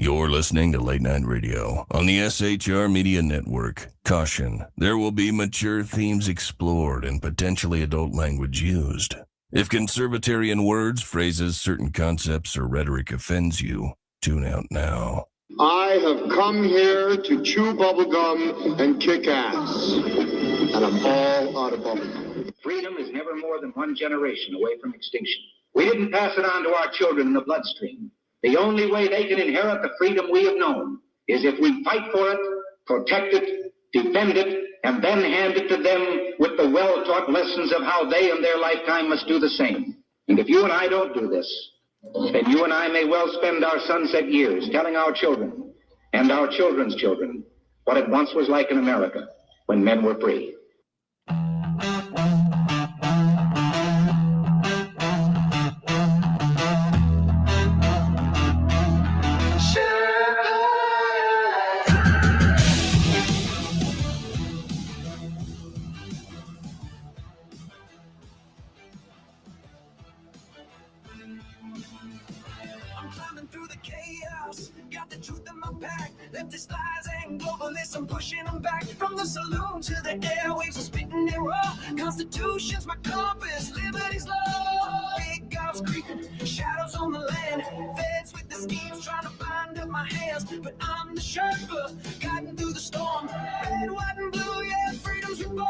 You're listening to Late Night Radio on the SHR Media Network. Caution, there will be mature themes explored and potentially adult language used. If conservatarian words, phrases, certain concepts, or rhetoric offends you, tune out now. I have come here to chew bubblegum and kick ass. And I'm all out of bubblegum. Freedom is never more than one generation away from extinction. We didn't pass it on to our children in the bloodstream. The only way they can inherit the freedom we have known is if we fight for it, protect it, defend it, and then hand it to them with the well-taught lessons of how they in their lifetime must do the same. And if you and I don't do this, then you and I may well spend our sunset years telling our children and our children's children what it once was like in America when men were free. Leftist lies and globalists, I'm pushing them back. From the saloon to the airwaves, I'm spitting it raw. Constitution's my compass, liberty's law. Big gods creeping, shadows on the land. Feds with the schemes trying to bind up my hands. But I'm the Sherpa, guiding through the storm. Red, white, and blue, yeah, freedom's reborn.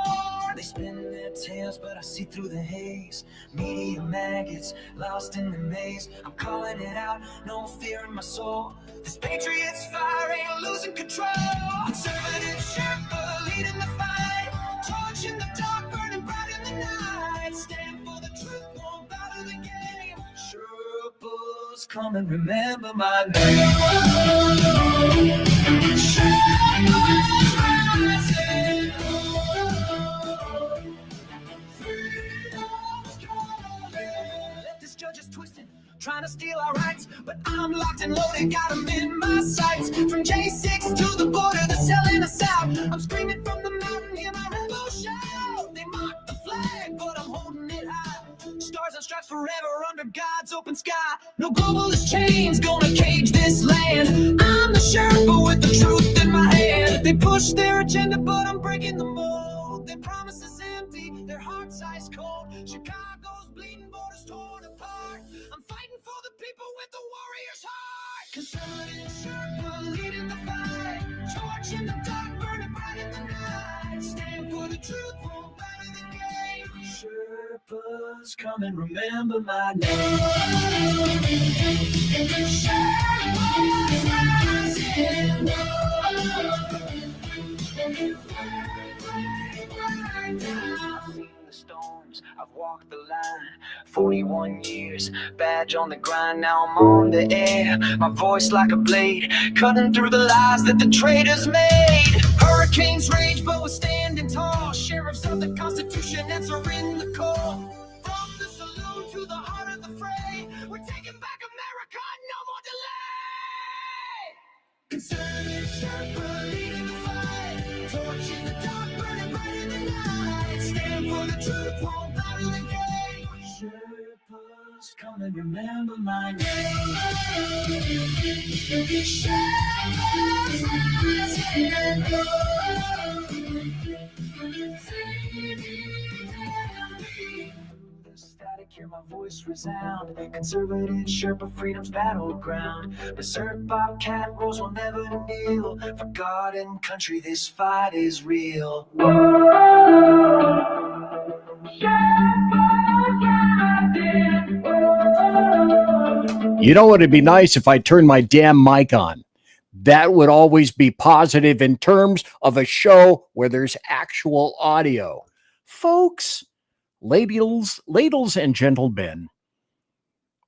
They spin their tails, but I see through the haze. Media maggots, lost in the maze. I'm calling it out, no fear in my soul. This patriot's fire ain't losing control. Conservative Sherpa leading the fight. Torch in the dark, burning bright in the night. Stand for the truth, won't bow to the game. Sherpas, come and remember my name. Sherpas rising. Freedom's calling. Let this judge is twisted, trying to steal our rights, but I'm locked and loaded, got them in my sights. From J6 to the border, they're selling us out. I'm screaming from the mountain, hear my rebel shout. They mock the flag, but I'm holding it high. Stars and stripes forever under God's open sky. No globalist chains gonna cage this land. I'm the Sherpa with the truth in my hand. They push their agenda, but I'm breaking the mold. Their promises empty, their hearts ice cold. Chicago's bleeding, borders torn apart. I'm fighting for the people with the warrior's heart. Conservative Sherpa leading the fight. Torch in the dark, burning bright in the night. Stand for the truth, won't bow to the game. Sherpas, come and remember my name. Sherpas rising. Storms, I've walked the line, 41 years, badge on the grind, now I'm on the air, my voice like a blade, cutting through the lies that the traitors made. Hurricanes rage, but we're standing tall, sheriffs of the Constitution answering the call. From the saloon to the heart of the fray, we're taking back America, no more delay. Conservative Sherpa leading the fight, torch in the dark, burning bright in the night. Stand for the truth, won't bow to the game. Sherpas, come and remember my name. Sherpas rising. Static, hear my voice resound. Conservative Sherpa, freedom's battleground. Berserk, Bobcat, rules will never kneel. For God and country, this fight is real. You know what? It'd be nice if I turned my damn mic on. That would always be positive in terms of a show where there's actual audio. Folks, ladles and gentlemen,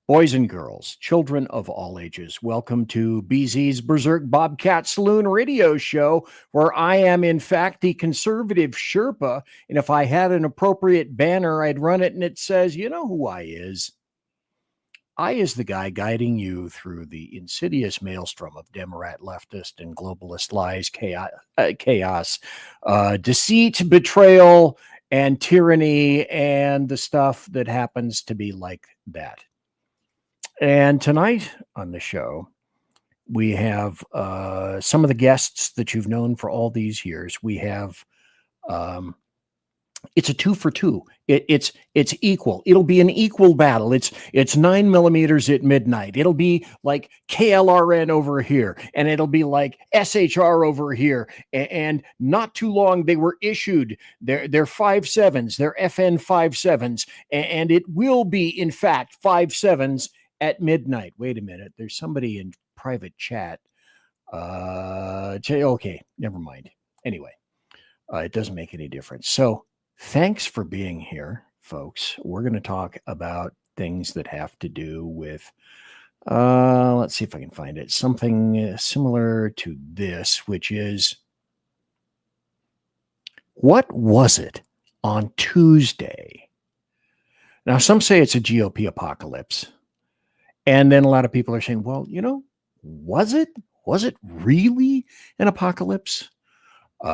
boys and girls, children of all ages, welcome to BZ's Berserk Bobcat Saloon radio show, where I am, in fact, the conservative Sherpa. And if I had an appropriate banner, I'd run it and it says, you know who I is. I is the guy guiding you through the insidious maelstrom of Democrat, leftist, and globalist lies, chaos, deceit, betrayal, and tyranny, and the stuff that happens to be like that. And tonight on the show, We have some of the guests that you've known for all these years. We have it's a 2 for 2. It's equal. It'll be an equal battle. It's 9mm at midnight. It'll be like KLRN over here, and it'll be like SHR over here. And not too long, they were issued their 5.7s, their FN 5.7s, and it will be in fact 5.7s at midnight. Wait a minute. There's somebody in private chat. Okay, never mind. Anyway, it doesn't make any difference. So thanks for being here, folks. We're going to talk about things that have to do with, let's see if I can find it, something similar to this, which is, what was it on Tuesday? Now, some say it's a GOP apocalypse. And then a lot of people are saying, well, was it really an apocalypse?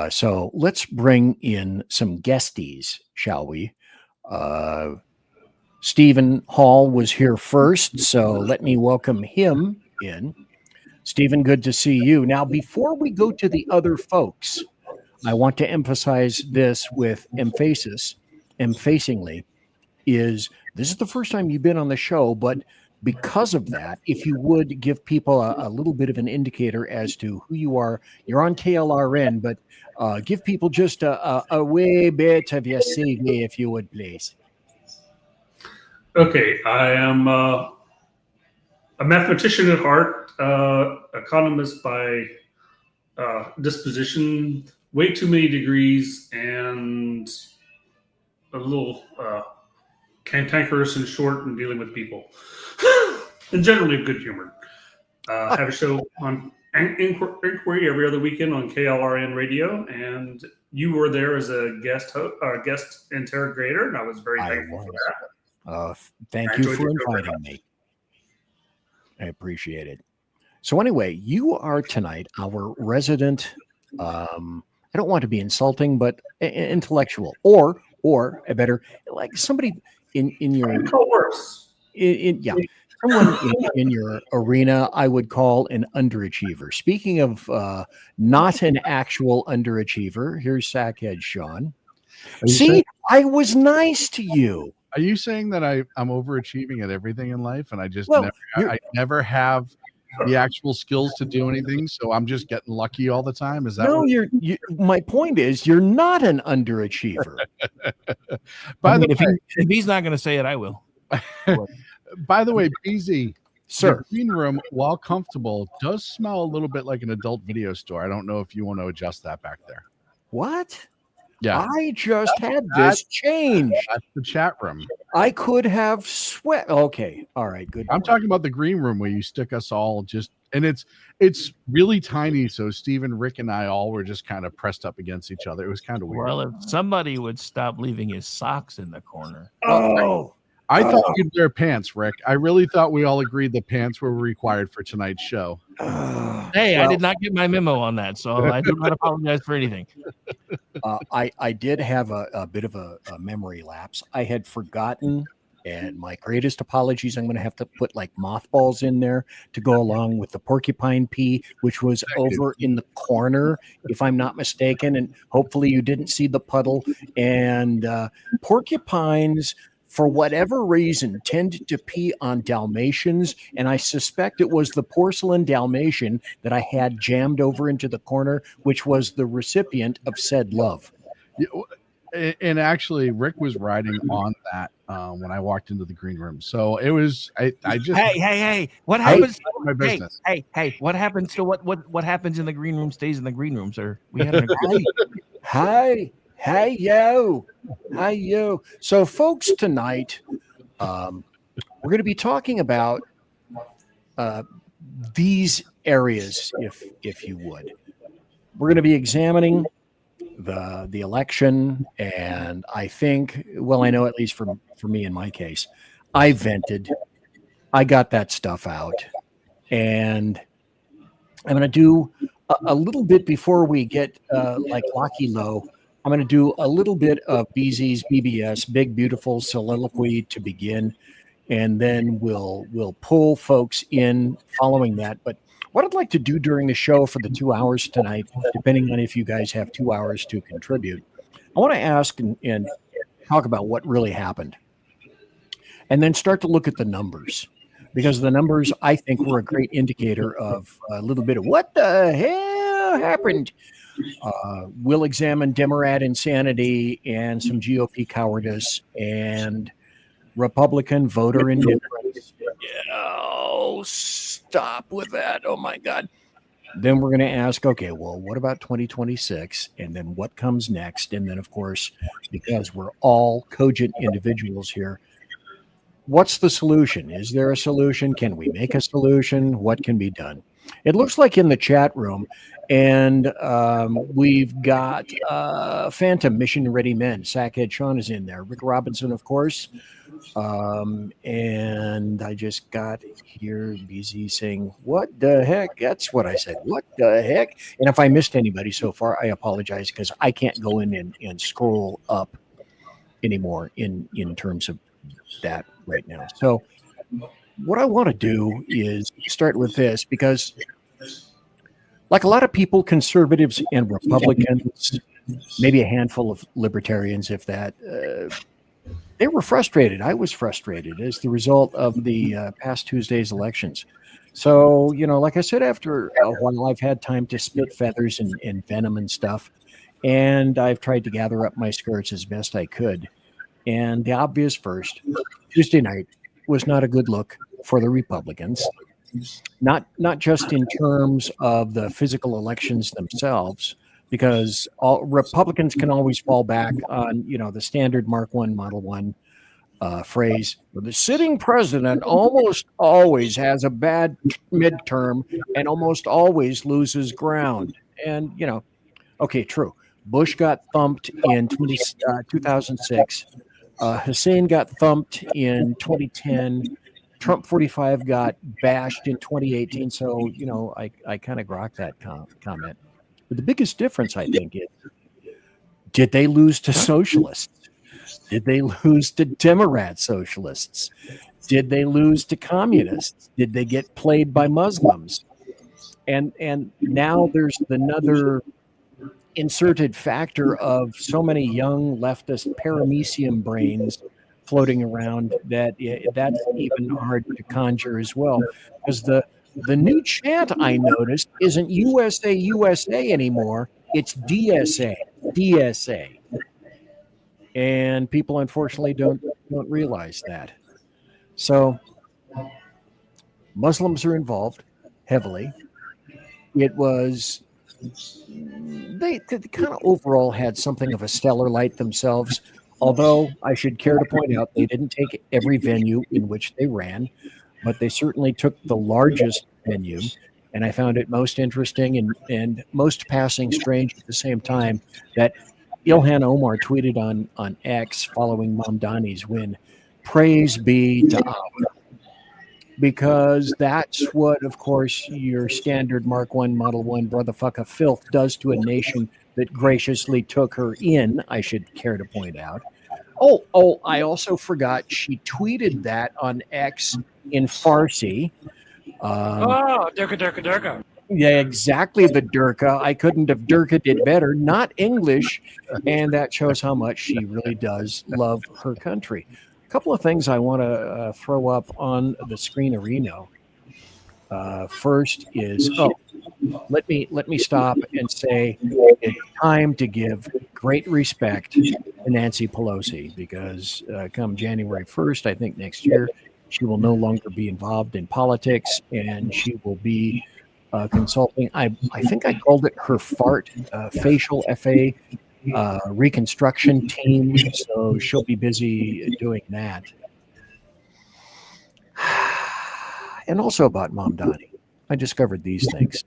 So let's bring in some guesties, shall we? Stephen Hall was here first, so let me welcome him in. Stephen, good to see you. Now, before we go to the other folks, I want to emphasize this with emphasingly, is this is the first time you've been on the show, but because of that, if you would give people a little bit of an indicator as to who you are. You're on KLRN, but give people just a wee bit of your CV, if you would, please. Okay, I am a mathematician at heart, economist by disposition, way too many degrees, and a little cantankerous and short and dealing with people. And generally good humored. Have a show on Inquiry every other weekend on KLRN Radio, and you were there as a guest interrogator, and I was very thankful for that. Thank you for inviting me. I appreciate it. So anyway, you are tonight our resident, I don't want to be insulting, but intellectual, or a better, like somebody in your someone in your arena, I would call an underachiever. Speaking of not an actual underachiever, here's Sackhead Sean. See, I was nice to you. Are you saying that I'm overachieving at everything in life, and I just I never have the actual skills to do anything, so I'm just getting lucky all the time? Is that my point is you're not an underachiever. If he's not going to say it, I will. By the way, BZ, sir, the green room, while comfortable, does smell a little bit like an adult video store. I don't know if you want to adjust that back there. What? Yeah, I just had this change. That's the chat room. I could have sweat. Okay, all right, good. I'm talking about the green room where you stick us all and it's really tiny. So Stephen, Rick, and I all were just kind of pressed up against each other. It was kind of weird. Well, if somebody would stop leaving his socks in the corner. I thought you'd wear pants, Rick. I really thought we all agreed that pants were required for tonight's show. I did not get my memo on that, so I do not apologize for anything. I did have a bit of a memory lapse. I had forgotten, and my greatest apologies. I'm going to have to put like mothballs in there to go along with the porcupine pee, which was over in the corner, if I'm not mistaken. And hopefully you didn't see the puddle. And porcupines, for whatever reason, tend to pee on Dalmatians, and I suspect it was the porcelain Dalmatian that I had jammed over into the corner, which was the recipient of said love. And actually, Rick was riding on that when I walked into the green room. So it was, I just hey, what happens? My business. Hey, what happens to what happens in the green room stays in the green room, sir? We had an Hey, yo. So, folks, tonight, we're going to be talking about these areas, if you would. We're going to be examining the election, and I think, well, I know at least for me in my case, I vented. I got that stuff out, and I'm going to do a little bit before we get like Locky Low. I'm going to do a little bit of BZ's BBS, Big Beautiful Soliloquy, to begin, and then we'll pull folks in following that. But What I'd like to do during the show for the 2 hours tonight, depending on if you guys have 2 hours to contribute, I want to ask and talk about what really happened. And then start to look at the numbers. Because the numbers, I think, were a great indicator of a little bit of what the hell happened. We'll examine Democrat insanity and some GOP cowardice and Republican voter indifference. Oh, stop with that. Oh, my God. Then we're going to ask, okay, well, what about 2026? And then what comes next? And then, of course, because we're all cogent individuals here, what's the solution? Is there a solution? Can we make a solution? What can be done? It looks like in the chat room, and we've got Phantom Mission Ready Men. Sackhead Sean is in there. Rick Robinson, of course. And I just got here BZ saying, what the heck? That's what I said. What the heck? And if I missed anybody so far, I apologize because I can't go in and scroll up anymore in terms of that right now. So what I want to do is start with this because like a lot of people, conservatives and Republicans, maybe a handful of libertarians, if that, they were frustrated. I was frustrated as the result of the past Tuesday's elections. So, like I said, after a while, I've had time to spit feathers and venom and stuff. And I've tried to gather up my skirts as best I could. And the obvious first, Tuesday night was not a good look for the Republicans. Not just in terms of the physical elections themselves, because all Republicans can always fall back on, the standard Mark I, Model 1 phrase. The sitting president almost always has a bad midterm and almost always loses ground. And, okay, true. Bush got thumped in 2006. Hussein got thumped in 2010. Trump 45 got bashed in 2018. So, I kind of grok that comment. But the biggest difference, I think, is did they lose to socialists? Did they lose to Democrat socialists? Did they lose to communists? Did they get played by Muslims? And now there's another inserted factor of so many young leftist paramecium brains floating around that's even hard to conjure as well. Because the new chant I noticed isn't USA, USA anymore. It's DSA, DSA. And people unfortunately don't realize that. So Muslims are involved heavily. It was, they kind of overall had something of a stellar light themselves. Although I should care to point out they didn't take every venue in which they ran, but they certainly took the largest venue. And I found it most interesting and most passing strange at the same time that Ilhan Omar tweeted on X following Mamdani's win, "Praise be to Allah." Because that's what, of course, your standard Mark I, Model 1 brotherfucker filth does to a nation that graciously took her in, I should care to point out. Oh, I also forgot she tweeted that on X in Farsi. Durka. Yeah, exactly, the Durka. I couldn't have Durka'd it better, not English, and that shows how much she really does love her country. A couple of things I want to throw up on the screen arena. First is, let me stop and say it's time to give great respect to Nancy Pelosi because come January 1st, I think next year, she will no longer be involved in politics and she will be consulting. I think I called it her FART, facial FA reconstruction team. So she'll be busy doing that. And also about Mamdani. I discovered these things.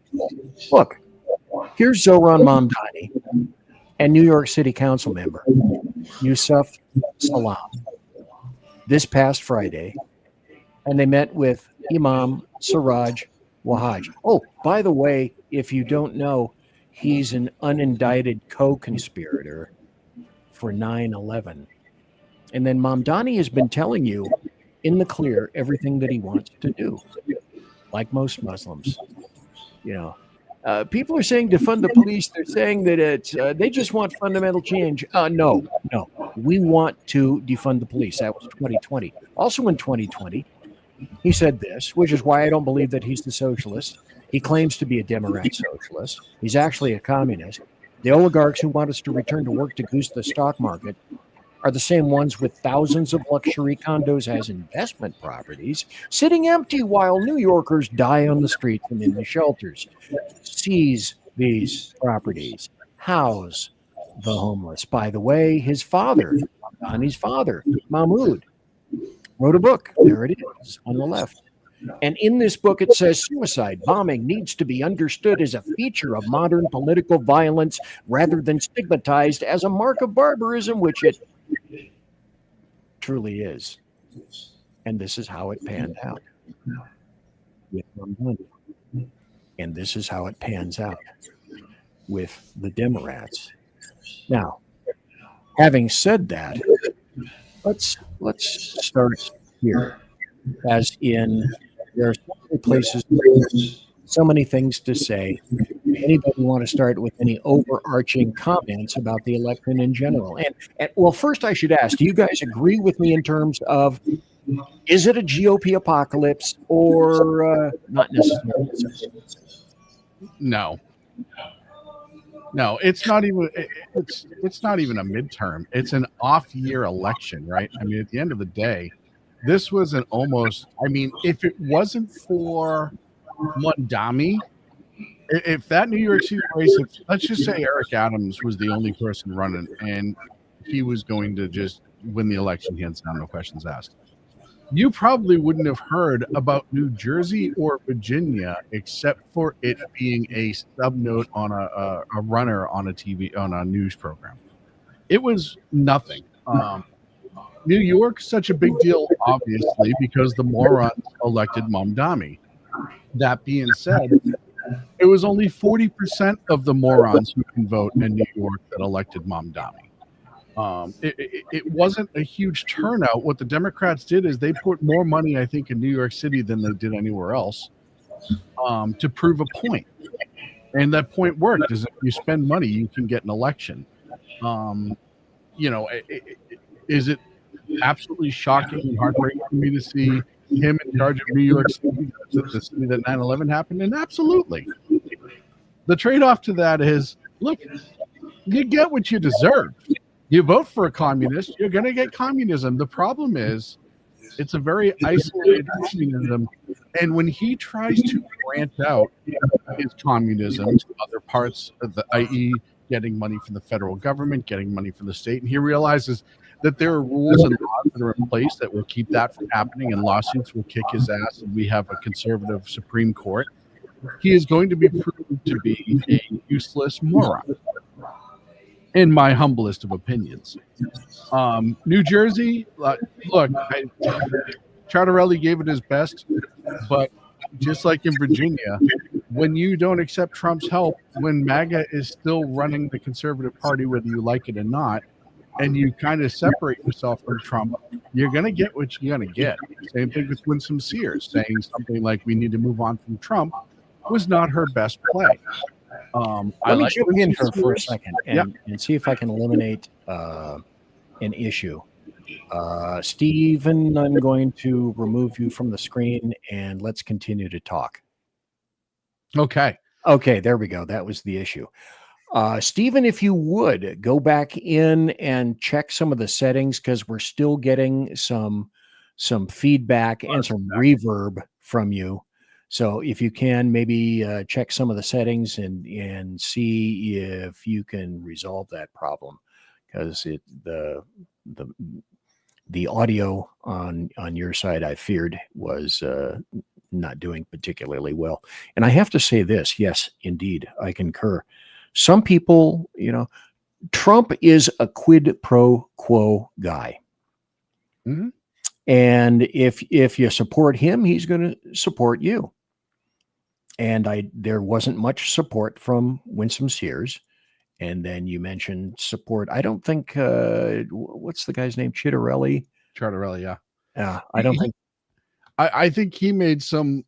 Look, here's Zohran Mamdani and New York City Council member Yusuf Salam this past Friday, and they met with Imam Siraj Wahaj. Oh, by the way, if you don't know, he's an unindicted co-conspirator for 9/11. And then Mamdani has been telling you in the clear everything that he wants to do, like most Muslims. People are saying defund the police. They're saying that it's they just want fundamental change. No. We want to defund the police. That was 2020. Also in 2020, he said this, which is why I don't believe that he's the socialist. He claims to be a Democrat socialist. He's actually a communist. The oligarchs who want us to return to work to goose the stock market are the same ones with thousands of luxury condos as investment properties sitting empty while New Yorkers die on the streets and in the shelters. Seize these properties. House the homeless. By the way, his father, Ghani's father, Mahmoud, wrote a book. There it is on the left. And in this book, it says suicide bombing needs to be understood as a feature of modern political violence rather than stigmatized as a mark of barbarism, which it truly is. And this is how it panned out. And this is how it pans out with the Democrats. Now, having said that, let's start here. As in, there are so many places, so many things to say. Anybody want to start with any overarching comments about the election in general? And well, first I should ask, do you guys agree with me in terms of, is it a GOP apocalypse or not necessarily? No, it's not even. It's not even a midterm. It's an off-year election, right? I mean, at the end of the day, this was an almost. I mean, if it wasn't for Mondami, if that New York City race, let's just say Eric Adams was the only person running, and he was going to just win the election hands down, no questions asked, you probably wouldn't have heard about New Jersey or Virginia except for it being a subnote on a runner on a TV, on a news program. It was nothing. New York, such a big deal, obviously, because the morons elected Mamdani. That being said, it was only 40% of the morons who can vote in New York that elected Mamdani. It wasn't a huge turnout. What the Democrats did is they put more money, I think, in New York City than they did anywhere else to prove a point. And that point worked. Is if you spend money, you can get an election. Is it absolutely shocking and heartbreaking for me to see him in charge of New York City, to see that 9/11 happened? And absolutely. The trade-off to that is, look, you get what you deserve. You vote for a communist, you're going to get communism. The problem is it's a very isolated communism. And when he tries to branch out his communism to other parts of the, i.e., getting money from the federal government, getting money from the state, and he realizes that there are rules and laws that are in place that will keep that from happening, and lawsuits will kick his ass, and we have a conservative Supreme Court, he is going to be proved to be a useless moron, in my humblest of opinions. New Jersey, look, Charterelli gave it his best, but just like in Virginia, when you don't accept Trump's help, when MAGA is still running the conservative party, whether you like it or not, and you kind of separate yourself from Trump, you're going to get what you're going to get. Same thing with Winsome Sears, saying something like we need to move on from Trump was not her best play. Let me jump in for a second and see if I can eliminate an issue. Stephen, I'm going to remove you from the screen and let's continue to talk. Okay, there we go. That was the issue. Stephen, if you would go back in and check some of the settings, because we're still getting some feedback and some reverb from you. So if you can, maybe check some of the settings and see if you can resolve that problem, because the audio on your side, I feared, was not doing particularly well. And I have to say this, yes, indeed, I concur. Some people, Trump is a quid pro quo guy. Mm-hmm. And if you support him, he's going to support you. And there wasn't much support from Winsome Sears. And then you mentioned support. I don't think, what's the guy's name? Charterelli, yeah. I don't think. I think he made some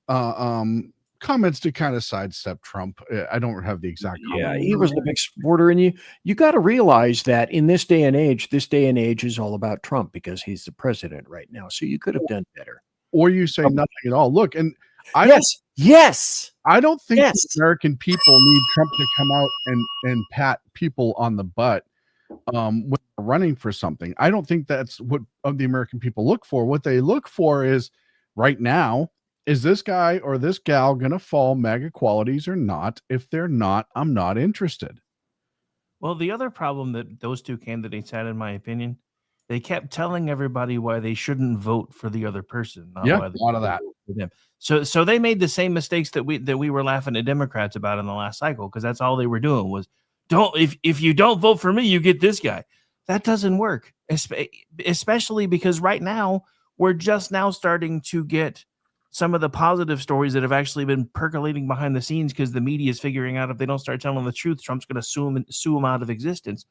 comments to kind of sidestep Trump. I don't have the exact Yeah, comment. he was the big supporter, and you got to realize that in this day and age is all about Trump because he's the president right now. So you could have done better. Or you say nothing at all. Look, and yes, I don't think yes. the American people need Trump to come out and pat people on the butt when they're running for something. I don't think that's what the American people look for. What they look for is right now, is this guy or this gal going to fall MAGA qualities or not? If they're not, I'm not interested. Well, the other problem that those two candidates had, in my opinion, they kept telling everybody why they shouldn't vote for the other person. Not why A lot of that. For them. So they made the same mistakes that we were laughing at Democrats about in the last cycle, because that's all they were doing was if you don't vote for me, you get this guy. That doesn't work, especially because right now we're just now starting to get some of the positive stories that have actually been percolating behind the scenes because the media is figuring out if they don't start telling the truth, Trump's going to sue them out of existence.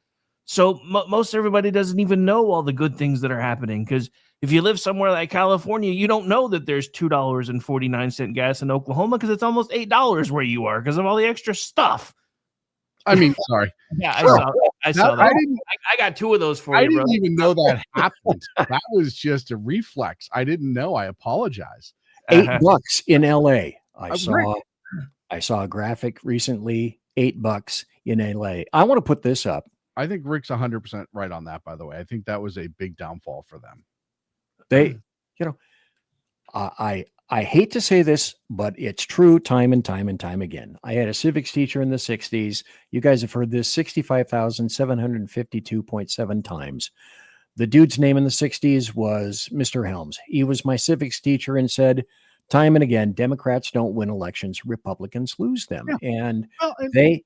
So most everybody doesn't even know all the good things that are happening, because if you live somewhere like California, you don't know that there's $2.49 gas in Oklahoma because it's almost $8 where you are because of all the extra stuff. I mean, sorry. Yeah, I saw that. I got two of those for you, bro. I didn't even know that happened. That was just a reflex. I didn't know. I apologize. $8 in LA. I saw a graphic recently, $8 in LA. I want to put this up. I think Rick's 100% right on that, by the way. I think that was a big downfall for them. I hate to say this, but it's true time and time and time again. I had a civics teacher in the 60s. You guys have heard this 65,752.7 times. The dude's name in the 60s was Mr. Helms. He was my civics teacher and said time and again, Democrats don't win elections, Republicans lose them. Yeah. And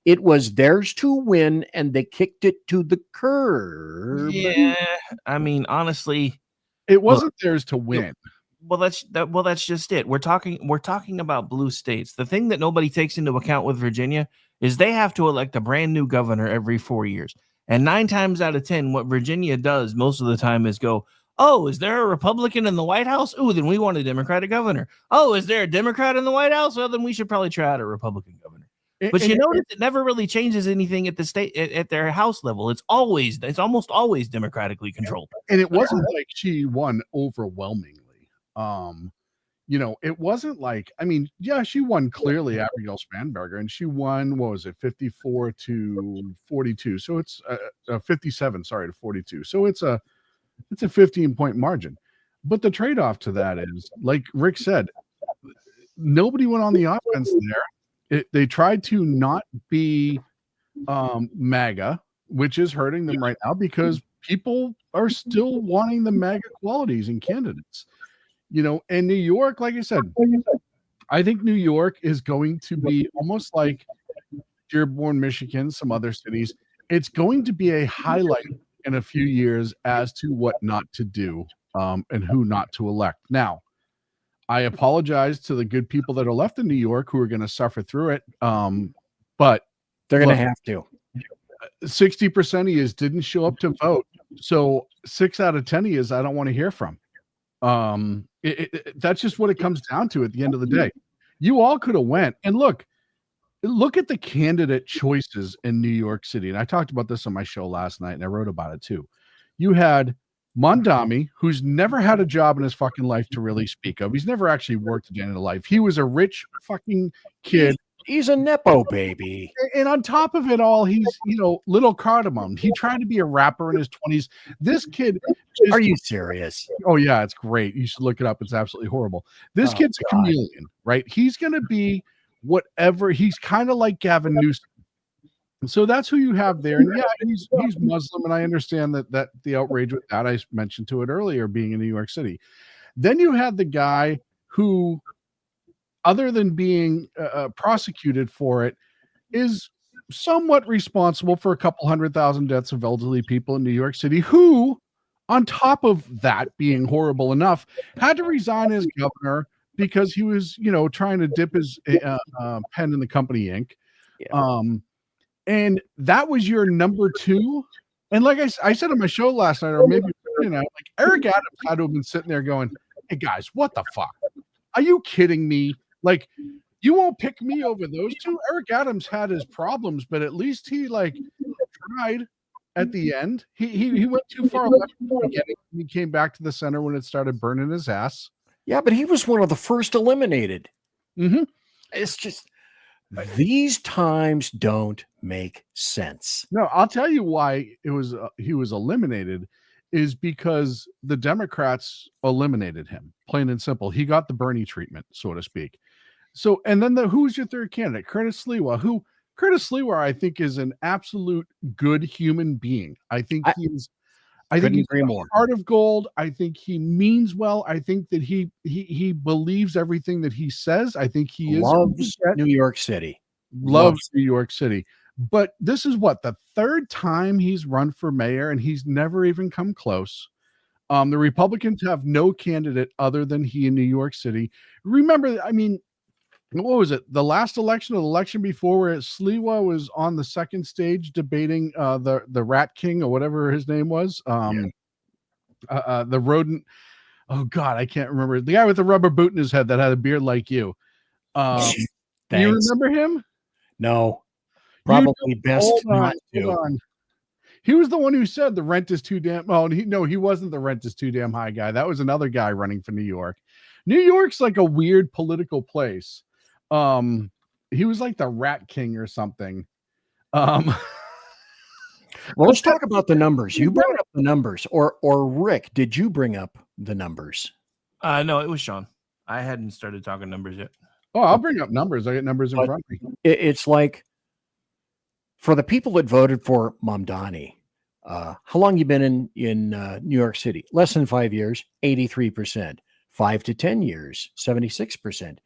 it was theirs to win, and they kicked it to the curb. Yeah, I mean, honestly, it wasn't theirs to win. Well, that's just it. We're talking about blue states. The thing that nobody takes into account with Virginia is they have to elect a brand new governor every 4 years. And 9 times out of 10, what Virginia does most of the time is go, oh, is there a Republican in the White House? Oh, then we want a Democratic governor. Oh, is there a Democrat in the White House? Well, then we should probably try out a Republican governor. But you notice it never really changes anything at the state at their House level. It's almost always democratically controlled. And it wasn't like she won overwhelmingly. It wasn't like, I mean, yeah, she won clearly, Abigail Spanberger, and she won, 54 to 42. So it's 57, sorry, to 42. So it's a 15-point margin. But the trade-off to that is, like Rick said, nobody went on the offense there. They tried to not be MAGA, which is hurting them right now because people are still wanting the MAGA qualities in candidates. And New York, like I said, I think New York is going to be almost like Dearborn, Michigan, some other cities. It's going to be a highlight in a few years as to what not to do and who not to elect. Now, I apologize to the good people that are left in New York who are going to suffer through it. But they're going to have to. 60% of you didn't show up to vote. So 6 out of 10 of you I don't want to hear from. That's just what it comes down to at the end of the day. You all could have went and look at the candidate choices in New York City. And I talked about this on my show last night and I wrote about it too. You had Mondami, who's never had a job in his fucking life to really speak of. He's never actually worked a day in his life. He was a rich fucking kid. He's a Nepo baby. And on top of it all, he's, little cardamom. He tried to be a rapper in his 20s. This kid. Are you serious? Oh, yeah, it's great. You should look it up. It's absolutely horrible. This kid's a chameleon, right? He's going to be whatever. He's kind of like Gavin Newsom. So that's who you have there. And yeah, he's Muslim. And I understand that the outrage with that, I mentioned to it earlier, being in New York City. Then you had the guy who, other than being prosecuted for it, is somewhat responsible for a couple 100,000 deaths of elderly people in New York City, who, on top of that being horrible enough, had to resign as governor because he was, trying to dip his pen in the company ink. Yeah. And that was your number 2. And like I said on my show last night, or maybe, like Eric Adams had to have been sitting there going, hey guys, what the fuck? Are you kidding me? Like, You won't pick me over those two. Eric Adams had his problems, but at least he like tried at the end. He went too far left at the beginning. He came back to the center when it started burning his ass. Yeah, but he was one of the first eliminated. Mm-hmm. It's just these times don't make sense. No, I'll tell you why he was eliminated is because the Democrats eliminated him, plain and simple. He got the Bernie treatment, so to speak. So, and then who's your third candidate? Curtis Sliwa, Curtis Sliwa, I think, is an absolute good human being. I think he's heart of gold. I think he means well. I think that he believes everything that he says. I think he loves New York City. Loves New York City. But this is the third time he's run for mayor, and he's never even come close. The Republicans have no candidate other than he in New York City. Remember, I mean, what was it? The last election or the election before, where Sliwa was on the second stage debating the Rat King or whatever his name was. The rodent. Oh God, I can't remember. The guy with the rubber boot in his head that had a beard like you. Do you remember him? No. Probably best not to. Hold on. He was the one who said the rent is too damn. Oh, he wasn't the rent is too damn high guy. That was another guy running for New York. New York's like a weird political place. He was like the Rat King or something. Well, let's talk about the numbers. You brought up the numbers, or Rick, did you bring up the numbers? No, it was Sean. I hadn't started talking numbers yet. Oh, I'll bring up numbers. I get numbers in front of me. It's like, for the people that voted for Mamdani, how long you been in New York City? Less than 5 years, 83%. 5 to 10 years, 76%.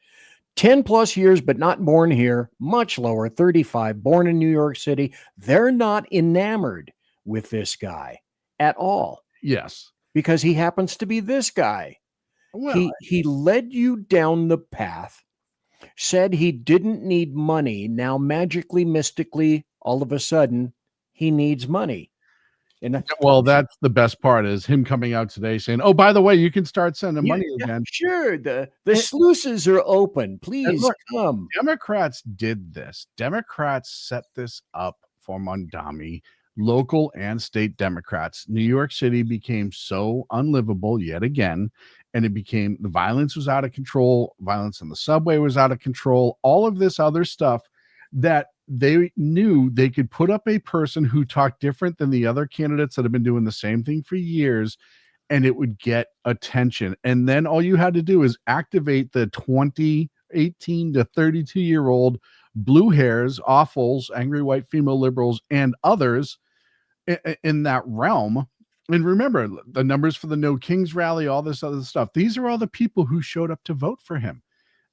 10 plus years, but not born here, much lower, 35, born in New York City. They're not enamored with this guy at all. Yes. Because he happens to be this guy. Well, he led you down the path, said he didn't need money. Now, magically, mystically, all of a sudden, he needs money. And well, that's the best part is him coming out today saying, "Oh, by the way, you can start sending money again." Sure, the sluices are open. Please come. Democrats did this. Democrats set this up for Mamdani. Local and state Democrats. New York City became so unlivable yet again, and the violence was out of control. Violence on the subway was out of control. All of this other stuff that they knew they could put up a person who talked different than the other candidates that have been doing the same thing for years, and it would get attention. And then all you had to do is activate the 18 to 32-year-old blue hairs, awfuls, angry white female liberals, and others in that realm. And remember, the numbers for the No Kings rally, all this other stuff. These are all the people who showed up to vote for him.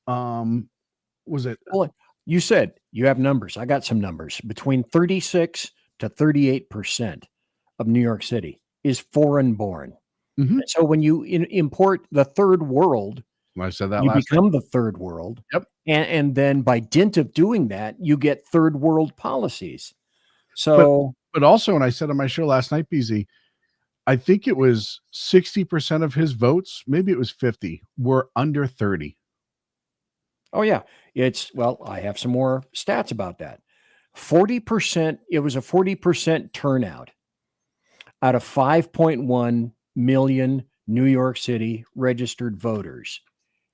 Was it? Well, you said you have numbers. I got some numbers. Between 36 to 38% of New York City is foreign born. Mm-hmm. So when you import the third world, I said that you last become time. the third world. Yep. And then by dint of doing that, you get third world policies. So, but also, and I said on my show last night, BZ, I think it was 60% of his votes, maybe it was 50, were under 30. Oh, yeah. I have some more stats about that. 40%, it was a 40% turnout out of 5.1 million New York City registered voters.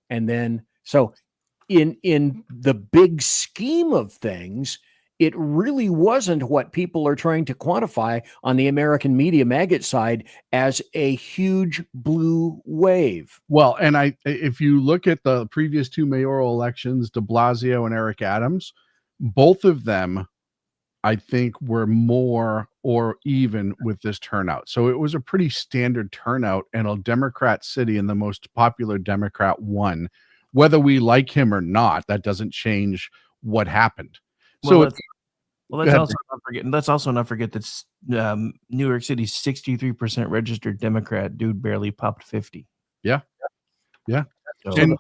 And then, so in the big scheme of things, it really wasn't what people are trying to quantify on the American media maggot side as a huge blue wave. Well, and if you look at the previous two mayoral elections, de Blasio and Eric Adams, both of them, I think, were more or even with this turnout. So it was a pretty standard turnout, and a Democrat city, and the most popular Democrat won. Whether we like him or not, that doesn't change what happened. Well, let's also not forget that New York City's 63% registered Democrat dude barely popped 50. Yeah. So,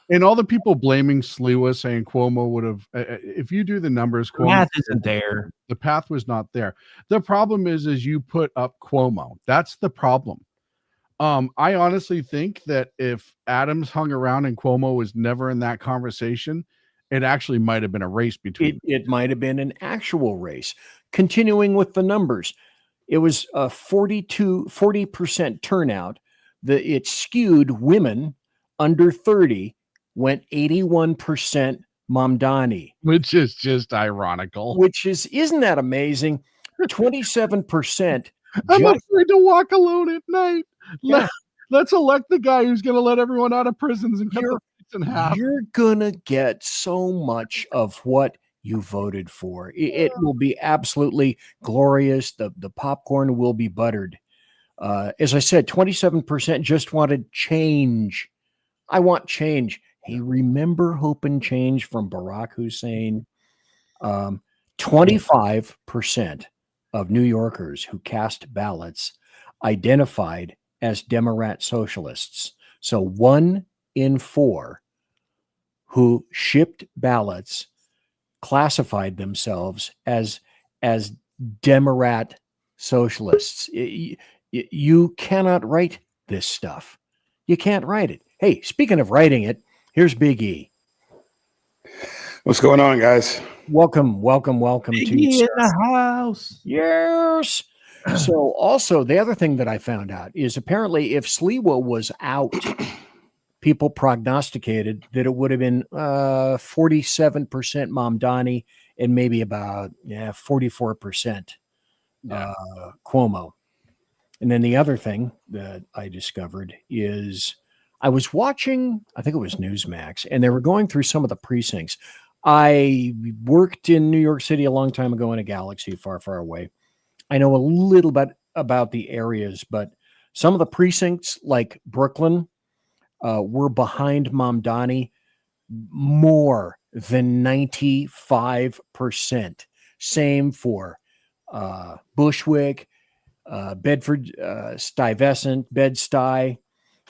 and all the people blaming Sliwa, saying Cuomo would have, if you do the numbers, the path isn't there. The path was not there. The problem is you put up Cuomo. That's the problem. I honestly think that if Adams hung around and Cuomo was never in that conversation, it actually might have been a race between. It might have been an actual race. Continuing with the numbers, it was a 40% turnout. It skewed women under 30, went 81% Mamdani. Which is just ironical. Isn't that amazing? 27%. I'm afraid to walk alone at night. Yeah. Let's elect the guy who's going to let everyone out of prisons and cut the seats in half. You're going to get so much of what you voted for. It will be absolutely glorious. The popcorn will be buttered. As I said, 27% just wanted change. I want change. Hey, remember Hope and Change from Barack Hussein? 25% of New Yorkers who cast ballots identified as Democrat socialists. So 1 in 4 who shipped ballots classified themselves as Democrat socialists. You cannot write this stuff. You can't write it. Hey, speaking of writing it, here's Big E. What's going on, guys? Welcome Big to E in the house. Yes. So also the other thing that I found out is apparently if Sliwa was out, people prognosticated that it would have been 47% Mamdani and maybe about 44% Cuomo. And then the other thing that I discovered is I was watching, I think it was Newsmax, and they were going through some of the precincts. I worked in New York City a long time ago in a galaxy far, far away. I know a little bit about the areas, but some of the precincts like Brooklyn were behind Mamdani more than 95%. Same for Bushwick, Bedford, Stuyvesant, Bed-Stuy.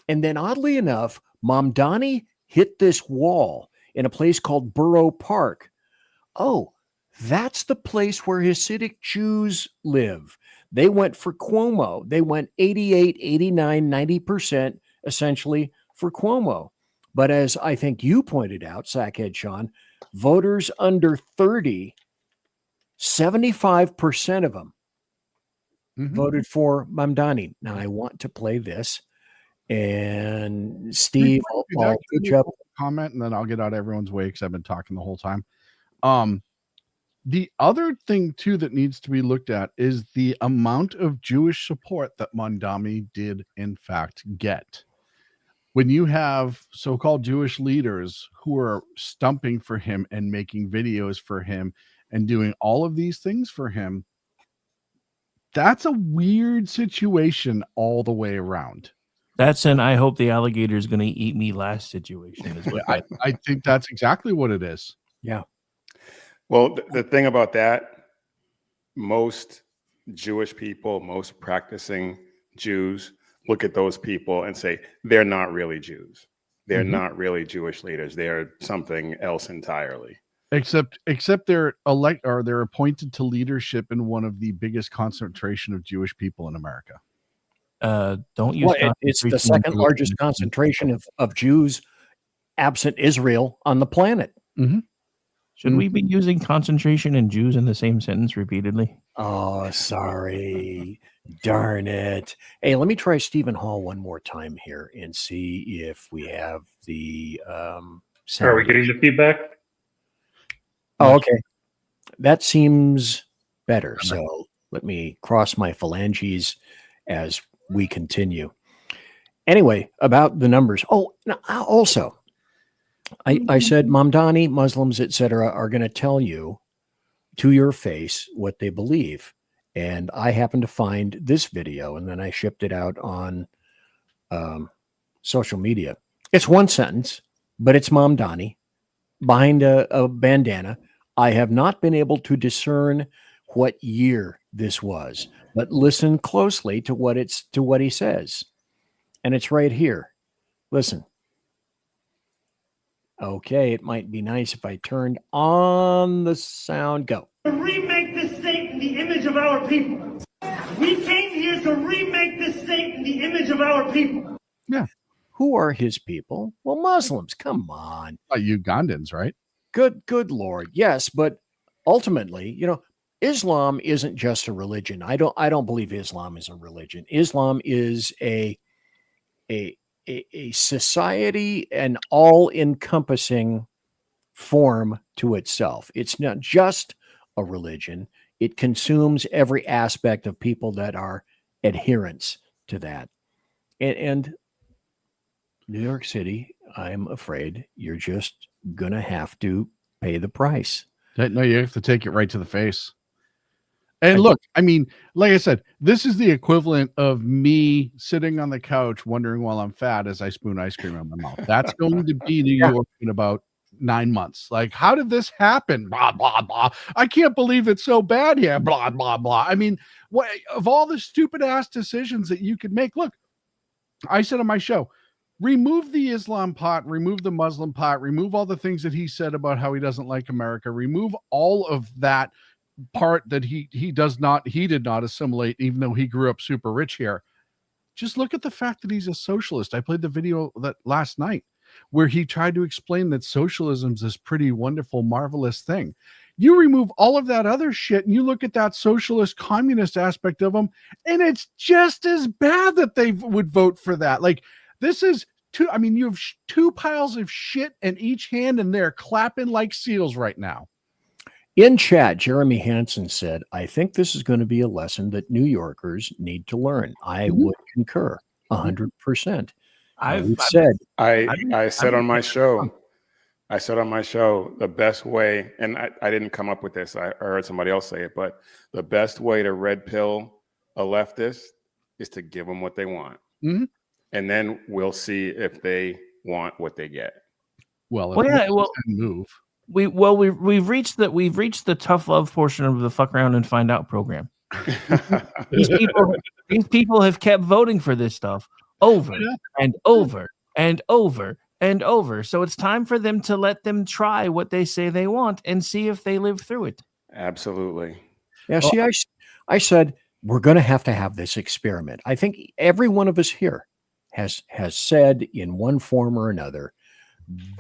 And then oddly enough, Mamdani hit this wall in a place called Borough Park. Oh, that's the place where Hasidic Jews live. They went for Cuomo. They went 88, 89, 90% essentially for Cuomo. But as I think you pointed out, Sackhead Sean, voters under 30, 75% of them voted for Mamdani. Now I want to play this. And Steve, I'll put you up. Comment, and then I'll get out of everyone's way because I've been talking the whole time. The other thing too that needs to be looked at is the amount of Jewish support that Mamdani did in fact get. When you have so-called Jewish leaders who are stumping for him and making videos for him and doing all of these things for him, that's a weird situation all the way around. That's an I hope the alligator is going to eat me last situation. Is what I think that's exactly what it is. Yeah. Well, the thing about that, most Jewish people, most practicing Jews look at those people and say, they're not really Jews. They're not really Jewish leaders. They're something else entirely. Except they're they're appointed to leadership in one of the biggest concentration of Jewish people in America. Don't use it's the second largest concentration of Jews absent Israel on the planet. Should we be using concentration and Jews in the same sentence repeatedly? Oh, sorry. Darn it. Hey, let me try Stephen Hall one more time here and see if we have the sound. Are we getting the feedback? Oh, okay. That seems better. So let me cross my phalanges as we continue. Anyway, about the numbers. Oh, also, I said Mamdani, Muslims, etc., are going to tell you to your face what they believe. And I happened to find this video, and then I shipped it out on social media. It's one sentence, but it's Mamdani behind a bandana. I have not been able to discern what year this was, but listen closely to what he says. And it's right here. Listen. Okay, it might be nice if I turned on the sound. Go. Remake this state in the image of our people. We came here to remake this state in the image of our people. Yeah. Who are his people? Well, Muslims. Come on. Ugandans, right? Good Lord. Yes, but ultimately, Islam isn't just a religion. I don't believe Islam is a religion. Islam is a society, an all-encompassing form to itself. It's not just a religion. It consumes every aspect of people that are adherents to that. And New York City, I'm afraid you're just gonna have to pay the price. No, you have to take it right to the face. And look, I mean, like I said, this is the equivalent of me sitting on the couch wondering while I'm fat as I spoon ice cream in my mouth. That's going to be New York in about 9 months. Like, how did this happen? Blah, blah, blah. I can't believe it's so bad here. Blah, blah, blah. I mean, what of all the stupid ass decisions that you could make? Look, I said on my show, remove the Islam pot, remove the Muslim pot, remove all the things that he said about how he doesn't like America, remove all of that part that he did not assimilate, even though he grew up super rich here. Just look at the fact that he's a socialist. I played the video that last night where he tried to explain that socialism is this pretty wonderful, marvelous thing. You remove all of that other shit and you look at that socialist communist aspect of them, and it's just as bad that they would vote for that. Like, this is you have two piles of shit in each hand and they're clapping like seals right now. In chat, Jeremy Hansen said, I think this is going to be a lesson that New Yorkers need to learn. I would concur 100%. I said on my show, the best way, and I didn't come up with this, I heard somebody else say it, but the best way to red pill a leftist is to give them what they want. Mm-hmm. And then we'll see if they want what they get. Move. We've reached the tough love portion of the fuck around and find out program. These people have kept voting for this stuff over and over and over and over. So it's time for them to let them try what they say they want and see if they live through it. Absolutely. Yeah. See, I said we're going to have this experiment. I think every one of us here has said in one form or another,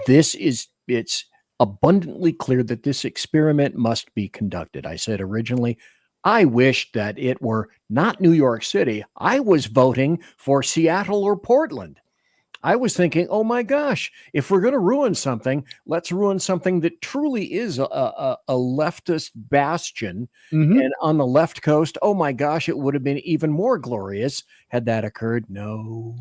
it's abundantly clear that this experiment must be conducted. I said originally, I wish that it were not New York City. I was voting for Seattle or Portland. I was thinking, oh my gosh, if we're going to ruin something, let's ruin something that truly is a leftist bastion. Mm-hmm. And on the left coast, oh my gosh, it would have been even more glorious had that occurred. No.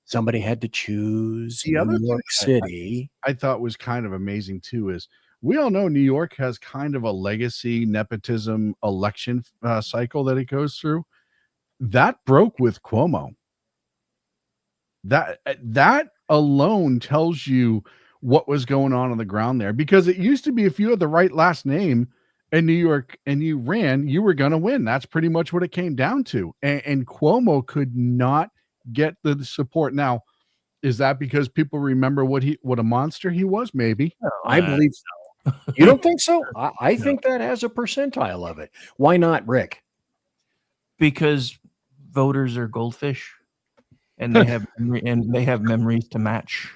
Somebody had to choose New York City. I thought was kind of amazing too is we all know New York has kind of a legacy nepotism election cycle that it goes through. That broke with Cuomo. That alone tells you what was going on the ground there, because it used to be if you had the right last name in New York and you ran, you were going to win. That's pretty much what it came down to. And Cuomo could not get the support. Now, is that because people remember what a monster he was? Maybe. No, I believe so. You don't think so? I think that has a percentile of it. Why not, Rick? Because voters are goldfish, and they have memories to match.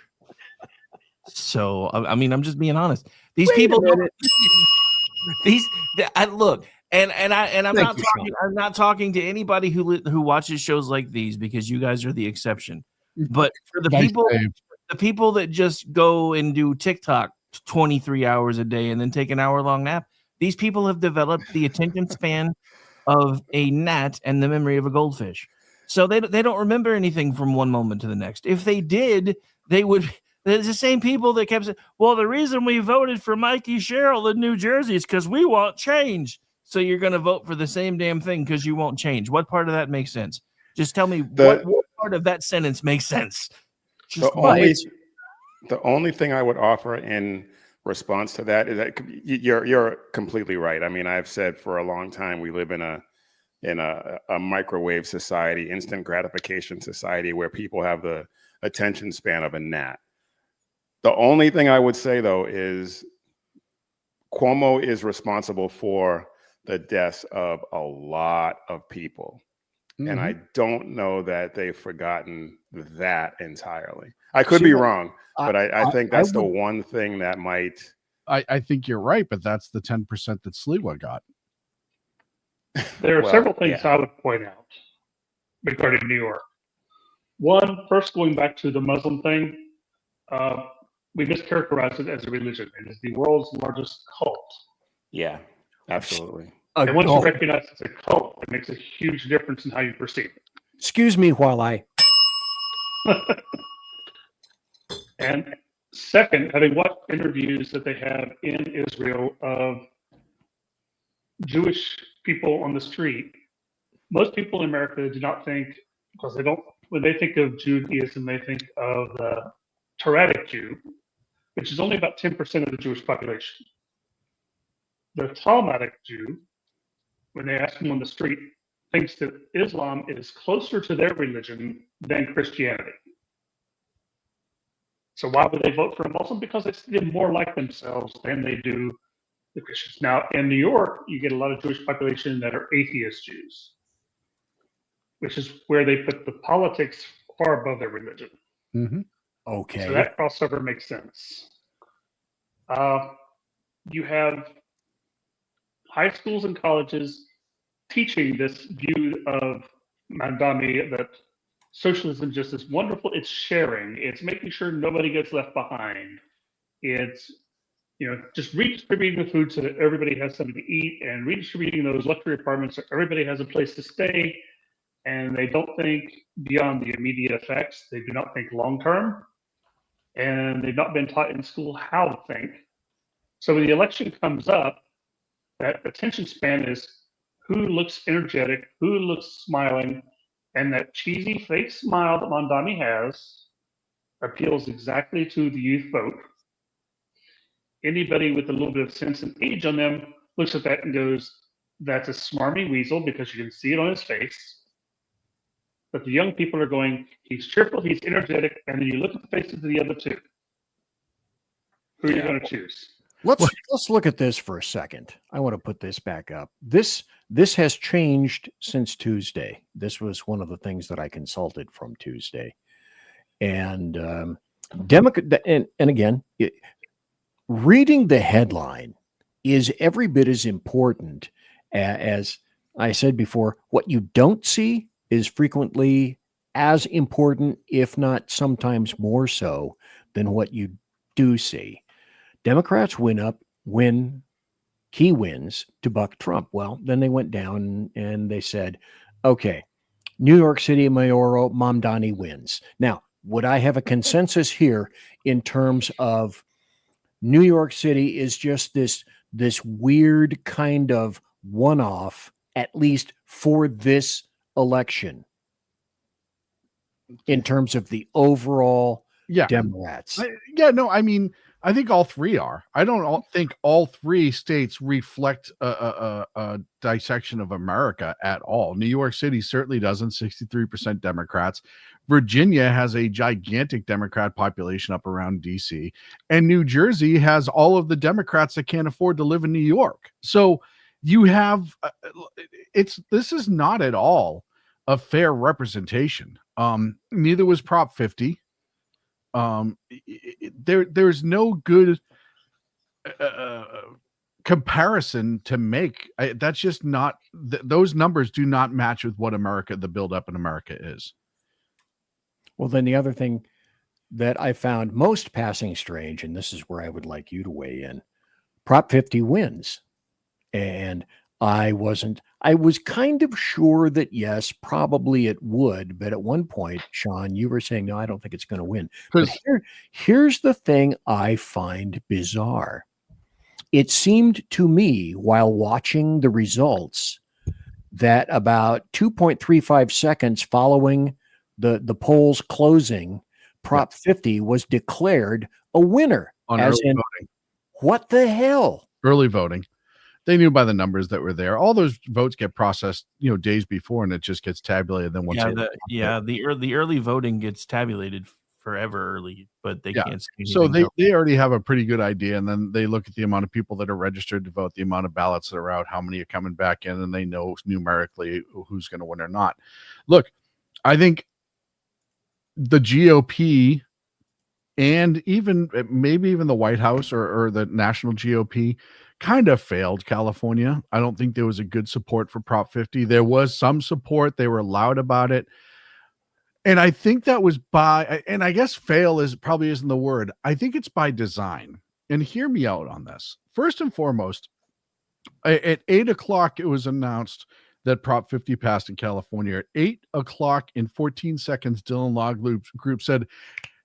So I mean, I'm just being honest. These people, look. I'm not talking to anybody who watches shows like these, because you guys are the exception. But for the people that just go and do TikTok 23 hours a day and then take an hour-long nap, these people have developed the attention span of a gnat and the memory of a goldfish. So they don't remember anything from one moment to the next. If they did, they would. It's the same people that kept saying, well, the reason we voted for Mikey Sherrill in New Jersey is because we want change. So you're going to vote for the same damn thing because you won't change. What part of that makes sense? Just tell me what part of that sentence makes sense. The only thing I would offer in response to that is that you're completely right. I mean, I've said for a long time we live in a microwave society, instant gratification society, where people have the attention span of a gnat. The only thing I would say, though, is Cuomo is responsible for the deaths of a lot of people. Mm-hmm. And I don't know that they've forgotten that entirely. I could be wrong, but I think that's the one thing that might I think you're right, but that's the 10% that Sliwa got. There are Well, several things yeah. I would point out regarding New York. One, first going back to the Muslim thing, we mischaracterized it as a religion. It is the world's largest cult. Yeah, absolutely. And once you Oh, recognize it's a cult, it makes a huge difference in how you perceive it. excuse me while I. And second, having watched interviews that they have in Israel of Jewish people on the street, most people in America do not think, because they don't, when they think of Judaism, they think of the Torahic Jew, which is only about 10% of the Jewish population. The Talmudic Jew, when they ask them on the street, thinks that Islam is closer to their religion than Christianity. So why would they vote for a Muslim? Because they see them more like themselves than they do the Christians. Now, in New York, you get a lot of Jewish population that are atheist Jews, which is where they put the politics far above their religion. Mm-hmm. Okay. So that crossover makes sense. You have high schools and colleges teaching this view of Mandami that socialism just is wonderful. It's sharing. It's making sure nobody gets left behind. It's, just redistributing the food so that everybody has something to eat, and redistributing those luxury apartments so everybody has a place to stay. And they don't think beyond the immediate effects. They do not think long term. And they've not been taught in school how to think. So when the election comes up, that attention span is who looks energetic, who looks smiling, and that cheesy fake smile that Mondani has appeals exactly to the youth vote. Anybody with a little bit of sense and age on them looks at that and goes, that's a smarmy weasel, because you can see it on his face. But the young people are going, he's cheerful, he's energetic, and then you look at the faces of the other two. Who are you going to choose? Let's look at this for a second. I want to put this back up. This has changed since Tuesday. This was one of the things that I consulted from Tuesday, and and again, reading the headline is every bit as important as I said before. What you don't see is frequently as important, if not sometimes more so, than what you do see. Democrats win key wins to buck Trump. Well, then they went down and they said, okay, New York City mayoral, Mamdani wins. Now, would I have a consensus here in terms of New York City is just this weird kind of one-off, at least for this election, in terms of the overall Democrats? I think all three are. I don't think all three states reflect a dissection of America at all. New York City certainly doesn't, 63% Democrats. Virginia has a gigantic Democrat population up around DC. And New Jersey has all of the Democrats that can't afford to live in New York. So you have, this is not at all a fair representation. Neither was Prop 50. There's no good comparison to make. That's just not, those numbers do not match with what the buildup in America is. Well, then the other thing that I found most passing strange, and this is where I would like you to weigh in, Prop 50 wins. And I was kind of sure that yes, probably it would. But at one point, Sean, you were saying, no, I don't think it's going to win. But here's the thing I find bizarre. It seemed to me while watching the results that about 2.35 seconds following the polls closing, Prop 50 was declared a winner. On early voting. What the hell? Early voting. They knew by the numbers that were there. All those votes get processed, days before, and it just gets tabulated. Then the early voting gets tabulated forever early, but they can't. So they already have a pretty good idea, and then they look at the amount of people that are registered to vote, the amount of ballots that are out, how many are coming back in, and they know numerically who's going to win or not. Look, I think the GOP and even maybe even the White House or the national GOP kind of failed California. I don't think there was a good support for Prop 50. There was some support. They were loud about it. And I think that was and I guess fail probably isn't the word. I think it's by design. And hear me out on this. First and foremost, at 8:00, it was announced that Prop 50 passed in California. At 8:00 in 14 seconds, Dylan Log Group said,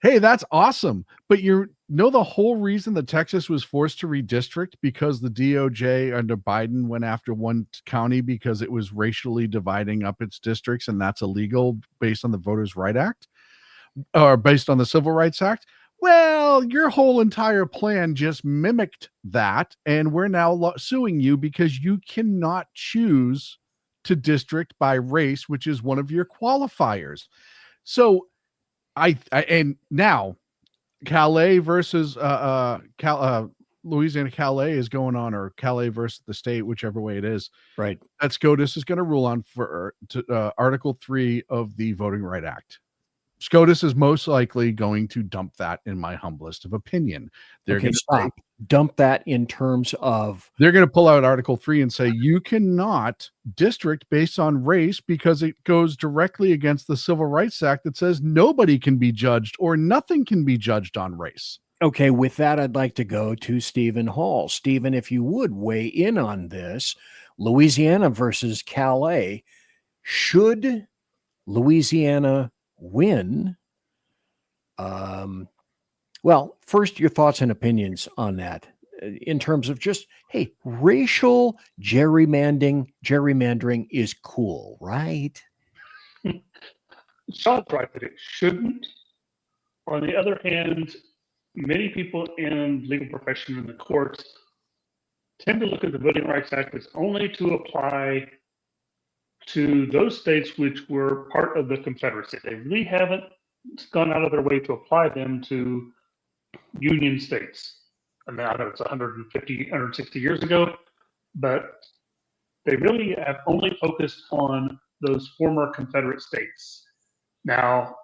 hey, that's awesome. But the whole reason that Texas was forced to redistrict because the DOJ under Biden went after one county because it was racially dividing up its districts, and that's illegal based on the Voters' Right Act or based on the Civil Rights Act. Well, your whole entire plan just mimicked that, and we're now suing you because you cannot choose to district by race, which is one of your qualifiers. So and now Calais versus Louisiana Calais is going on, or Calais versus the state, whichever way it is. Right. That SCOTUS is going to rule on for Article 3 of the Voting Right Act. SCOTUS is most likely going to dump that, in my humblest of opinion. They're going to stop. Dump that in terms of they're going to pull out Article 3 and say you cannot district based on race because it goes directly against the Civil Rights Act that says nobody can be judged or nothing can be judged on race. Okay, with that, I'd like to go to Stephen Hall. Stephen, if you would weigh in on this, Louisiana versus Calais. Should Louisiana win? Well, first, your thoughts and opinions on that in terms of just, hey, racial gerrymandering is cool, right? Sean's right that it shouldn't. On the other hand, many people in the legal profession and the courts tend to look at the Voting Rights Act as only to apply to those states which were part of the Confederacy. They really haven't gone out of their way to apply them to Union states. I mean, I know it's 150, 160 years ago, but they really have only focused on those former Confederate states. Now,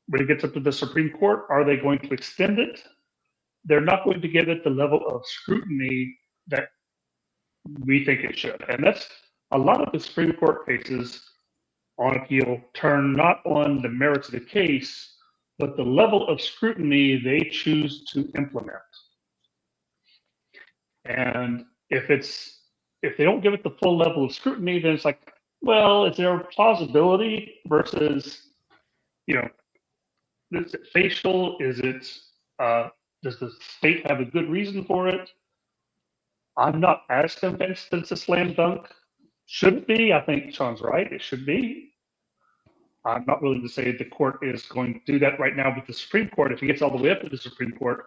when it gets up to the Supreme Court, are they going to extend it? They're not going to give it the level of scrutiny that we think it should. And that's a lot of the Supreme Court cases on appeal turn not on the merits of the case, but the level of scrutiny they choose to implement. And if they don't give it the full level of scrutiny, then it's like, well, is there a plausibility versus, is it facial? Is it, does the state have a good reason for it? I'm not as convinced that it's a slam dunk. Should it be? I think Sean's right. It should be. I'm not willing to say the court is going to do that right now with the Supreme Court. If it gets all the way up to the Supreme Court,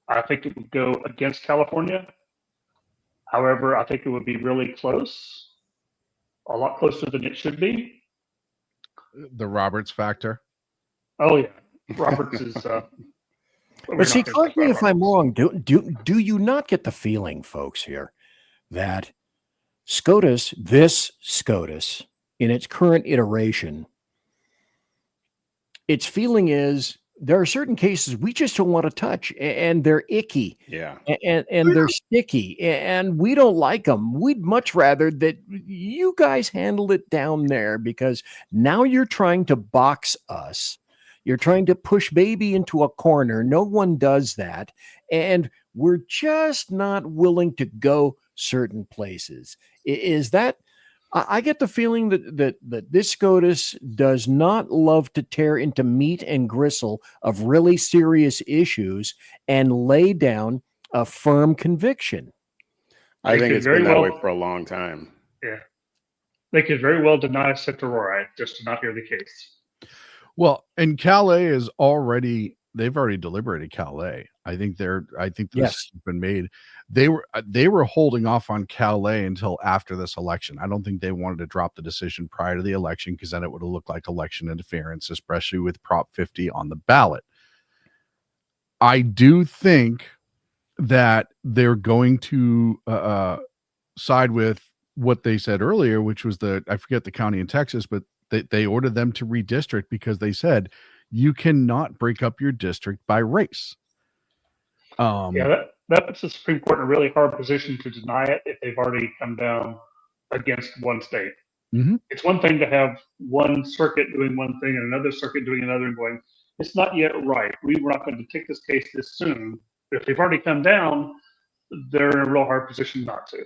I think it would go against California. However, I think it would be really close, a lot closer than it should be. The Roberts factor. Oh yeah, Roberts is. But see, correct me if I'm wrong. Do you not get the feeling, folks, here, that this SCOTUS, in its current iteration, its feeling is there are certain cases we just don't want to touch, and they're icky, and they're sticky, and we don't like them. We'd much rather that you guys handle it down there, because now you're trying to box us. You're trying to push baby into a corner. No one does that, and we're just not willing to go certain places. Is that? I get the feeling that this SCOTUS does not love to tear into meat and gristle of really serious issues and lay down a firm conviction. I think it's been that way for a long time. Yeah. They could very well deny Citroride just to not hear the case. Well, and Calais is they've already deliberated Calais. I think this has been made. They were holding off on Calais until after this election. I don't think they wanted to drop the decision prior to the election, because then it would have looked like election interference, especially with Prop 50 on the ballot. I do think that they're going to side with what they said earlier, which was I forget the county in Texas, but they ordered them to redistrict because they said, you cannot break up your district by race. Yeah, that puts the Supreme Court in a really hard position to deny it if they've already come down against one state. Mhm. It's one thing to have one circuit doing one thing and another circuit doing another and going, it's not yet right. We were not going to take this case this soon. But if they've already come down, they're in a real hard position not to.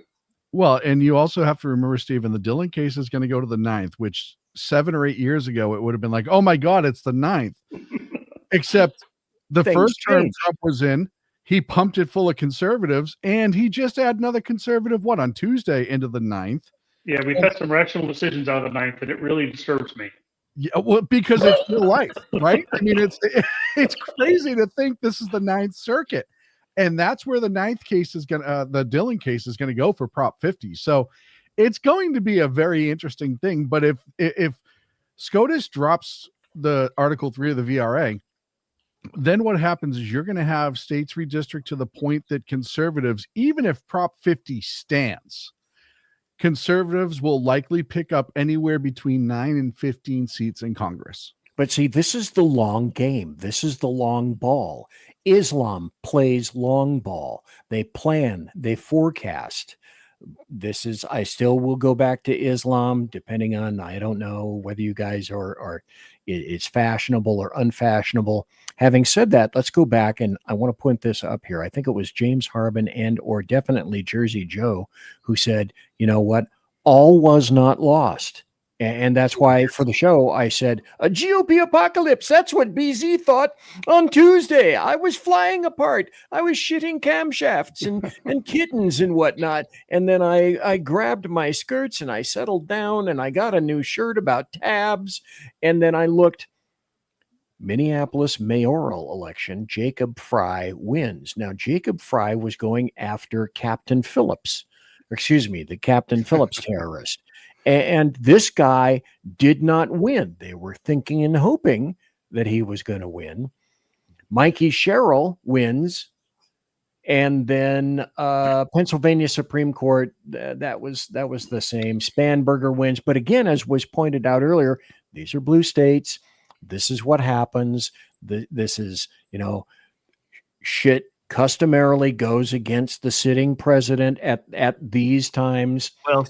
Well, and you also have to remember, Stephen, the Dillon case is going to go to the 9th, which 7 or 8 years ago, it would have been like, oh my God, it's the 9th. Except the Things first term change. Trump was in, he pumped it full of conservatives, and he just had another conservative, on Tuesday into the 9th. Yeah, we've had some rational decisions out of the 9th, and it really disturbs me. Yeah, well, because it's real life, right? I mean, it's crazy to think this is the 9th Circuit. And that's where the 9th case is going to, the Dillon case is going to go for Prop 50. So it's going to be a very interesting thing. But if SCOTUS drops the Article 3 of the VRA, then what happens is you're going to have states redistrict to the point that conservatives, even if Prop 50 stands, conservatives will likely pick up anywhere between 9 and 15 seats in Congress. But see, this is the long game. This is the long ball. Islam plays long ball. They plan, they forecast. I still will go back to Islam, depending on, I don't know whether you guys are it's fashionable or unfashionable. Having said that, let's go back, and I want to point this up here. I think it was James Harben or definitely Jersey Joe who said, you know what, all was not lost. And that's why for the show, I said, a GOP apocalypse. That's what BZ thought on Tuesday. I was flying apart. I was shitting camshafts and kittens and whatnot. And then I grabbed my skirts and I settled down and I got a new shirt about tabs. And then I looked, Minneapolis mayoral election, Jacob Fry wins. Now, Jacob Fry was going after Captain Phillips, the Captain Phillips terrorist. And this guy did not win. They were thinking and hoping that he was going to win. Mikey Sherrill wins. And then Pennsylvania Supreme Court, that was the same. Spanberger wins. But again, as was pointed out earlier, these are blue states. This is what happens. This is, shit customarily goes against the sitting president at these times. Well,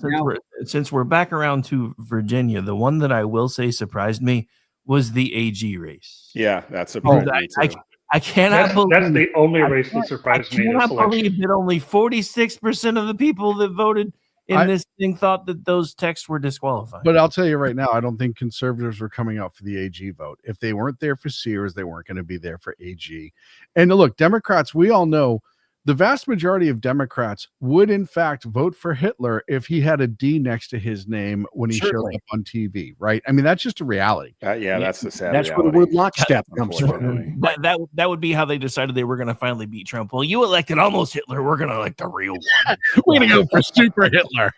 since we're back around to Virginia, the one that I will say surprised me was the AG race. Yeah, that surprised me too. I cannot believe that's the only race that surprised me. I cannot believe that only 46% of the people that voted in this thing thought that those texts were disqualified. But I'll tell you right now, I don't think conservatives were coming out for the AG vote. If they weren't there for Sears, they weren't going to be there for AG. And look, Democrats, we all know the vast majority of Democrats would, in fact, vote for Hitler if he had a D next to his name when he showed up on TV, right? I mean, that's just a reality. That's the sad That's reality. where the word lockstep comes from. That would be how they decided they were going to finally beat Trump. Well, you elected almost Hitler. We're going to elect the real one. We're going to go for super Hitler.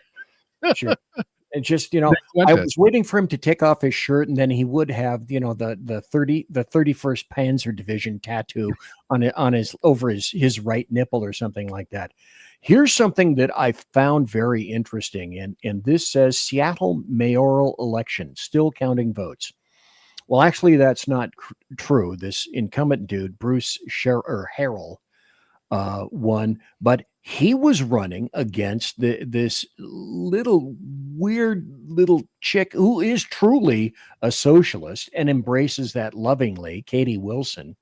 Sure. And just, I was waiting for him to take off his shirt, and then he would have, the 31st Panzer Division tattoo on his over his right nipple or something like that. Here's something that I found very interesting, and this says Seattle mayoral election still counting votes. Well, actually, that's not true. This incumbent dude, Bruce Harrell, won, but he was running against this little weird little chick who is truly a socialist and embraces that lovingly, Katie Wilson.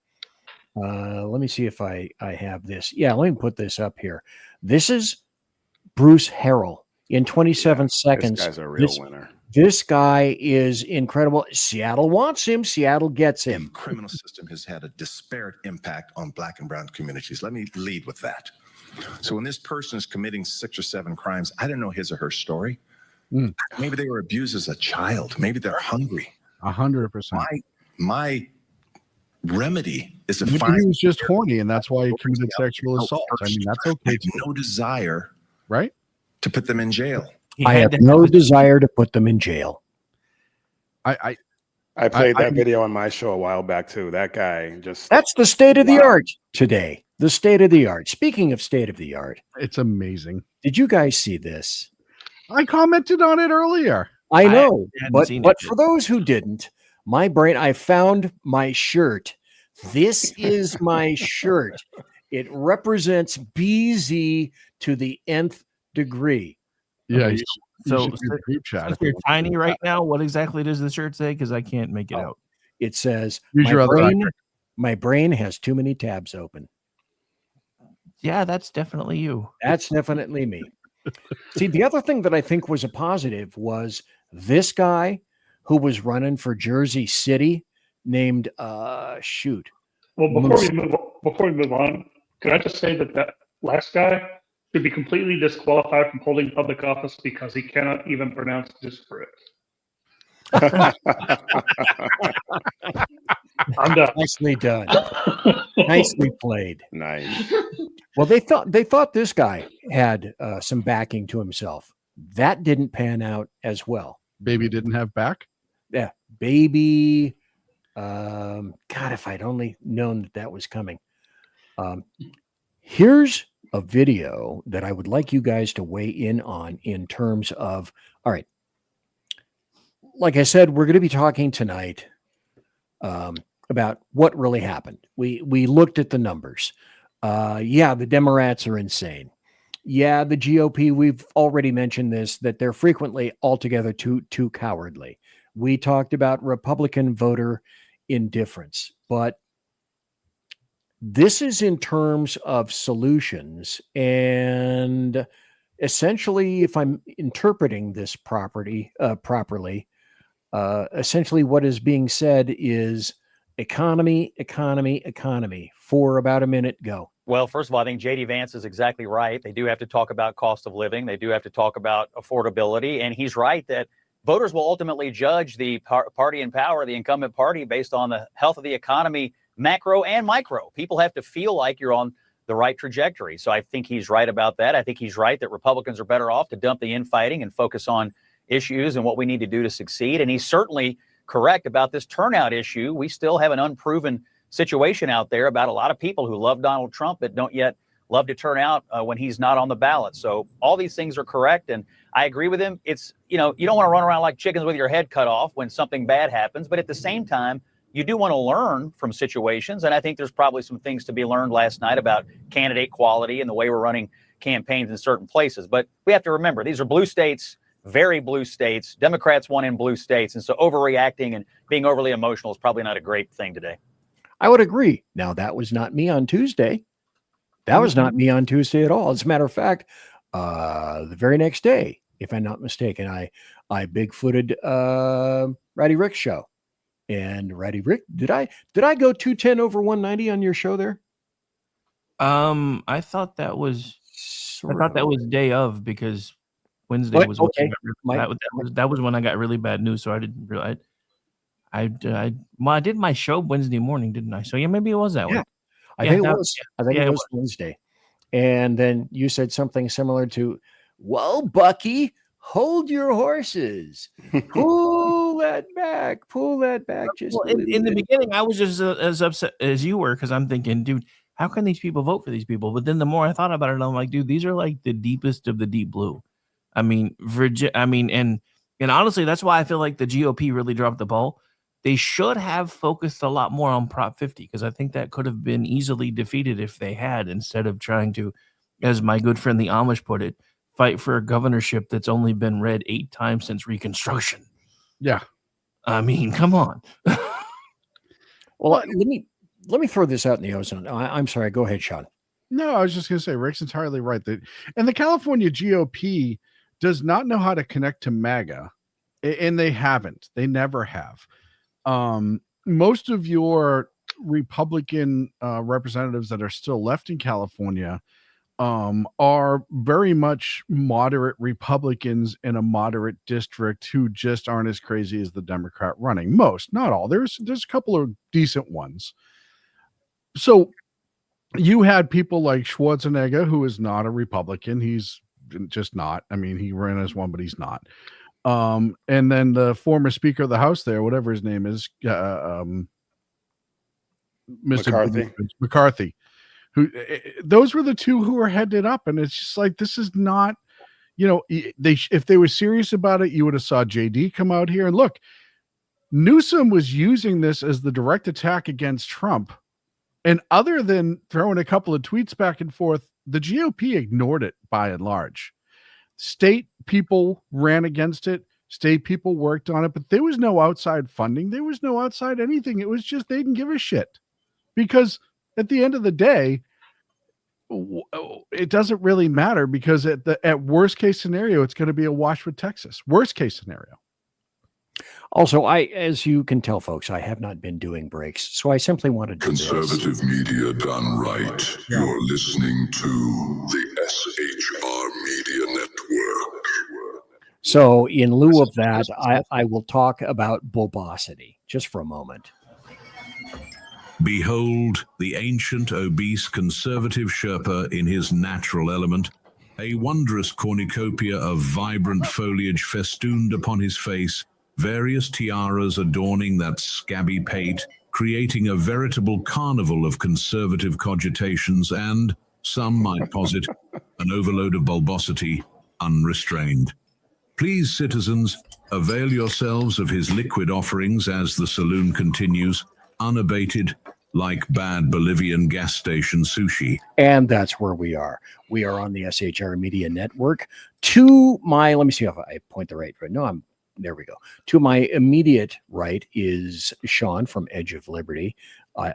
Let me see if I have this. Yeah, let me put this up here. This is Bruce Harrell in 27 seconds. This guy's a real winner. This guy is incredible. Seattle wants him. Seattle gets him. The criminal system has had a disparate impact on Black and brown communities. Let me lead with that. So when this person is committing 6 or 7 crimes, I don't know his or her story. Maybe they were abused as a child. Maybe they're hungry. 100%. My remedy is to Maybe find. he was just horny, and that's why he committed sexual assault. I mean, that's okay. I have no desire, right, to put them in jail. I have no desire to put them in jail. I played that video on my show a while back too. That guy just. That's the state of the art today. The state of the art. Speaking of state of the art, it's amazing. Did you guys see this? I commented on it earlier. I know, but for those who didn't, My brain, I found my shirt. This is my shirt. It represents BZ to the nth degree. Yeah. Okay, You so should do the group chat. since you're tiny right now, what exactly does the shirt say? Because I can't make it out. It says, Use your other eye. my brain has too many tabs open. Yeah, that's definitely you. That's definitely me. See, the other thing that I think was a positive was this guy who was running for Jersey City named shoot. Well, before we move on, could I just say that last guy should be completely disqualified from holding public office because he cannot even pronounce disparate. I'm done. Nicely done. Nicely played. Nice. Well, they thought this guy had some backing to himself. That didn't pan out as well. Baby didn't have back. Yeah, baby. God, if I'd only known that was coming. Here's a video that I would like you guys to weigh in on in terms of, all right, like I said, we're going to be talking tonight about what really happened. We looked at the numbers. Yeah, the Democrats are insane. Yeah, the GOP, we've already mentioned this, that they're frequently altogether too cowardly. We talked about Republican voter indifference, but this is in terms of solutions. And essentially, if I'm interpreting this properly, essentially what is being said is economy for about a minute. Go. Well, first of all, I think J.D. Vance is exactly right. They do have to talk about cost of living. They do have to talk about affordability. And he's right that voters will ultimately judge the party in power, the incumbent party, based on the health of the economy, macro and micro. People have to feel like you're on the right trajectory. So I think he's right about that. I think he's right that Republicans are better off to dump the infighting and focus on issues and what we need to do to succeed. And he's certainly correct about this turnout issue. We still have an unproven situation out there about a lot of people who love Donald Trump but don't yet love to turn out when he's not on the ballot. So all these things are correct. And I agree with him. It's, you don't want to run around like chickens with your head cut off when something bad happens. But at the same time, you do want to learn from situations. And I think there's probably some things to be learned last night about candidate quality and the way we're running campaigns in certain places. But we have to remember, these are blue states, very blue states. Democrats won in blue states. And so overreacting and being overly emotional is probably not a great thing today. I would agree. Now, that was not me on Tuesday. That was not me on Tuesday at all. As a matter of fact, the very next day, if I'm not mistaken, I bigfooted Ratty Rick's show. And Ratty Rick, did I go 210 over 190 on your show there? I thought that was day of, because Wednesday was okay. That was when I got really bad news, so I didn't realize. I did my show Wednesday morning, didn't I? So yeah, maybe it was that one. I think it was Wednesday. And then you said something similar to, "Whoa, Bucky, hold your horses. Pull that back. Just in the beginning, I was just as upset as you were, because I'm thinking, dude, how can these people vote for these people? But then the more I thought about it, I'm like, dude, these are like the deepest of the deep blue. I mean, and honestly, that's why I feel like the GOP really dropped the ball. They should have focused a lot more on Prop 50, because I think that could have been easily defeated if they had, instead of trying to, as my good friend the Amish put it, fight for a governorship that's only been read 8 times since Reconstruction. Yeah. I mean, come on. Well, let me throw this out in the ozone. I'm sorry. Go ahead, Sean. No, I was just going to say, Rick's entirely right. And the California GOP does not know how to connect to MAGA, and they haven't. They never have. Most of your Republican representatives that are still left in California are very much moderate Republicans in a moderate district who just aren't as crazy as the Democrat running. Most, not all. There's a couple of decent ones. So you had people like Schwarzenegger, who is not a Republican. He's just not. I mean, he ran as one, but he's not. And then the former Speaker of the House there, whatever his name is, Mr. McCarthy, who those were the two who were headed up. And it's just like, this is not, if they were serious about it, you would have saw JD come out here. And look, Newsom was using this as the direct attack against Trump. And other than throwing a couple of tweets back and forth, the GOP ignored it by and large. State people ran against it. State people worked on it, but there was no outside funding. There was no outside anything. It was just they didn't give a shit. Because at the end of the day, it doesn't really matter, because at worst case scenario, it's going to be a wash with Texas. Worst case scenario. Also, as you can tell, folks, I have not been doing breaks, so I simply wanted to Conservative media done right. Yeah. You're listening to the SHR Media Network. So in lieu of that, I will talk about bobosity just for a moment. Behold the ancient, obese, conservative Sherpa in his natural element, a wondrous cornucopia of vibrant foliage festooned upon his face, various tiaras adorning that scabby pate, creating a veritable carnival of conservative cogitations and, some might posit, an overload of bulbosity, unrestrained. Please, citizens, avail yourselves of his liquid offerings as the saloon continues, unabated, like bad Bolivian gas station sushi. And that's where we are. We are on the SHR Media Network. To my, let me see if I point the right. No, there we go. To my immediate right is Sean from Edge of Liberty.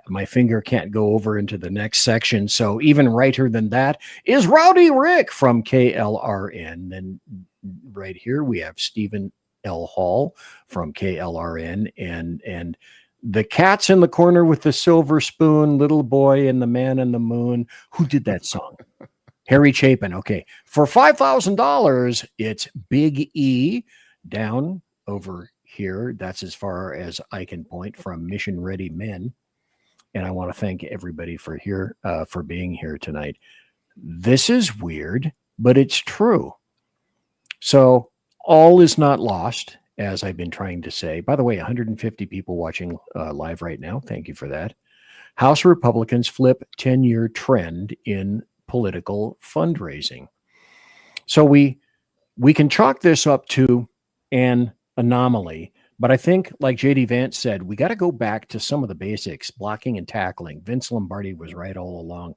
My finger can't go over into the next section. So even righter than that is Rowdy Rick from KLRN. Then right here we have Stephen L. Hall from KLRN, and the cat's in the corner with the silver spoon, Little Boy and the Man in the Moon. Who did that song? Harry Chapin. Okay. For $5,000, it's Big E down over here. That's as far as I can point from Mission Ready Men. And I want to thank everybody for being here tonight. This is weird, but it's true. So all is not lost, as I've been trying to say. By the way, 150 people watching live right now. Thank you for that. House Republicans flip 10-year trend in political fundraising. So we can chalk this up to an anomaly, but I think, like J.D. Vance said, we got to go back to some of the basics, blocking and tackling. Vince Lombardi was right all along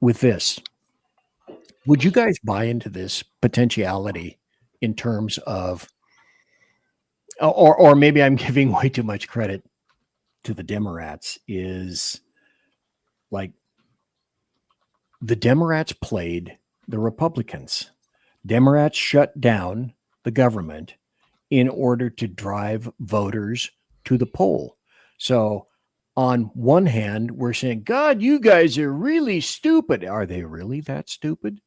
with this. Would you guys buy into this potentiality in terms of, or maybe I'm giving way too much credit to the Democrats, is like the Democrats played the Republicans. Democrats shut down the government in order to drive voters to the poll. So on one hand, we're saying, God, you guys are really stupid. Are they really that stupid?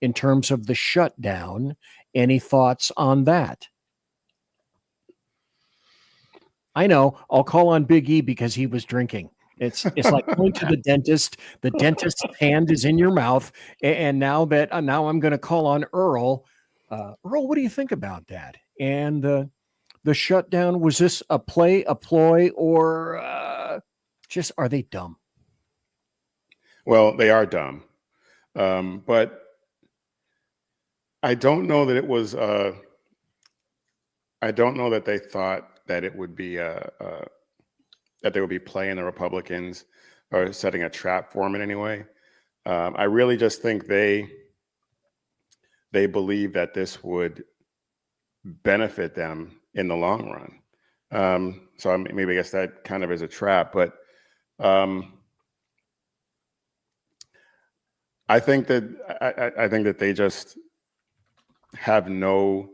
In terms of the shutdown, any thoughts on that? I know. I'll call on Big E because he was drinking. It's like going to the dentist. The dentist's hand is in your mouth, and now I'm going to call on Earl. Earl, what do you think about that? And the shutdown, was this a ploy, or just are they dumb? Well, they are dumb, but I don't know that it was. I don't know that they thought that it would be that they would be playing the Republicans or setting a trap for them in any way. I really just think they believe that this would benefit them in the long run. So maybe I guess that kind of is a trap, but I think that they just have no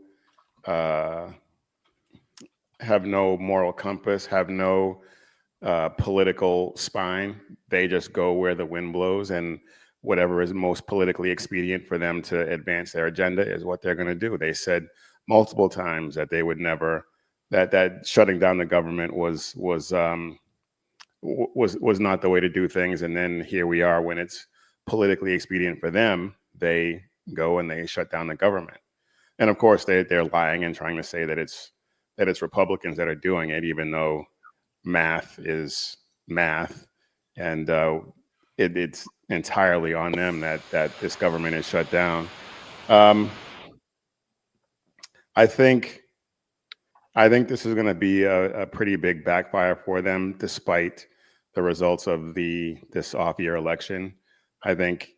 moral compass, have no political spine. They just go where the wind blows, and whatever is most politically expedient for them to advance their agenda is what they're going to do. They said multiple times that they would never, that shutting down the government was not the way to do things. And then here we are, when it's politically expedient for them, they go and they shut down the government. And of course, they're lying and trying to say that it's Republicans that are doing it, even though math is math, and it's entirely on them that this government is shut down. I think I think this is going to be a pretty big backfire for them, despite the results of this off-year election. I think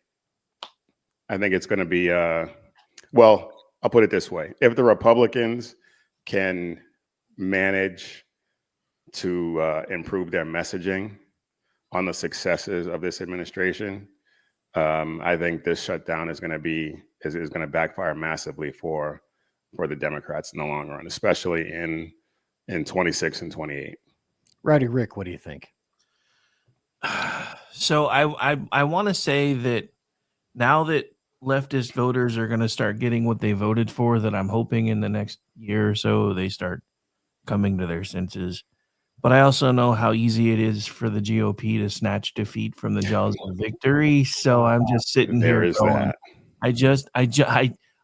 it's going to be well, I'll put it this way: if the Republicans can manage to improve their messaging on the successes of this administration, I think this shutdown is going to backfire massively for the Democrats in the long run, especially in 26 and 28. Righty Rick, what do you think? So I want to say that now that leftist voters are going to start getting what they voted for, that I'm hoping in the next year or so they start coming to their senses. But I also know how easy it is for the GOP to snatch defeat from the jaws of victory. So I'm just sitting here going,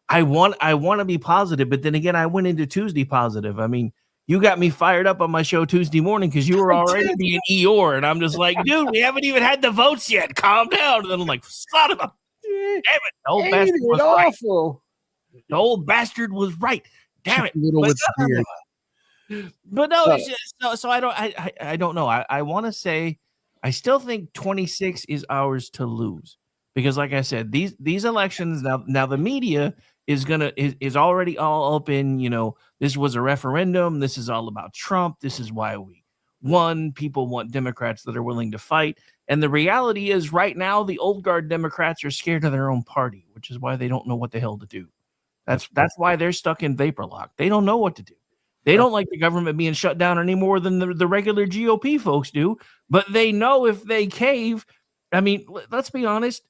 I want to be positive, but then again, I went into Tuesday positive. I mean, you got me fired up on my show Tuesday morning because you were already being Eeyore, and I'm just like, dude, we haven't even had the votes yet. Calm down. And then I'm like, son of a damn it, the old bastard was right. The old bastard was right. Damn it. But no, it's just, so I don't know. I want to say I still think 26 is ours to lose because, like I said, these elections now the media is already all up in, this was a referendum. This is all about Trump. This is why we won. People want Democrats that are willing to fight. And the reality is right now, the old guard Democrats are scared of their own party, which is why they don't know what the hell to do. That's why they're stuck in vapor lock. They don't know what to do. They don't like the government being shut down any more than the regular GOP folks do. But they know if they cave, I mean, let's be honest.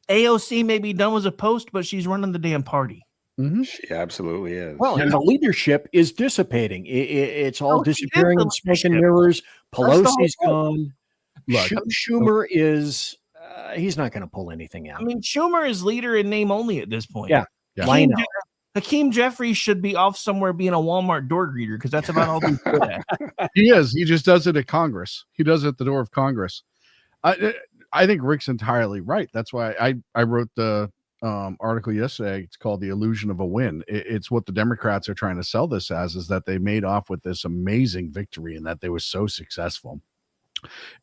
AOC may be done as a post, but she's running the damn party. Mm-hmm. She absolutely is. Well, and the leadership is dissipating. It's all disappearing in smoke and mirrors. Pelosi's gone. Look, Schumer is he's not going to pull anything out. I mean, Schumer is leader in name only at this point. Yeah. Hakeem Jeffries should be off somewhere being a Walmart door greeter because that's about all he's good at. He is. He just does it at Congress. He does it at the door of Congress. I think Rick's entirely right. That's why I wrote the article yesterday. It's called The Illusion of a Win. It's what the Democrats are trying to sell this as, is that they made off with this amazing victory and that they were so successful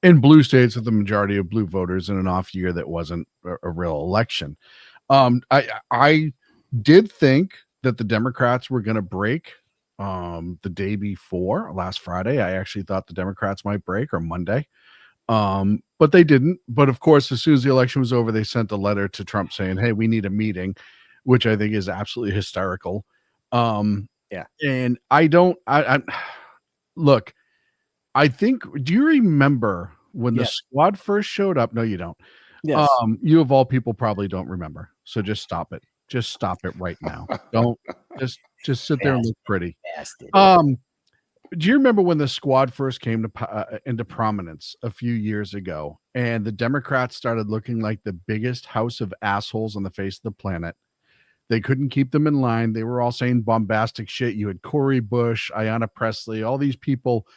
in blue states with the majority of blue voters in an off year that wasn't a real election. I did think that the Democrats were going to break the day before last Friday. I actually thought the Democrats might break, or Monday. But they didn't. But of course, as soon as the election was over, they sent a letter to Trump saying, hey, we need a meeting, which I think is absolutely hysterical. Yeah. And I look, I think, do you remember when the squad first showed up? No, you don't. Yes. You of all people probably don't remember. So just stop it. Just stop it right now. Don't just sit there and look pretty. Do you remember when the squad first came to into prominence a few years ago, and the Democrats started looking like the biggest house of assholes on the face of the planet? They couldn't keep them in line. They were all saying bombastic shit. You had Cory Bush, Ayanna Pressley, all these people.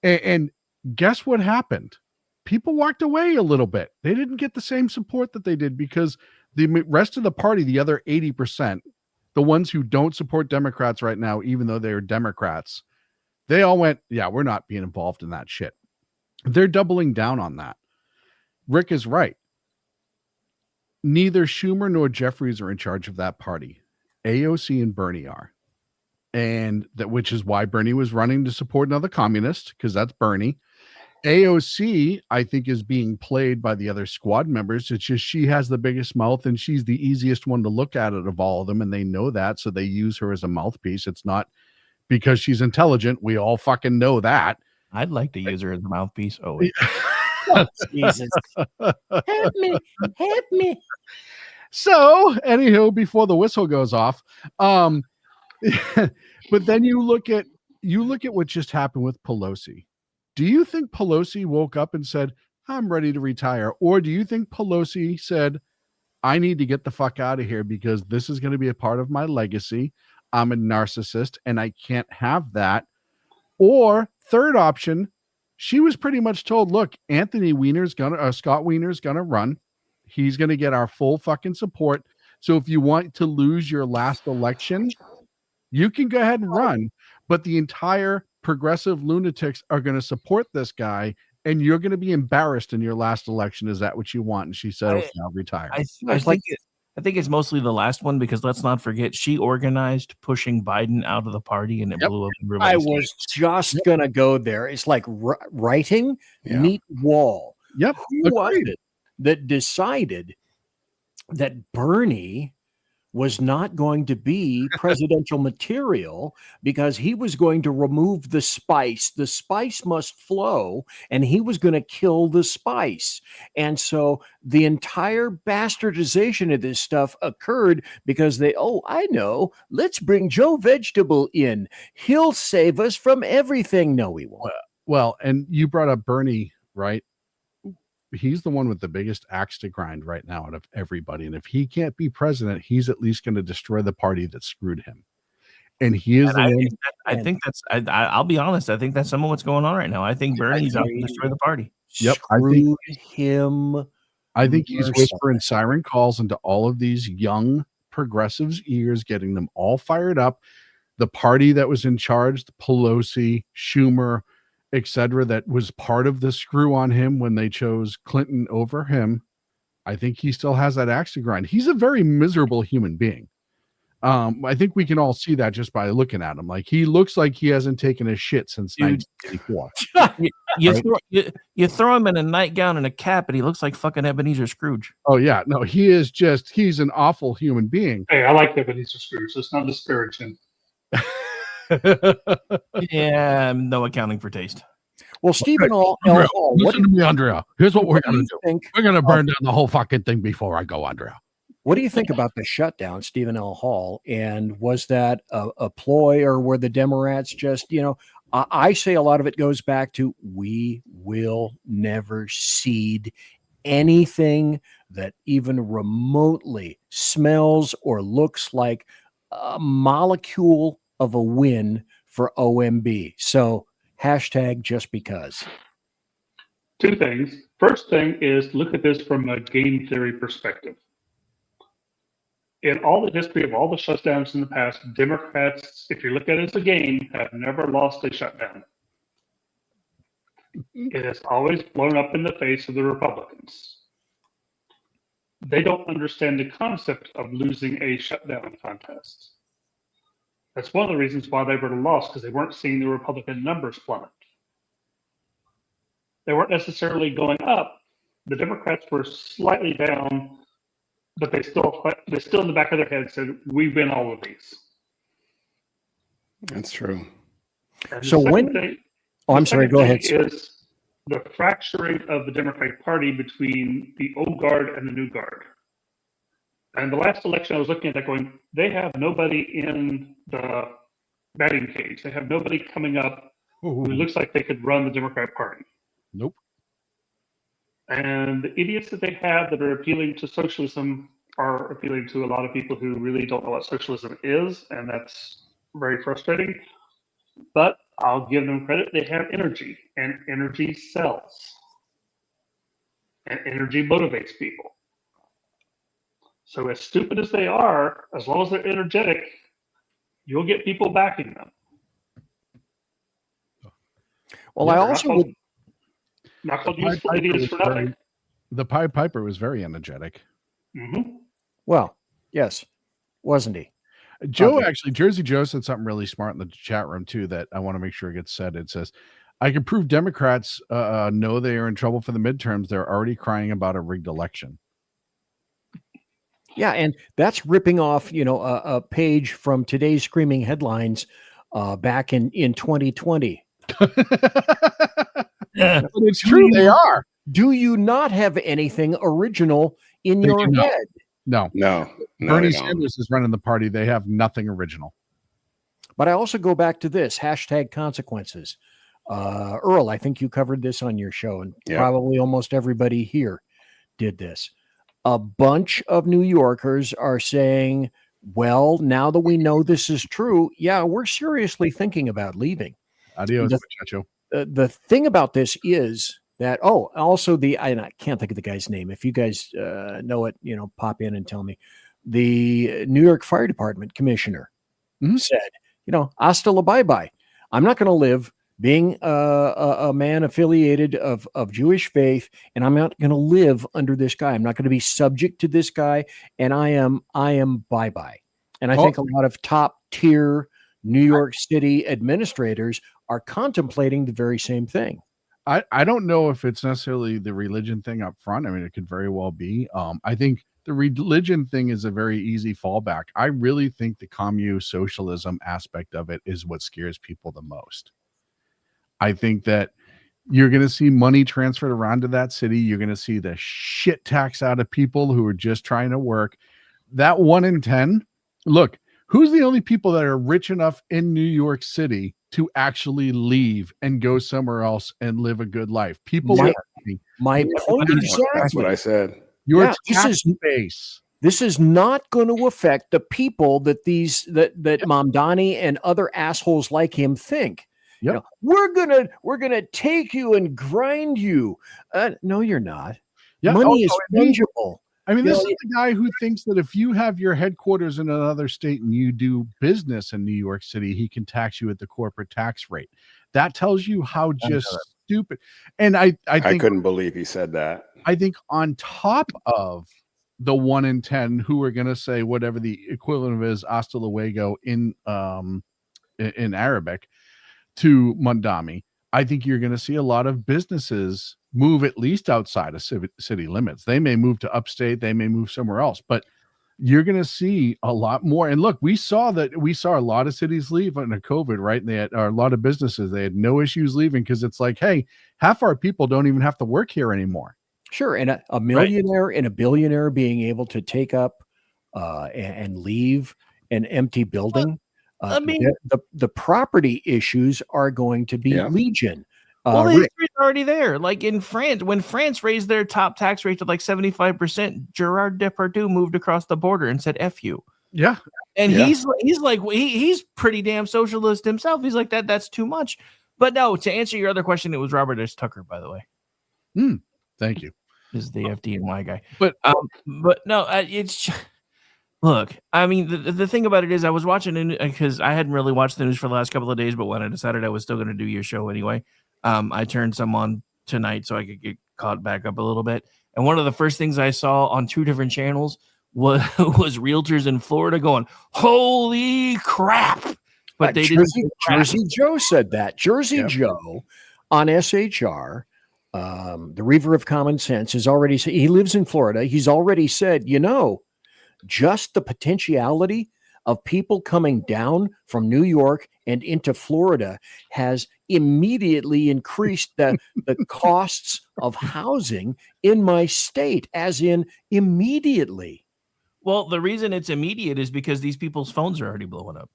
And guess what happened? People walked away a little bit. They didn't get the same support that they did because the rest of the party, the other 80%, the ones who don't support Democrats right now, even though they are Democrats, they all went, yeah, we're not being involved in that shit. They're doubling down on that. Rick is right. Neither Schumer nor Jeffries are in charge of that party. AOC and Bernie are. And that, which is why Bernie was running to support another communist, because that's Bernie. AOC, I think, is being played by the other squad members. It's just she has the biggest mouth and she's the easiest one to look at it of all of them. And they know that. So they use her as a mouthpiece. It's not because she's intelligent. We all fucking know that. I'd like to use her as a mouthpiece. Oh, Jesus. Help me. So, anywho, before the whistle goes off, but then you look at what just happened with Pelosi. Do you think Pelosi woke up and said, I'm ready to retire? Or do you think Pelosi said, I need to get the fuck out of here because this is going to be a part of my legacy. I'm a narcissist and I can't have that. Or third option, she was pretty much told, look, Scott Wiener's gonna run. He's gonna get our full fucking support. So if you want to lose your last election, you can go ahead and run. but the entire progressive lunatics are going to support this guy, and you're going to be embarrassed in your last election. Is that what you want? And she said, okay, I'll retire. I think it's mostly the last one, because let's not forget she organized pushing Biden out of the party, and it blew up. I was just gonna go there. It's like writing, meet wall. Yep. Who was it that decided that Bernie was not going to be presidential material because he was going to remove the spice? The spice must flow, and he was going to kill the spice. And so the entire bastardization of this stuff occurred because I know, let's bring Joe Vegetable in. He'll save us from everything. No, he won't. Well, and you brought up Bernie, right? He's the one with the biggest axe to grind right now out of everybody. And if he can't be president, he's at least going to destroy the party that screwed him. And he is I'll be honest. I think that's some of what's going on right now. I think Bernie's out to destroy the party. Yep. I think he's whispering siren calls into all of these young progressives' ears, getting them all fired up. The party that was in charge, the Pelosi, Schumer, etc., that was part of the screw on him when they chose Clinton over him. I think he still has that axe to grind. He's a very miserable human being. I think we can all see that just by looking at him. Like, he looks like he hasn't taken a shit since 1984. You throw him in a nightgown and a cap, and he looks like fucking Ebenezer Scrooge. Oh yeah, no, he's an awful human being. Hey, I like Ebenezer Scrooge. Let's not disparage him. Yeah, no accounting for taste. Well, Stephen Hall, listen to me, Andrea. Here's what we're going to do. We're going to burn down the whole fucking thing before I go, Andrea. What do you think about the shutdown, Stephen L. Hall? And was that a ploy, or were the Democrats just, I say a lot of it goes back to, we will never cede anything that even remotely smells or looks like a molecule of a win for OMB. So hashtag just because. Two things. First thing is, look at this from a game theory perspective. In all the history of all the shutdowns in the past, Democrats, if you look at it as a game, have never lost a shutdown. It has always blown up in the face of the Republicans. They don't understand the concept of losing a shutdown contest. That's one of the reasons why they were lost, because they weren't seeing the Republican numbers plummet. They weren't necessarily going up. The Democrats were slightly down, but they still in the back of their head said, we win all of these. That's true. So I'm sorry, go ahead. Is the fracturing of the Democratic Party between the old guard and the new guard. And the last election, I was looking at that going, they have nobody in the batting cage. They have nobody coming up who looks like they could run the Democratic Party. Nope. And the idiots that they have that are appealing to socialism are appealing to a lot of people who really don't know what socialism is, and that's very frustrating. But I'll give them credit. They have energy, and energy sells. And energy motivates people. So as stupid as they are, as long as they're energetic, you'll get people backing them. Well, I also would not called useful idiots for nothing. The Pied Piper was very energetic. Mm-hmm. Well, yes, wasn't he? Jersey Joe said something really smart in the chat room too that I want to make sure it gets said. It says, I can prove Democrats know they are in trouble for the midterms. They're already crying about a rigged election. Yeah, and that's ripping off, a page from today's screaming headlines back in 2020. Yeah, but it's true. They are. Do you not have anything original in your head? No. Bernie Sanders is running the party. They have nothing original. But I also go back to this hashtag consequences. Earl, I think you covered this on your show, and probably almost everybody here did this. A bunch of New Yorkers are saying, well, now that we know this is true, we're seriously thinking about leaving. Adios, muchacho. The thing about this is that, also I can't think of the guy's name. If you guys know it, pop in and tell me. The New York Fire Department commissioner said, hasta la bye-bye. I'm not going to live being a man affiliated of Jewish faith, and I'm not going to live under this guy. I'm not going to be subject to this guy, and I am bye-bye. And I think a lot of top tier New York City administrators are contemplating the very same thing. I don't know if it's necessarily the religion thing up front. I mean, it could very well be. I think the religion thing is a very easy fallback. I really think the commune socialism aspect of it is what scares people the most. I think that you're going to see money transferred around to that city. You're going to see the shit tax out of people who are just trying to work. That 1 in 10, look, who's the only people that are rich enough in New York City to actually leave and go somewhere else and live a good life? People. My point exactly. That's what I said. Your tax base. This is not going to affect the people that that Mamdani and other assholes like him think. Yep. You know, we're gonna take you and grind you. No, you're not. Yeah. Money is fungible. I mean, this is the guy who thinks that if you have your headquarters in another state and you do business in New York City, he can tax you at the corporate tax rate. That tells you how just stupid. And I think I couldn't believe he said that. I think on top of the 1 in 10 who are going to say whatever the equivalent of is hasta luego in Arabic to Mondami, I think you're going to see a lot of businesses move at least outside of city limits. They may move to upstate, they may move somewhere else, but you're going to see a lot more. And look, we saw a lot of cities leave under COVID, right? And they had a lot of businesses, they had no issues leaving because it's like, hey, half our people don't even have to work here anymore. Sure. And a millionaire and a billionaire being able to take up and leave an empty building. I mean, the property issues are going to be legion. Well, the history's already there. Like in France, when France raised their top tax rate to like 75%, Gerard Depardieu moved across the border and said, F you. Yeah. And he's pretty damn socialist himself. He's like, that's too much. But no, to answer your other question, it was Robert S. Tucker, by the way. Thank you. This is the FDNY guy. But no, it's look, I mean, the thing about it is I was watching because I hadn't really watched the news for the last couple of days, but when I decided I was still going to do your show anyway, I turned some on tonight so I could get caught back up a little bit. And one of the first things I saw on two different channels was realtors in Florida going, holy crap. But they didn't. Jersey Joe said that. Jersey Joe on SHR, the Reaver of Common Sense, has already said, he lives in Florida. He's already said, just the potentiality of people coming down from New York and into Florida has immediately increased the costs of housing in my state, as in immediately. Well, the reason it's immediate is because these people's phones are already blowing up.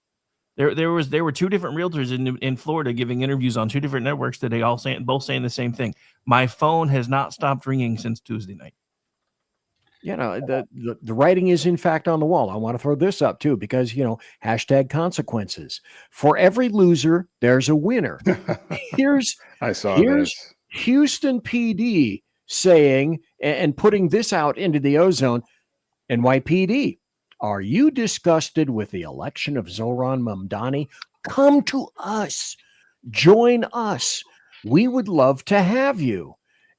There were two different realtors in Florida giving interviews on two different networks today, both saying the same thing. My phone has not stopped ringing since Tuesday night. The writing is in fact on the wall. I want to throw this up too, because, hashtag consequences. For every loser, there's a winner. Here's Houston PD saying and putting this out into the ozone. NYPD, are you disgusted with the election of Zohran Mamdani? Come to us. Join us. We would love to have you.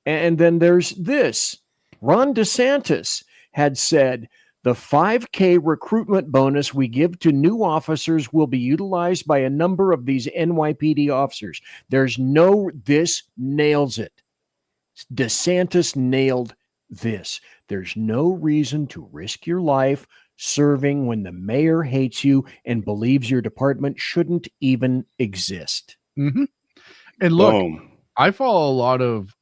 And then there's this. Ron DeSantis had said the 5K recruitment bonus we give to new officers will be utilized by a number of these NYPD officers. This nails it. DeSantis nailed this. There's no reason to risk your life serving when the mayor hates you and believes your department shouldn't even exist. Mm-hmm. And look, I follow a lot of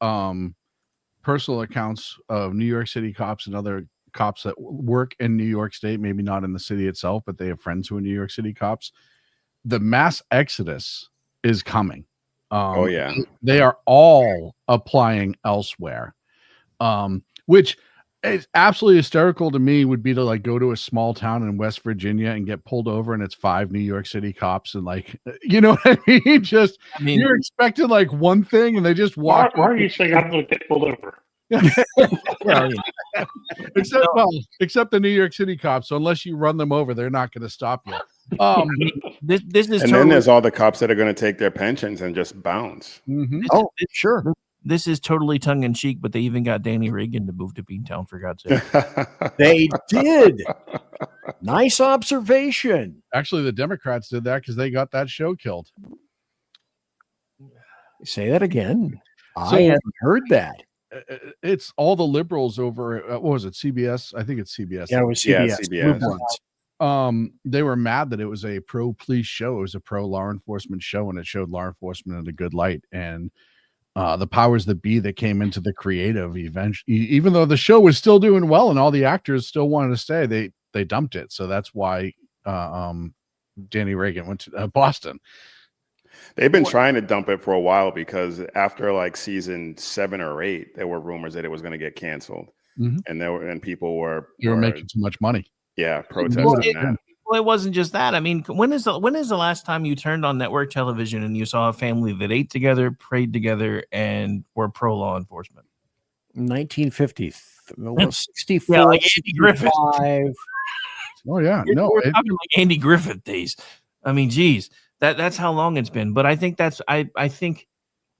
personal accounts of New York City cops and other cops that work in New York State, maybe not in the city itself, but they have friends who are New York City cops. The mass exodus is coming. They are all applying elsewhere, which is absolutely hysterical to me. Would be to like go to a small town in West Virginia and get pulled over and it's 5 New York City cops and you know what I mean? You're expecting like one thing and they just walk. Why are you saying I'm going to get pulled over? Well, except the New York City cops. So unless you run them over, they're not going to stop you. This is and totally, then there's all the cops that are going to take their pensions and just bounce. Sure. This is totally tongue in cheek, but they even got Danny Reagan to move to Beantown, for God's sake. They did. Nice observation. Actually, the Democrats did that because they got that show killed. Say that again. So- I hadn't heard that. It's all the liberals over. What was it? CBS? I think it's CBS. Yeah, it was Yeah, CBS. CBS. Blue Bloods. They were mad that it was a pro police show. It was a pro law enforcement show, and it showed law enforcement in a good light. And the powers that be that came into the creative, eventually, even though the show was still doing well and all the actors still wanted to stay, they dumped it. So that's why Danny Reagan went to Boston. They've been trying to dump it for a while because after like season 7 or 8, there were rumors that it was going to get canceled, and people were making too much money. Yeah, protesting that. Well, it wasn't just that. I mean, when is the last time you turned on network television and you saw a family that ate together, prayed together, and were pro law enforcement? 1950, 64, Yeah, like Andy Griffith. 65. Oh yeah, We're talking like Andy Griffith days. I mean, geez, that's how long it's been. But I think I think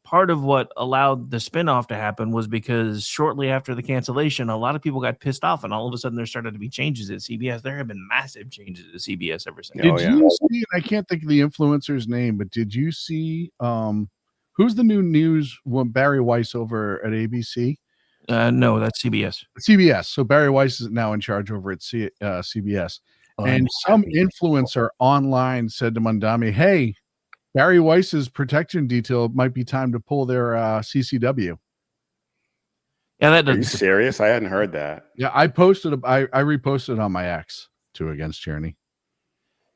part of what allowed the spinoff to happen was because shortly after the cancellation, a lot of people got pissed off, and all of a sudden there started to be changes at CBS. There have been massive changes at CBS ever since. Did you see? And I can't think of the influencer's name, but did you see? Who's the new news one? Barry Weiss over at ABC. No, that's CBS. CBS. So Barry Weiss is now in charge over at CBS. And some influencer online said to Mondami, "Hey, Barry Weiss's protection detail might be time to pull their CCW." Yeah, that Are you doesn't. serious? I hadn't heard that. Yeah, I reposted it on my X to Against Tyranny.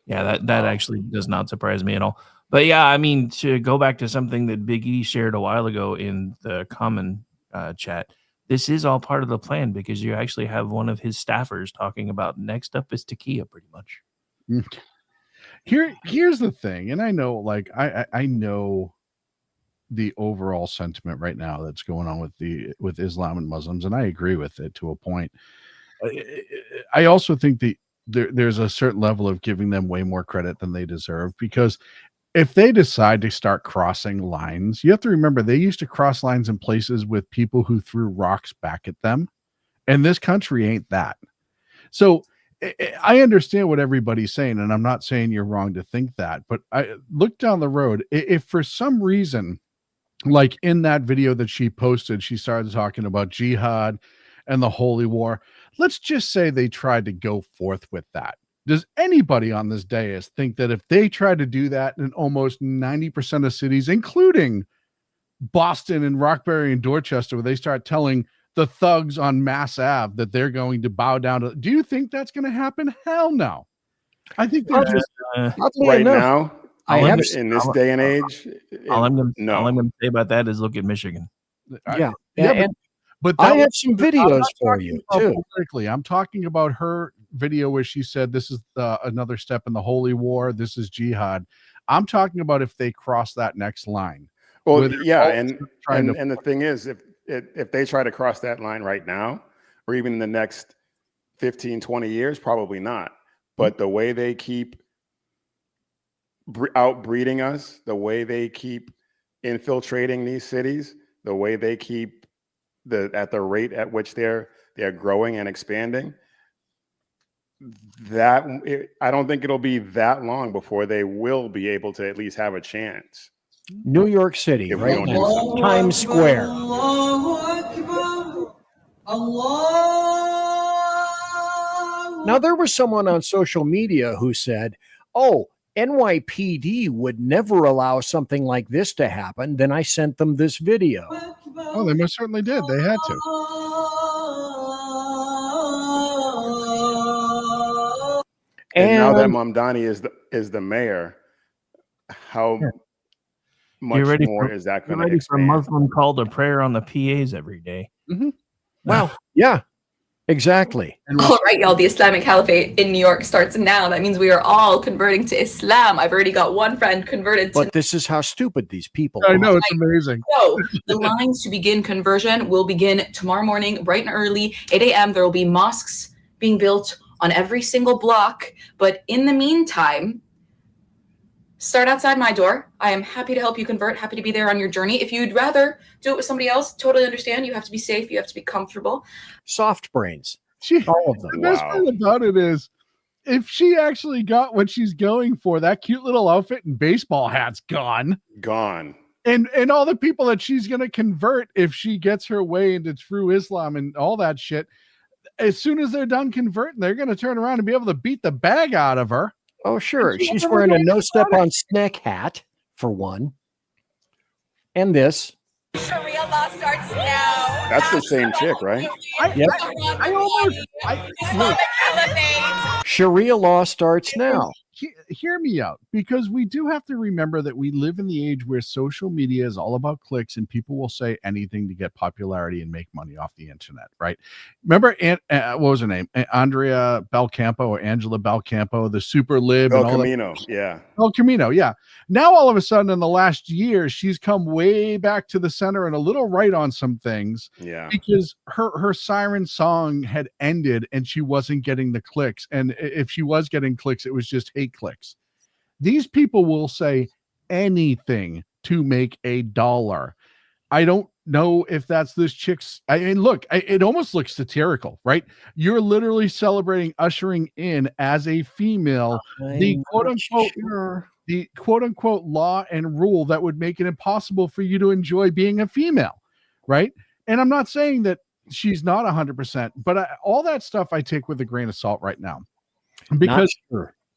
Yeah, that actually does not surprise me at all. But yeah, I mean, to go back to something that Big E shared a while ago in the common chat, this is all part of the plan because you actually have one of his staffers talking about next up is Takia, pretty much. Here's the thing, and I know, like, I know the overall sentiment right now that's going on with Islam and Muslims, and I agree with it to a point. I also think there's a certain level of giving them way more credit than they deserve, because if they decide to start crossing lines, you have to remember they used to cross lines in places with people who threw rocks back at them, and this country ain't that. So I understand what everybody's saying, and I'm not saying you're wrong to think that, but I look down the road. If for some reason, like in that video that she posted, she started talking about jihad and the holy war, let's just say they tried to go forth with that. Does anybody on this dais think that if they try to do that in almost 90% of cities, including Boston and Roxbury and Dorchester, where they start telling the thugs on Mass Ave that they're going to bow down to, do you think that's going to happen? Hell no. I think they're just right now, in this day and age, all I'm going to say about that is look at Michigan. But I have some videos for you too. Politically, I'm talking about her video where she said this is another step in the holy war. This is jihad. I'm talking about if they cross that next line. Well, yeah, and the thing is, if they try to cross that line right now, or even in the next 15, 20 years, probably not. But the way they keep outbreeding us, the way they keep infiltrating these cities, the way they keep at the rate at which they're growing and expanding, I don't think it'll be that long before they will be able to at least have a chance. New York City, right now, Times Square. Now, there was someone on social media who said, "Oh, NYPD would never allow something like this to happen." Then I sent them this video. Oh, they most certainly did. They had to. And now that Mamdani is the mayor, how much more is that going to expand? For Muslim call to prayer on the PAs every day. Well, yeah. Exactly. All right, y'all, the Islamic Caliphate in New York starts now. That means we are all converting to Islam. I've already got one friend converted to. But this is how stupid these people I are. know, it's amazing. So the lines to begin conversion will begin tomorrow morning, bright and early, 8 a.m. There will be mosques being built on every single block. But in the meantime, start outside my door. I am happy to help you convert, happy to be there on your journey. If you'd rather do it with somebody else, totally understand. You have to be safe. You have to be comfortable. Soft brains. She, all of them. The best part about it is, if she actually got what she's going for, that cute little outfit and baseball hat's gone. Gone. And all the people that she's going to convert, if she gets her way into true Islam and all that shit, as soon as they're done converting, they're going to turn around and be able to beat the bag out of her. Oh, sure. She's wearing a no-step-on snack hat, for one. And this. Sharia law starts now. That's the same chick, right? Sharia law starts now. Hear me out, because we do have to remember that we live in the age where social media is all about clicks and people will say anything to get popularity and make money off the internet, right? Remember, what was her name? Andrea Belcampo or Angela Belcampo, the super lib. El Camino, yeah. El Camino, yeah. Now, all of a sudden, in the last year, she's come way back to the center and a little right on some things. Yeah. Because her siren song had ended and she wasn't getting the clicks. And if she was getting clicks, it was just hate clicks. These people will say anything to make $1. I don't know if that's this chick's. I mean, look, it almost looks satirical, right? You're literally celebrating ushering in as a female the quote unquote law and rule that would make it impossible for you to enjoy being a female, right? And I'm not saying that she's not 100%, but all that stuff I take with a grain of salt right now, because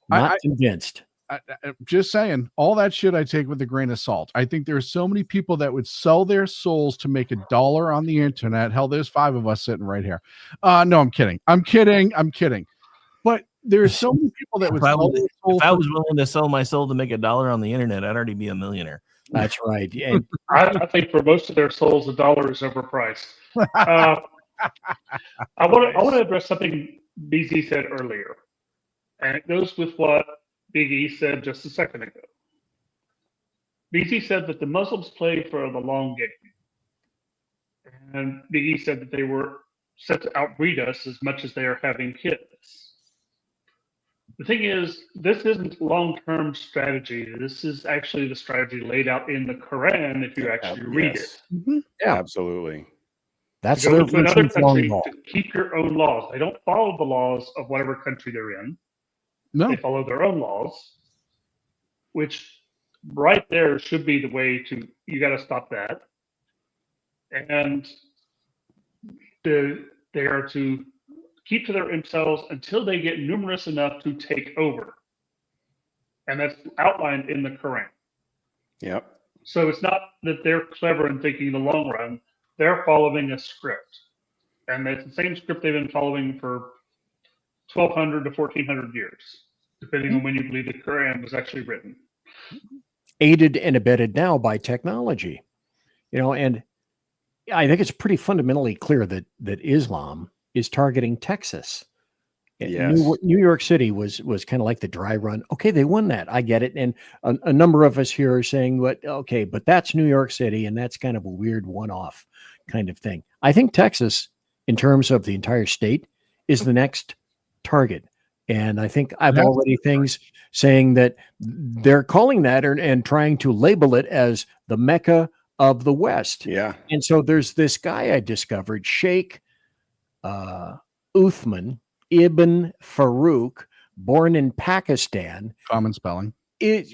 not convinced. I'm just saying, all that shit I take with a grain of salt. I think there are so many people that would sell their souls to make $1 on the internet. Hell, there's 5 of us sitting right here. No, I'm kidding. But there's so many people that would sell their souls. If I was willing to sell my soul to make $1 on the internet, I'd already be a millionaire. That's right. And I think for most of their souls, $1 is overpriced. I want to address something BZ said earlier, and it goes with what Big E said just a second ago. BZ said that the Muslims play for the long game, and Big E said that they were set to outbreed us as much as they are having kids. The thing is, this isn't long-term strategy. This is actually the strategy laid out in the Quran if you actually read it. Mm-hmm. Yeah, absolutely. That's to go their to another version of country long to keep your own laws. They don't follow the laws of whatever country they're in. No. They follow their own laws, which right there should be the way to, you got to stop that. And they are to keep to themselves until they get numerous enough to take over. And that's outlined in the Quran. Yep. So it's not that they're clever and thinking in the long run. They're following a script. And it's the same script they've been following for 1,200 to 1,400 years, depending on when you believe the Quran was actually written. aided and abetted now by technology, and I think it's pretty fundamentally clear that Islam is targeting Texas. Yes. New York City was kind of like the dry run. Okay, they won that. I get it. And a number of us here are saying, but that's New York City, and that's kind of a weird one-off kind of thing. I think Texas, in terms of the entire state, is the next target. And I think I've already things saying that they're calling that and trying to label it as the Mecca of the West. Yeah. And so there's this guy I discovered, Sheikh Uthman Ibn Farouk, born in Pakistan. Common spelling.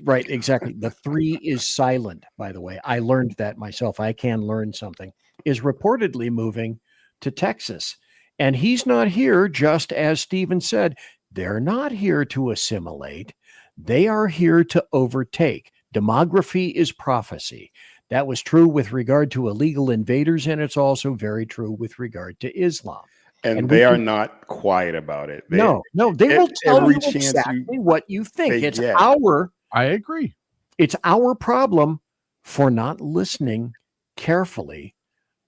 Right, exactly. The 3 is silent, by the way. I learned that myself. I can learn something. Is reportedly moving to Texas. And he's not here, just as Stephen said. They're not here to assimilate. They are here to overtake. Demography is prophecy. That was true with regard to illegal invaders, and it's also very true with regard to Islam. And they are not quiet about it. They will tell you exactly what you think. I agree. It's our problem for not listening carefully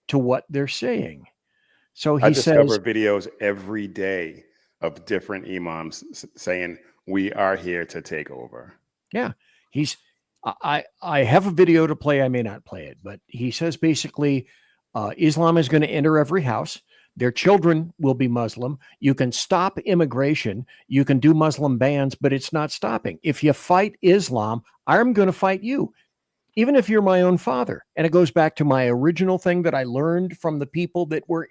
to what they're saying. So I he discover says, videos every day of different imams saying, "We are here to take over." yeah, I have a video to play. I may not play it, but he says basically Islam is going to enter every house. Their children will be Muslim. You can stop immigration. You can do Muslim bans, but it's not stopping. If you fight Islam, I'm going to fight you, even if you're my own father. And it goes back to my original thing that I learned from the people that were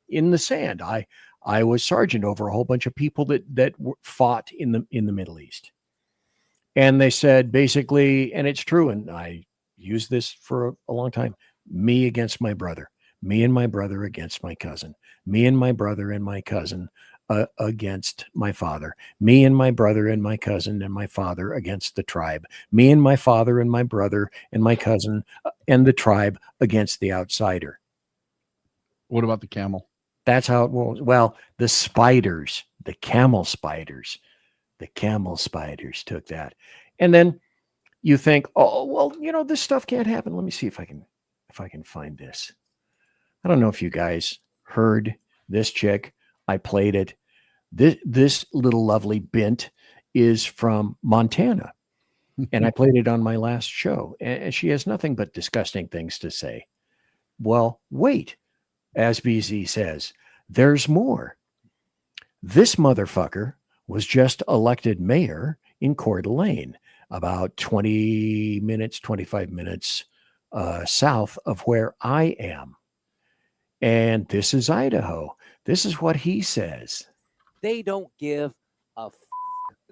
in the sand. I was sergeant over a whole bunch of people that fought in the Middle East. And they said basically, and it's true, and I used this for a long time, me against my brother, me and my brother against my cousin, me and my brother and my cousin against my father, me and my brother and my cousin and my father against the tribe, me and my father and my brother and my cousin and the tribe against the outsider. What about the camel? That's how it was. Well, the spiders, the camel spiders took that. And then you think, oh, well, this stuff can't happen. Let me see if I can find this. I don't know if you guys heard this chick. I played it. This little lovely bint is from Montana. And I played it on my last show. And she has nothing but disgusting things to say. Well, wait, as BZ says, there's more. This motherfucker was just elected mayor in Coeur d'Alene, about 25 minutes south of where I am. And this is Idaho. This is what he says. They don't give a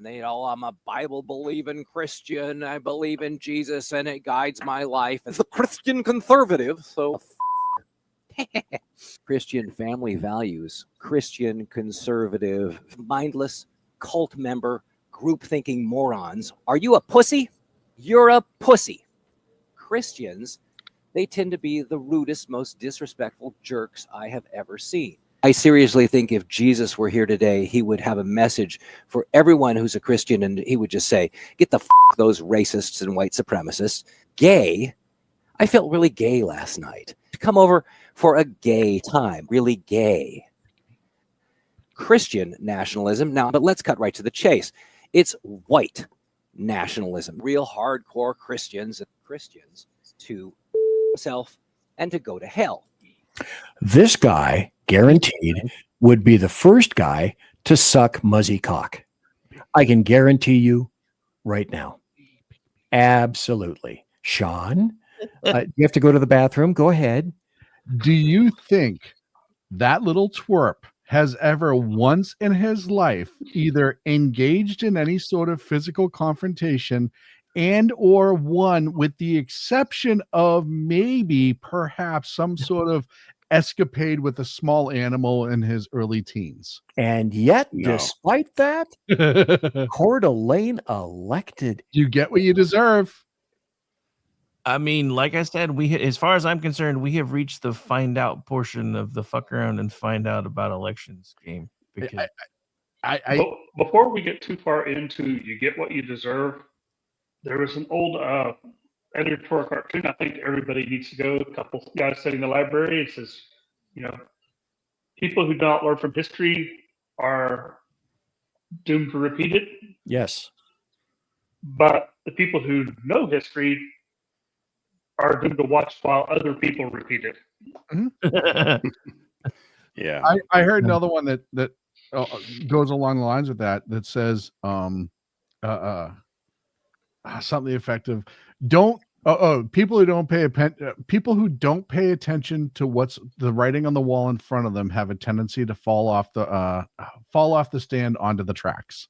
I'm a Bible believing Christian. I believe in Jesus and it guides my life as a Christian conservative. So Christian family values, Christian conservative, mindless cult member, group thinking morons. Are you a pussy? You're a pussy. Christians, they tend to be the rudest, most disrespectful jerks I have ever seen. I seriously think if Jesus were here today, he would have a message for everyone who's a Christian, and he would just say, get the those racists and white supremacists. Gay. I felt really gay last night. Come over for a gay time. Really gay. Christian nationalism. Now, but let's cut right to the chase. It's white nationalism. Real hardcore Christians to self and to go to hell. This guy, guaranteed, would be the first guy to suck muzzy cock. I can guarantee you right now. Absolutely. Sean, you have to go to the bathroom. Go ahead. Do you think that little twerp has ever once in his life either engaged in any sort of physical confrontation and or won, with the exception of maybe perhaps some sort of escapade with a small animal in his early teens? And yet, despite that, Coeur d'Alene elected. You get what you deserve. I mean, like I said, as far as I'm concerned, we have reached the find out portion of the fuck around and find out about elections game. Because before we get too far into you get what you deserve, there was an old editorial cartoon I think everybody needs to go. A couple guys sitting in the library. It says, people who do not learn from history are doomed to repeat it. Yes. But the people who know history are doomed to watch while other people repeat it. Mm-hmm. Yeah. I heard another one that goes along the lines of that says something effective. People who don't pay attention to what's the writing on the wall in front of them have a tendency to fall off the stand onto the tracks.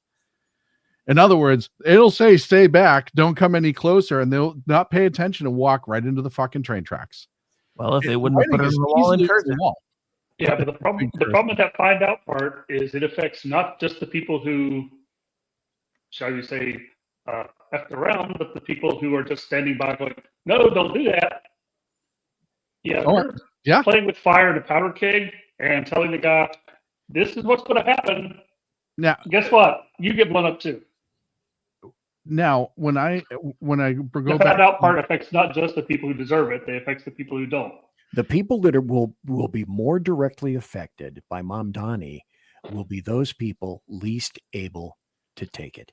In other words, it'll say stay back, don't come any closer, and they'll not pay attention and walk right into the fucking train tracks. Well, if they wouldn't have put it on the wall in person. Yeah, but the problem with that find out part is it affects not just the people who, shall we say, effed around, but the people who are just standing by going, no, don't do that. Yeah, playing with fire in a powder keg and telling the guy, this is what's going to happen. Now, guess what? You get blown up too. Now, when I go the back, out part affects not just the people who deserve it; they affects the people who don't. The people that will be more directly affected by Mamdani will be those people least able to take it.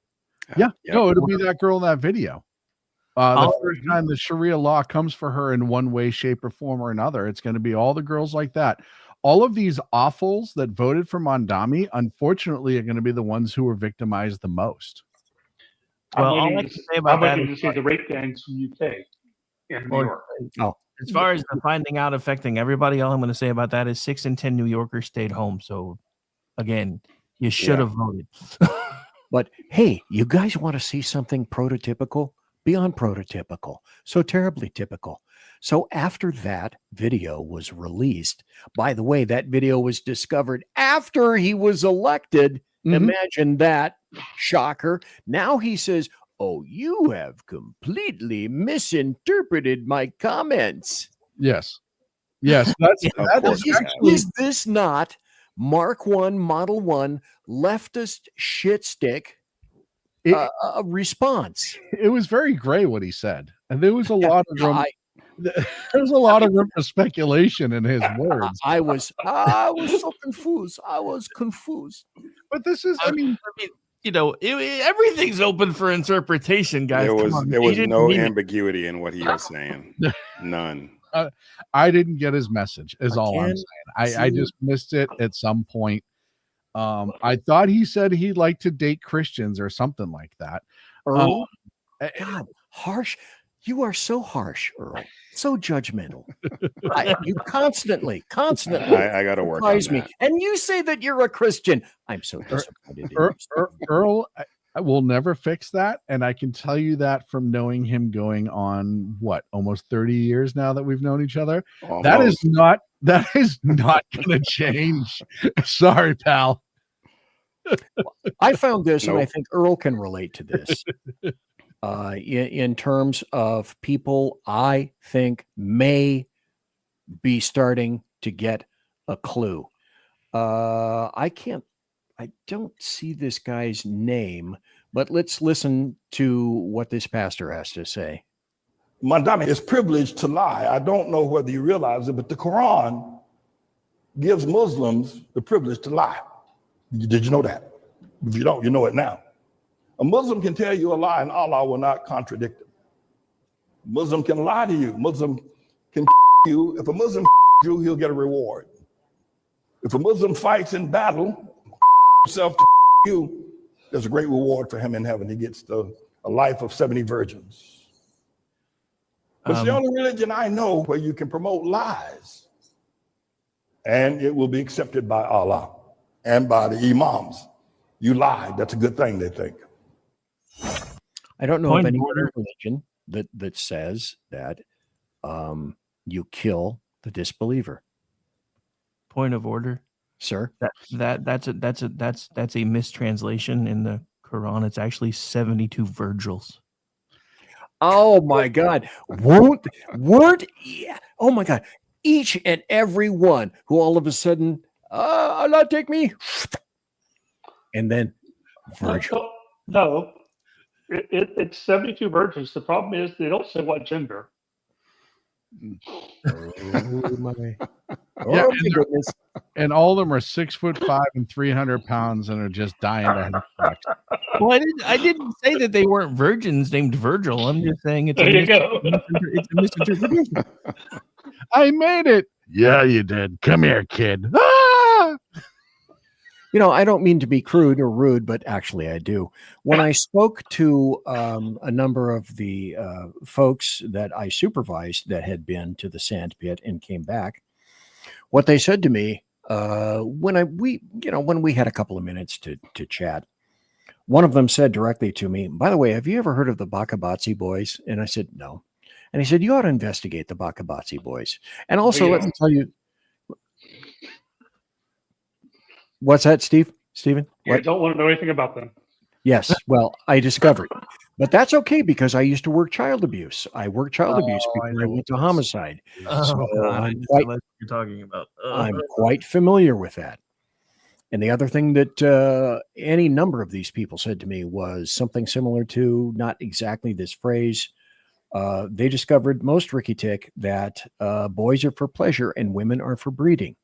Yeah. No, it'll be that girl in that video. The first time the Sharia law comes for her in one way, shape, or form or another, it's going to be all the girls like that. All of these awfuls that voted for Mamdani, unfortunately, are going to be the ones who were victimized the most. Well, I'm waiting to see the rape gangs from UK in New York. Oh, as far as the finding out affecting everybody, all I'm going to say about that is 6 in 10 New Yorkers stayed home. So, again, you should have voted. But hey, you guys want to see something prototypical? Beyond prototypical, so terribly typical. So after that video was released, by the way, that video was discovered after he was elected. Imagine that, shocker. Now he says, "Oh, you have completely misinterpreted my comments." Yes. Is this not Mark 1, Model 1, leftist shit stick? A response. It was very gray what he said, and there was a lot of room. There was a lot of room for speculation in his words. I was so confused. I was confused. But this is, everything's open for interpretation, guys. There was no ambiguity in what he was saying. None. I didn't get his message. Is all I'm saying. I just missed it at some point. I thought he said he'd like to date Christians or something like that. Earl, God, harsh. You are so harsh, Earl. So judgmental. You constantly. I got to work on me. that. And you say that you're a Christian. I'm so disappointed. Earl, I will never fix that, and I can tell you that from knowing him going on almost 30 years now that we've known each other. Almost. That is not going to change. Sorry, pal. I found this, and I think Earl can relate to this. In terms of people I think may be starting to get a clue. I don't see this guy's name, but let's listen to what this pastor has to say. Mamdani is privileged to lie. I don't know whether you realize it, but the Quran gives Muslims the privilege to lie. Did you know that? If you don't, you know it now. A Muslim can tell you a lie and Allah will not contradict it. Muslim can lie to you. Muslim can you. If a Muslim you, he'll get a reward. If a Muslim fights in battle, himself to you, there's a great reward for him in heaven. He gets a life of 70 virgins. But it's the only religion I know where you can promote lies and it will be accepted by Allah and by the imams. You lied. That's a good thing, they think. I don't know of any other religion that says that you kill the disbeliever. Point of order, sir. That's a mistranslation in the Quran. It's actually 72 Virgils. Oh my God! Weren't yeah. Oh my God! Each and every one who all of a sudden, Allah take me, and then Virgil. No, it's 72 virgins. The problem is they don't say what gender. Oh my! Yeah, and all of them are 6'5" and 300 pounds and are just dying to have sex. Well, I didn't say that they weren't virgins named Virgil. I'm just saying it's a misinterpretation. I made it. Yeah, you did. Come here, kid. Ah! You know, I don't mean to be crude or rude, but actually I do. When I spoke to a number of the folks that I supervised that had been to the sand pit and came back, what they said to me when we had a couple of minutes to chat, one of them said directly to me, "By the way, have you ever heard of the Bakabatsi boys?" And I said, "No." And he said, "You ought to investigate the Bakabatsi boys. And also, let me tell you." What's that, Stephen? I don't want to know anything about them. Yes. Well, I discovered, but that's okay because I used to work child abuse. I worked child abuse before I went to homicide. So I'm quite, what you're talking about. I'm quite familiar with that. And the other thing that any number of these people said to me was something similar to, not exactly this phrase, They discovered, most Ricky Tick, that boys are for pleasure and women are for breeding.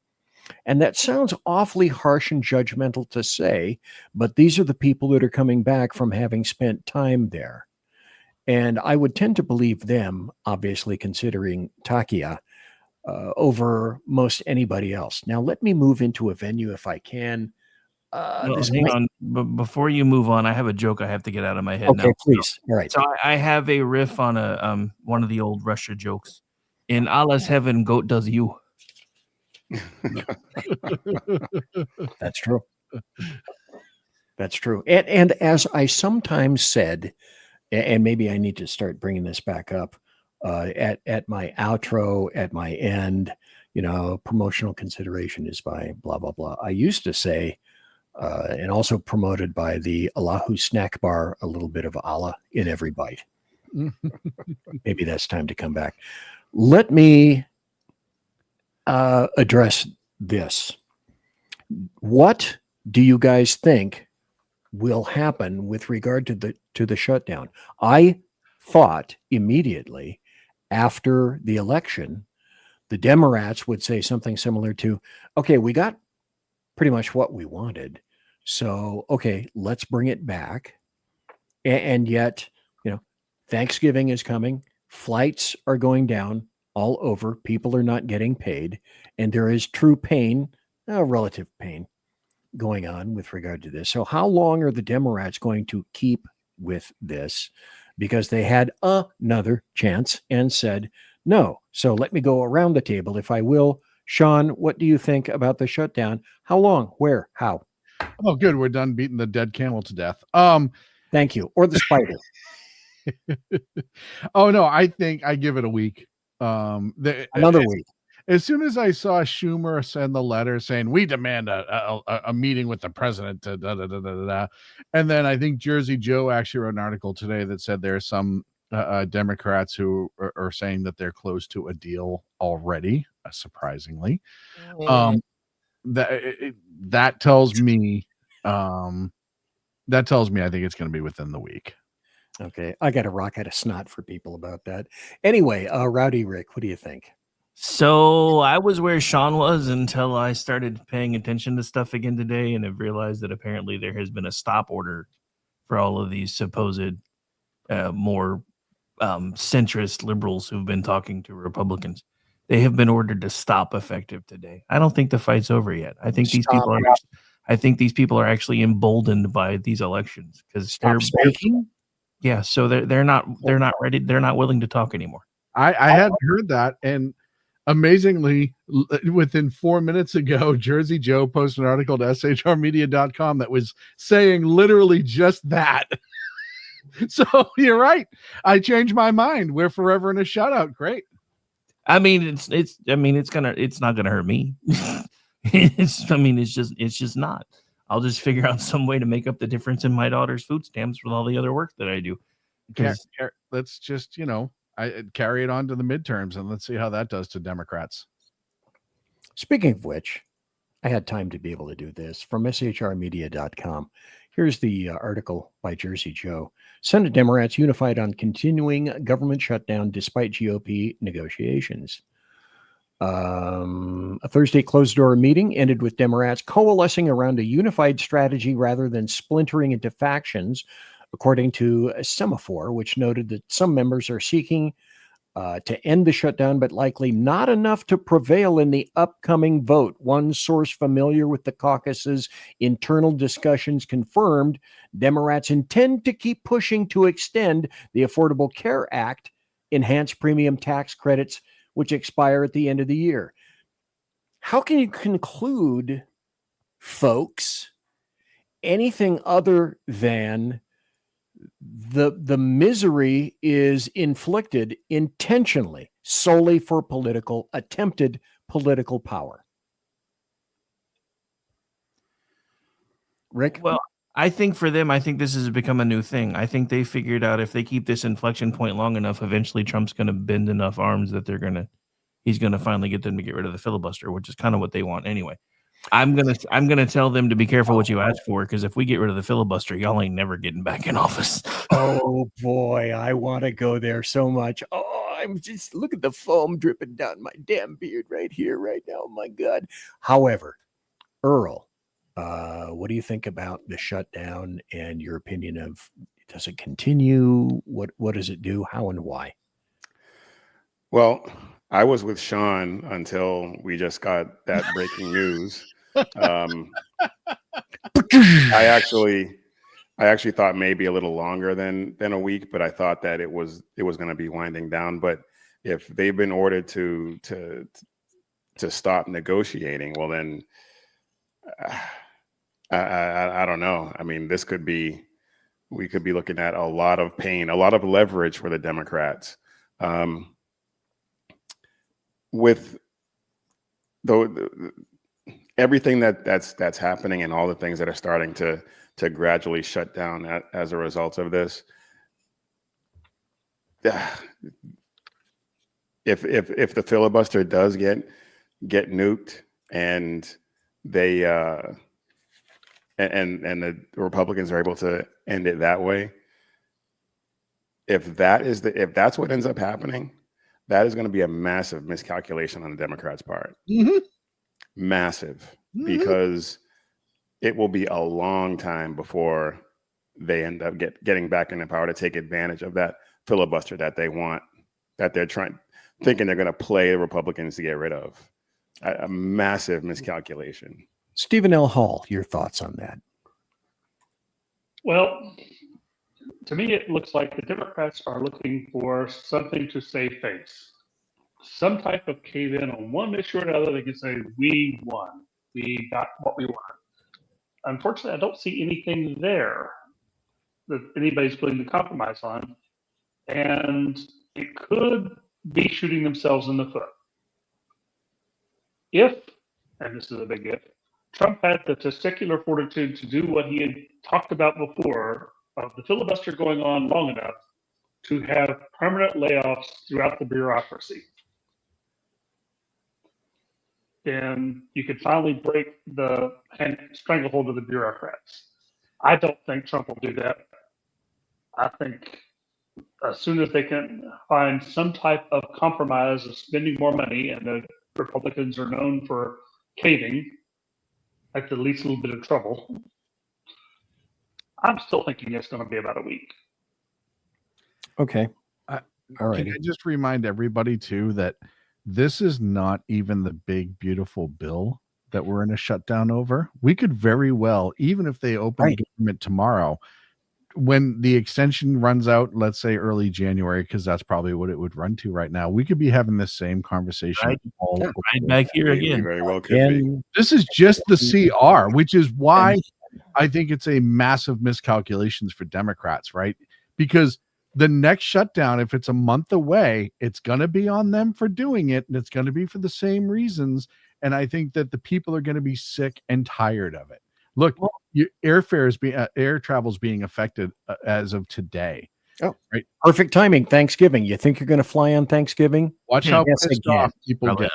And that sounds awfully harsh and judgmental to say, but these are the people that are coming back from having spent time there. And I would tend to believe them, obviously considering Takia, over most anybody else. Now, let me move into a venue if I can. Hang on. But before you move on, I have a joke I have to get out of my head now. Okay, please. All right. So I have a riff on a one of the old Russia jokes. In Allah's heaven, goat does you. That's true. That's true. And as I sometimes said, and maybe I need to start bringing this back up at my outro, at my end, promotional consideration is by blah, blah, blah. I used to say, and also promoted by the Allahu snack bar, a little bit of Allah in every bite. Maybe that's time to come back. Let me address this. What do you guys think will happen with regard to the shutdown? I thought immediately after the election, the Democrats would say something similar to, okay, we got pretty much what we wanted. So, okay, let's bring it back. And yet, Thanksgiving is coming. Flights are going down all over. People are not getting paid. And there is true pain, relative pain, going on with regard to this. So how long are the Democrats going to keep with this? Because they had another chance and said no. So let me go around the table, if I will. Sean, what do you think about the shutdown? How long? Where? How? Oh, good. We're done beating the dead camel to death. Thank you. Or the spider. Oh, no, I think I give it a week. Another week. As soon as I saw Schumer send the letter saying we demand a meeting with the president, and then I think Jersey Joe actually wrote an article today that said there are some Democrats who are saying that they're close to a deal already, surprisingly. That tells me I think it's going to be within the week. Okay, I got a rock out of snot for people about that. Anyway, Rowdy Rick, what do you think? So I was where Sean was until I started paying attention to stuff again today, and have realized that apparently there has been a stop order for all of these supposed more centrist liberals who've been talking to Republicans. They have been ordered to stop effective today. I don't think the fight's over yet. I think these people are actually emboldened by these elections because they're speaking. Yeah, so they're not ready. They're not willing to talk anymore. I hadn't heard that, and amazingly, within 4 minutes ago, Jersey Joe posted an article to shrmedia.com that was saying literally just that. So you're right. I changed my mind. We're forever in a shutout. Great. I mean, it's not gonna hurt me. It's just not. I'll just figure out some way to make up the difference in my daughter's food stamps with all the other work that I do. Let's just, I carry it on to the midterms and let's see how that does to Democrats. Speaking of which, I had time to be able to do this from shrmedia.com. Here's the article by Jersey Joe. Senate Democrats unified on continuing government shutdown despite GOP negotiations. A Thursday closed-door meeting ended with Democrats coalescing around a unified strategy rather than splintering into factions, according to a Semaphore, which noted that some members are seeking to end the shutdown, but likely not enough to prevail in the upcoming vote. One source familiar with the caucus's internal discussions confirmed Democrats intend to keep pushing to extend the Affordable Care Act, enhanced premium tax credits, which expire at the end of the year. How can you conclude, folks, anything other than the misery is inflicted intentionally solely for attempted political power? Rick? Well, I think for them, I think this has become a new thing. I think they figured out if they keep this inflection point long enough, eventually Trump's going to bend enough arms that he's going to finally get them to get rid of the filibuster, which is kind of what they want anyway. I'm gonna tell them to be careful what you ask for, because if we get rid of the filibuster, y'all ain't never getting back in office. Oh boy, I want to go there so much. Oh, I'm just look at the foam dripping down my damn beard right here, right now. Oh my God. However, Earl, what do you think about the shutdown and your opinion of does it continue? What does it do? How and why? Well, I was with Sean until we just got that breaking news. I actually thought maybe a little longer than a week, but I thought that it was going to be winding down. But if they've been ordered to stop negotiating, well then I don't know. I mean, we could be looking at a lot of pain, a lot of leverage for the Democrats. With everything that's happening and all the things that are starting to gradually shut down as a result of this, if the filibuster does get nuked and they and the Republicans are able to end it that way, if that's what ends up happening, that is going to be a massive miscalculation on the Democrats' part. Mm-hmm. Massive, because it will be a long time before they end up getting back in the power to take advantage of that filibuster that they want, that they're thinking they're going to play the Republicans to get rid of. A massive miscalculation. Stephen L. Hall, your thoughts on that? Well, to me, it looks like the Democrats are looking for something to save face. Some type of cave in on one issue or another. They can say, we won. We got what we wanted. Unfortunately, I don't see anything there that anybody's willing to compromise on. And it could be shooting themselves in the foot. If, and this is a big if, Trump had the testicular fortitude to do what he had talked about before, of the filibuster going on long enough to have permanent layoffs throughout the bureaucracy, then you could finally break the stranglehold of the bureaucrats. I don't think Trump will do that. I think as soon as they can find some type of compromise of spending more money, and the Republicans are known for caving at the least little bit of trouble, I'm still thinking it's going to be about a week. Okay. All right. Can I just remind everybody too that this is not even the big beautiful bill that we're in a shutdown over. We could very well, even if they open government tomorrow, when the extension runs out, let's say early January, because that's probably what it would run to right now, we could be having this same conversation right back here again. Very well could be. This is just the CR, which is why I think it's a massive miscalculations for Democrats, right? Because the next shutdown, if it's a month away, it's going to be on them for doing it, and it's going to be for the same reasons. And I think that the people are going to be sick and tired of it. Look, air travel is being affected as of today. Oh, right. Perfect timing. Thanksgiving. You think you're going to fly on Thanksgiving? Watch how pissed off people get.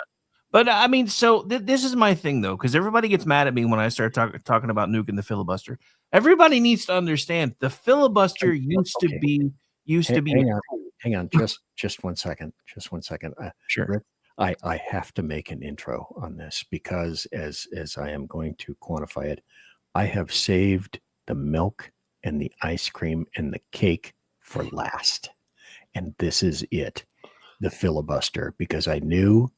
But I mean, so this is my thing, though, because everybody gets mad at me when I start talking about nuking the filibuster. Everybody needs to understand the filibuster used to be. Hang on. Just 1 second. Just 1 second. Sure. Rick, I have to make an intro on this because as I am going to quantify it, I have saved the milk and the ice cream and the cake for last. And this is it, the filibuster, because I knew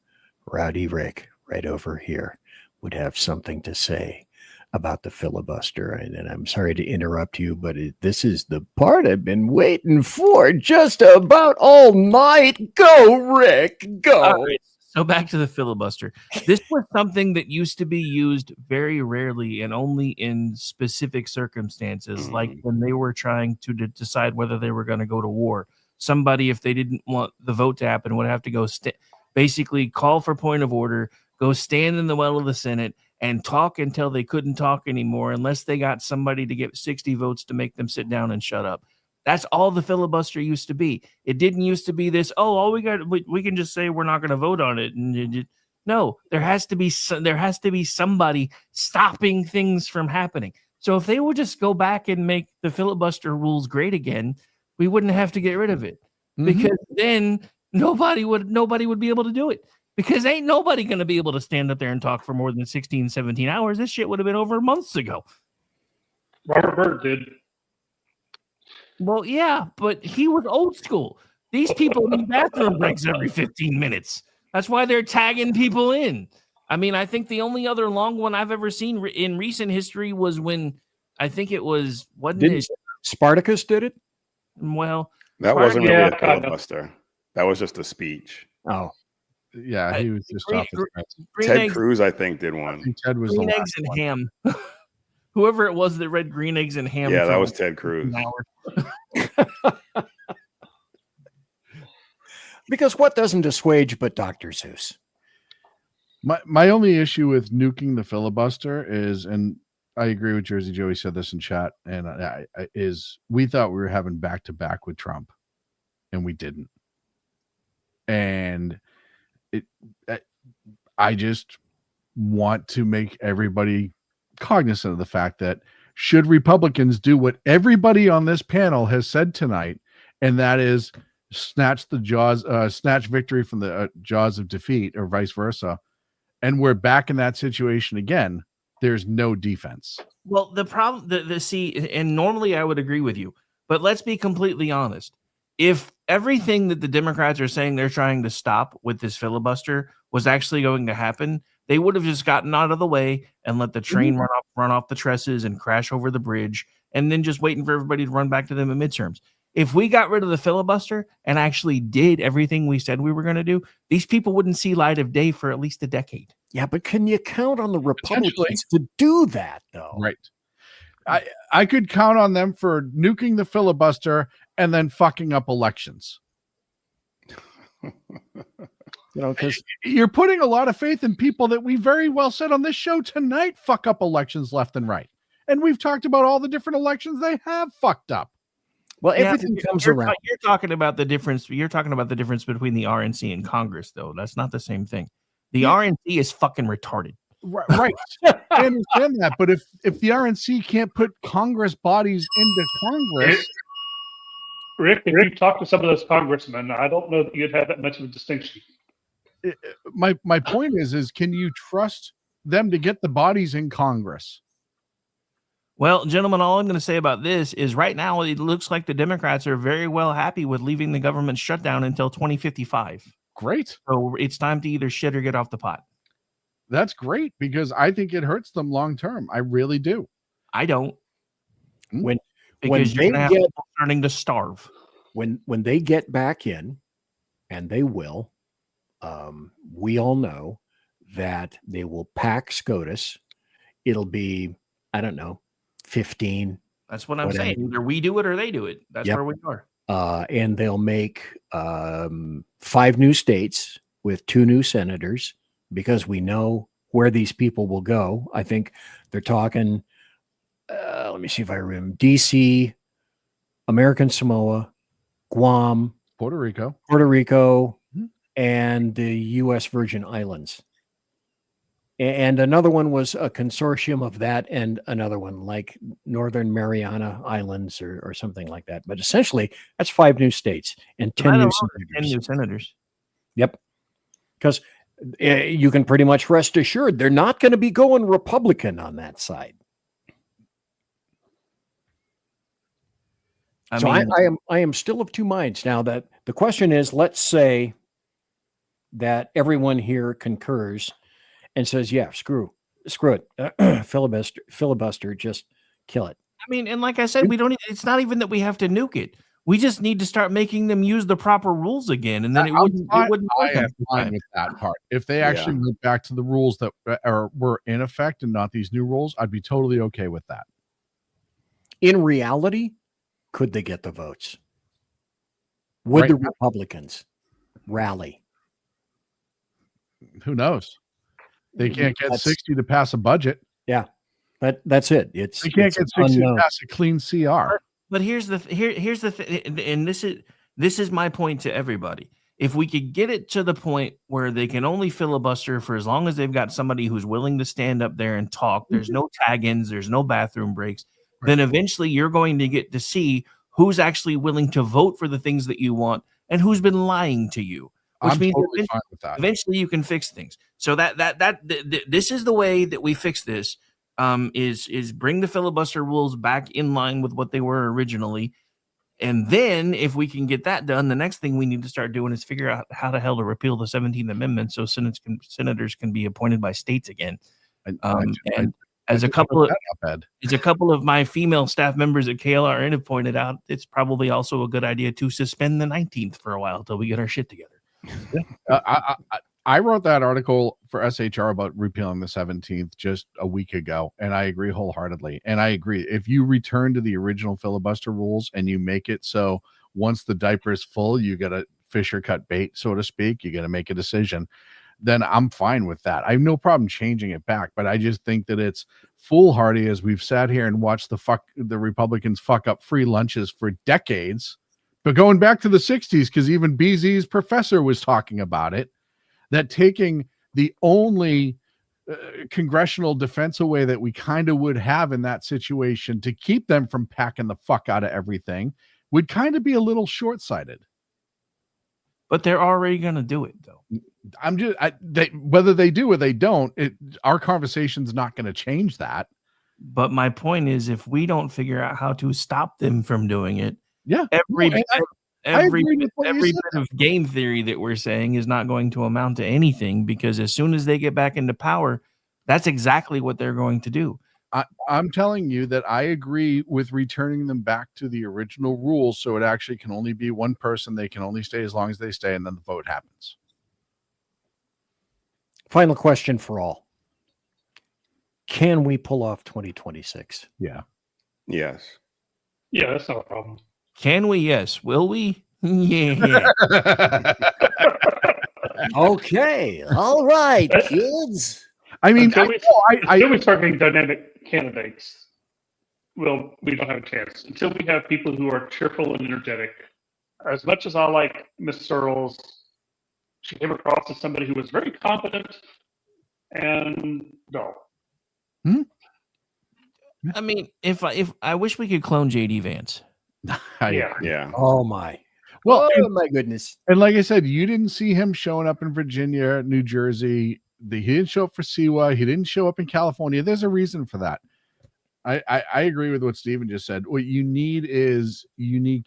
Rowdy Rick right over here would have something to say about the filibuster. And I'm sorry to interrupt you, but this is the part I've been waiting for just about all night. Go, Rick, go. All right. So back to the filibuster. This was something that used to be used very rarely and only in specific circumstances, like when they were trying to decide whether they were going to go to war. Somebody, if they didn't want the vote to happen, would have to go basically call for point of order, go stand in the well of the Senate, and talk until they couldn't talk anymore unless they got somebody to get 60 votes to make them sit down and shut up. That's all the filibuster used to be. It didn't used to be this, we can just say we're not going to vote on it. And No, there has to be somebody stopping things from happening. So if they would just go back and make the filibuster rules great again, we wouldn't have to get rid of it, because then nobody would be able to do it, because ain't nobody going to be able to stand up there and talk for more than 16, 17 hours. This shit would have been over months ago. Robert Byrd did. Well, yeah, but he was old school. These people need bathroom breaks every 15 minutes. That's why they're tagging people in. I mean, I think the only other long one I've ever seen in recent history was when I think it was Spartacus did it? Well, that wasn't really a filibuster. That was just a speech. Oh, yeah, he was just off his nuts. Ted Cruz, I think, did one. I think Ted was green the eggs last and one. ham. Whoever it was that read green eggs and ham. Yeah, that was Ted Cruz. Because what doesn't assuage but Dr. Seuss? My only issue with nuking the filibuster is, and I agree with Jersey Joey said this in chat, and is we thought we were having back to back with Trump, and we didn't. And I just want to make everybody cognizant of the fact that should Republicans do what everybody on this panel has said tonight, and that is snatch victory from the jaws of defeat, or vice versa, and we're back in that situation again, there's no defense. Well, the problem, and normally I would agree with you, but let's be completely honest. If everything that the Democrats are saying they're trying to stop with this filibuster was actually going to happen, they would have just gotten out of the way and let the train run off the trestles and crash over the bridge, and then just waiting for everybody to run back to them in midterms. If we got rid of the filibuster and actually did everything we said we were going to do, these people wouldn't see light of day for at least a decade. Yeah, but can you count on the Republicans to do that, though? Right. I could count on them for nuking the filibuster and then fucking up elections. Because you're putting a lot of faith in people that we very well said on this show tonight fuck up elections left and right. And we've talked about all the different elections they have fucked up. Well, everything comes around. You're talking about the difference. You're talking about the difference between the RNC and Congress, though. That's not the same thing. The RNC is fucking retarded. Right. I understand that. But if the RNC can't put Congress bodies into Congress. Rick, if you talk to some of those congressmen, I don't know that you'd have that much of a distinction. My point is can you trust them to get the bodies in Congress? Well, gentlemen, all I'm going to say about this is right now it looks like the Democrats are very well happy with leaving the government shut down until 2055. Great. So it's time to either shit or get off the pot. That's great, because I think it hurts them long term. I really do. I don't. When Because they you're gonna have get people starting to starve. when they get back in, and they will, we all know that they will pack SCOTUS. It'll be, I don't know, 15. That's what I'm saying. Either we do it or they do it. That's where we are. And they'll make 5 new states with 2 new senators, because we know where these people will go. I think they're talking, let me see if I remember, DC, American Samoa, Guam, Puerto Rico, and the U.S. Virgin Islands. And another one was a consortium of that, and another one like Northern Mariana Islands or something like that. But essentially, that's 5 new states and 10 new senators. 10 new senators. Yep. Because you can pretty much rest assured they're not going to be going Republican on that side. I am still of 2 minds now. That the question is, let's say that everyone here concurs and says, yeah, screw it. Filibuster, just kill it. I mean, and like I said, it's not even that we have to nuke it. We just need to start making them use the proper rules again, and then it wouldn't I am fine with that part. If they actually went back to the rules that were in effect and not these new rules, I'd be totally okay with that. In reality, could they get the votes? Would the Republicans rally? Who knows? They can't get 60 to pass a budget. Yeah, that's it. They can't get 60 to pass a clean CR. But here's the thing, and this is my point to everybody. if we could get it to the point where they can only filibuster for as long as they've got somebody who's willing to stand up there and talk, there's no tag-ins, there's no bathroom breaks, then eventually you're going to get to see who's actually willing to vote for the things that you want and who's been lying to you. Which I'm means totally fine with that. eventually you can fix things. So this is the way that we fix this. Is bring the filibuster rules back in line with what they were originally. And then if we can get that done, the next thing we need to start doing is figure out how the hell to repeal the 17th Amendment so senators can be appointed by states again. As a couple of my female staff members at KLRN have pointed out, it's probably also a good idea to suspend the 19th for a while until we get our shit together. I wrote that article for SHR about repealing the 17th just a week ago, and I agree wholeheartedly. And I agree. If you return to the original filibuster rules and you make it so once the diaper is full, you got to fish or cut bait, so to speak, you got to make a decision, then I'm fine with that. I have no problem changing it back, but I just think that it's foolhardy as we've sat here and watched the Republicans fuck up free lunches for decades. But going back to the 60s, because even BZ's professor was talking about it, that taking the only congressional defense away that we kind of would have in that situation to keep them from packing the fuck out of everything would kind of be a little short-sighted. But they're already going to do it, though. Whether they do or they don't, our conversation's not going to change that. But my point is, if we don't figure out how to stop them from doing it, every bit of game theory that we're saying is not going to amount to anything, because as soon as they get back into power, that's exactly what they're going to do. I'm telling you that I agree with returning them back to the original rules, so it actually can only be one person. They can only stay as long as they stay, and then the vote happens. Final question for all. Can we pull off 2026? Yeah. Yes. Yeah, that's not a problem. Can we? Yes. Will we? Yeah. Okay. All right, kids. I mean, until we start getting dynamic candidates, we don't have a chance. Until we have people who are cheerful and energetic. As much as I like Miss Searles, she came across as somebody who was very competent and dull. I mean, if I wish we could clone JD Vance. Yeah. Oh my. Well, my goodness. And like I said, you didn't see him showing up in Virginia, New Jersey. He didn't show up for Siwa. He didn't show up in California. There's a reason for that. I agree with what Steven just said. What you need is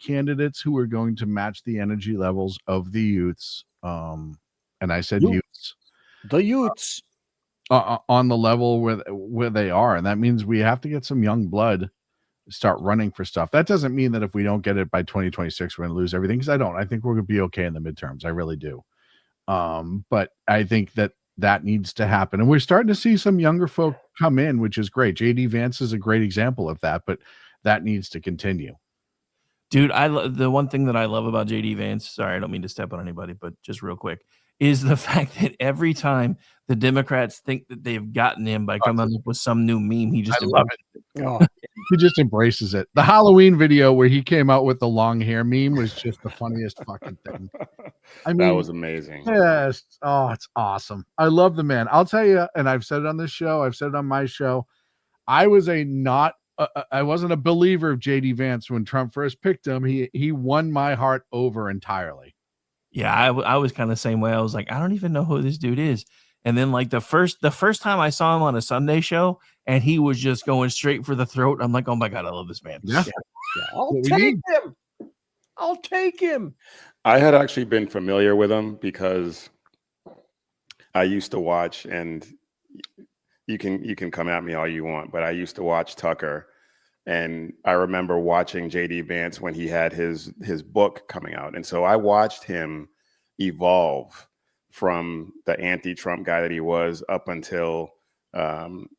candidates who are going to match the energy levels of the youths. And I said youths. The youths. On the level where they are. And that means we have to get some young blood start running for stuff. That doesn't mean that if we don't get it by 2026, we're going to lose everything, because I don't. I think we're going to be okay in the midterms. I really do. But I think that needs to happen. And we're starting to see some younger folk come in, which is great. JD Vance is a great example of that, but that needs to continue. Dude, the one thing that I love about JD Vance, sorry, I don't mean to step on anybody, but just real quick, is the fact that every time the Democrats think that they've gotten him by coming up with some new meme, he just love it. Oh, he just embraces it. The Halloween video where he came out with the long hair meme was just the funniest fucking thing. I mean, that was amazing. Yes. Oh, it's awesome. I love the man. I'll tell you, and I've said it on this show, I've said it on my show. I wasn't a believer of JD Vance when Trump first picked him. He won my heart over entirely. Yeah, I was kind of the same way. I was like, I don't even know who this dude is. And then like the first time I saw him on a Sunday show and he was just going straight for the throat, I'm like, oh my God, I love this man. Yeah. I'll take him. I'll take him. I had actually been familiar with him because I used to watch, and you can come at me all you want, but I used to watch Tucker. And I remember watching JD Vance when he had his book coming out. And so I watched him evolve from the anti-Trump guy that he was up until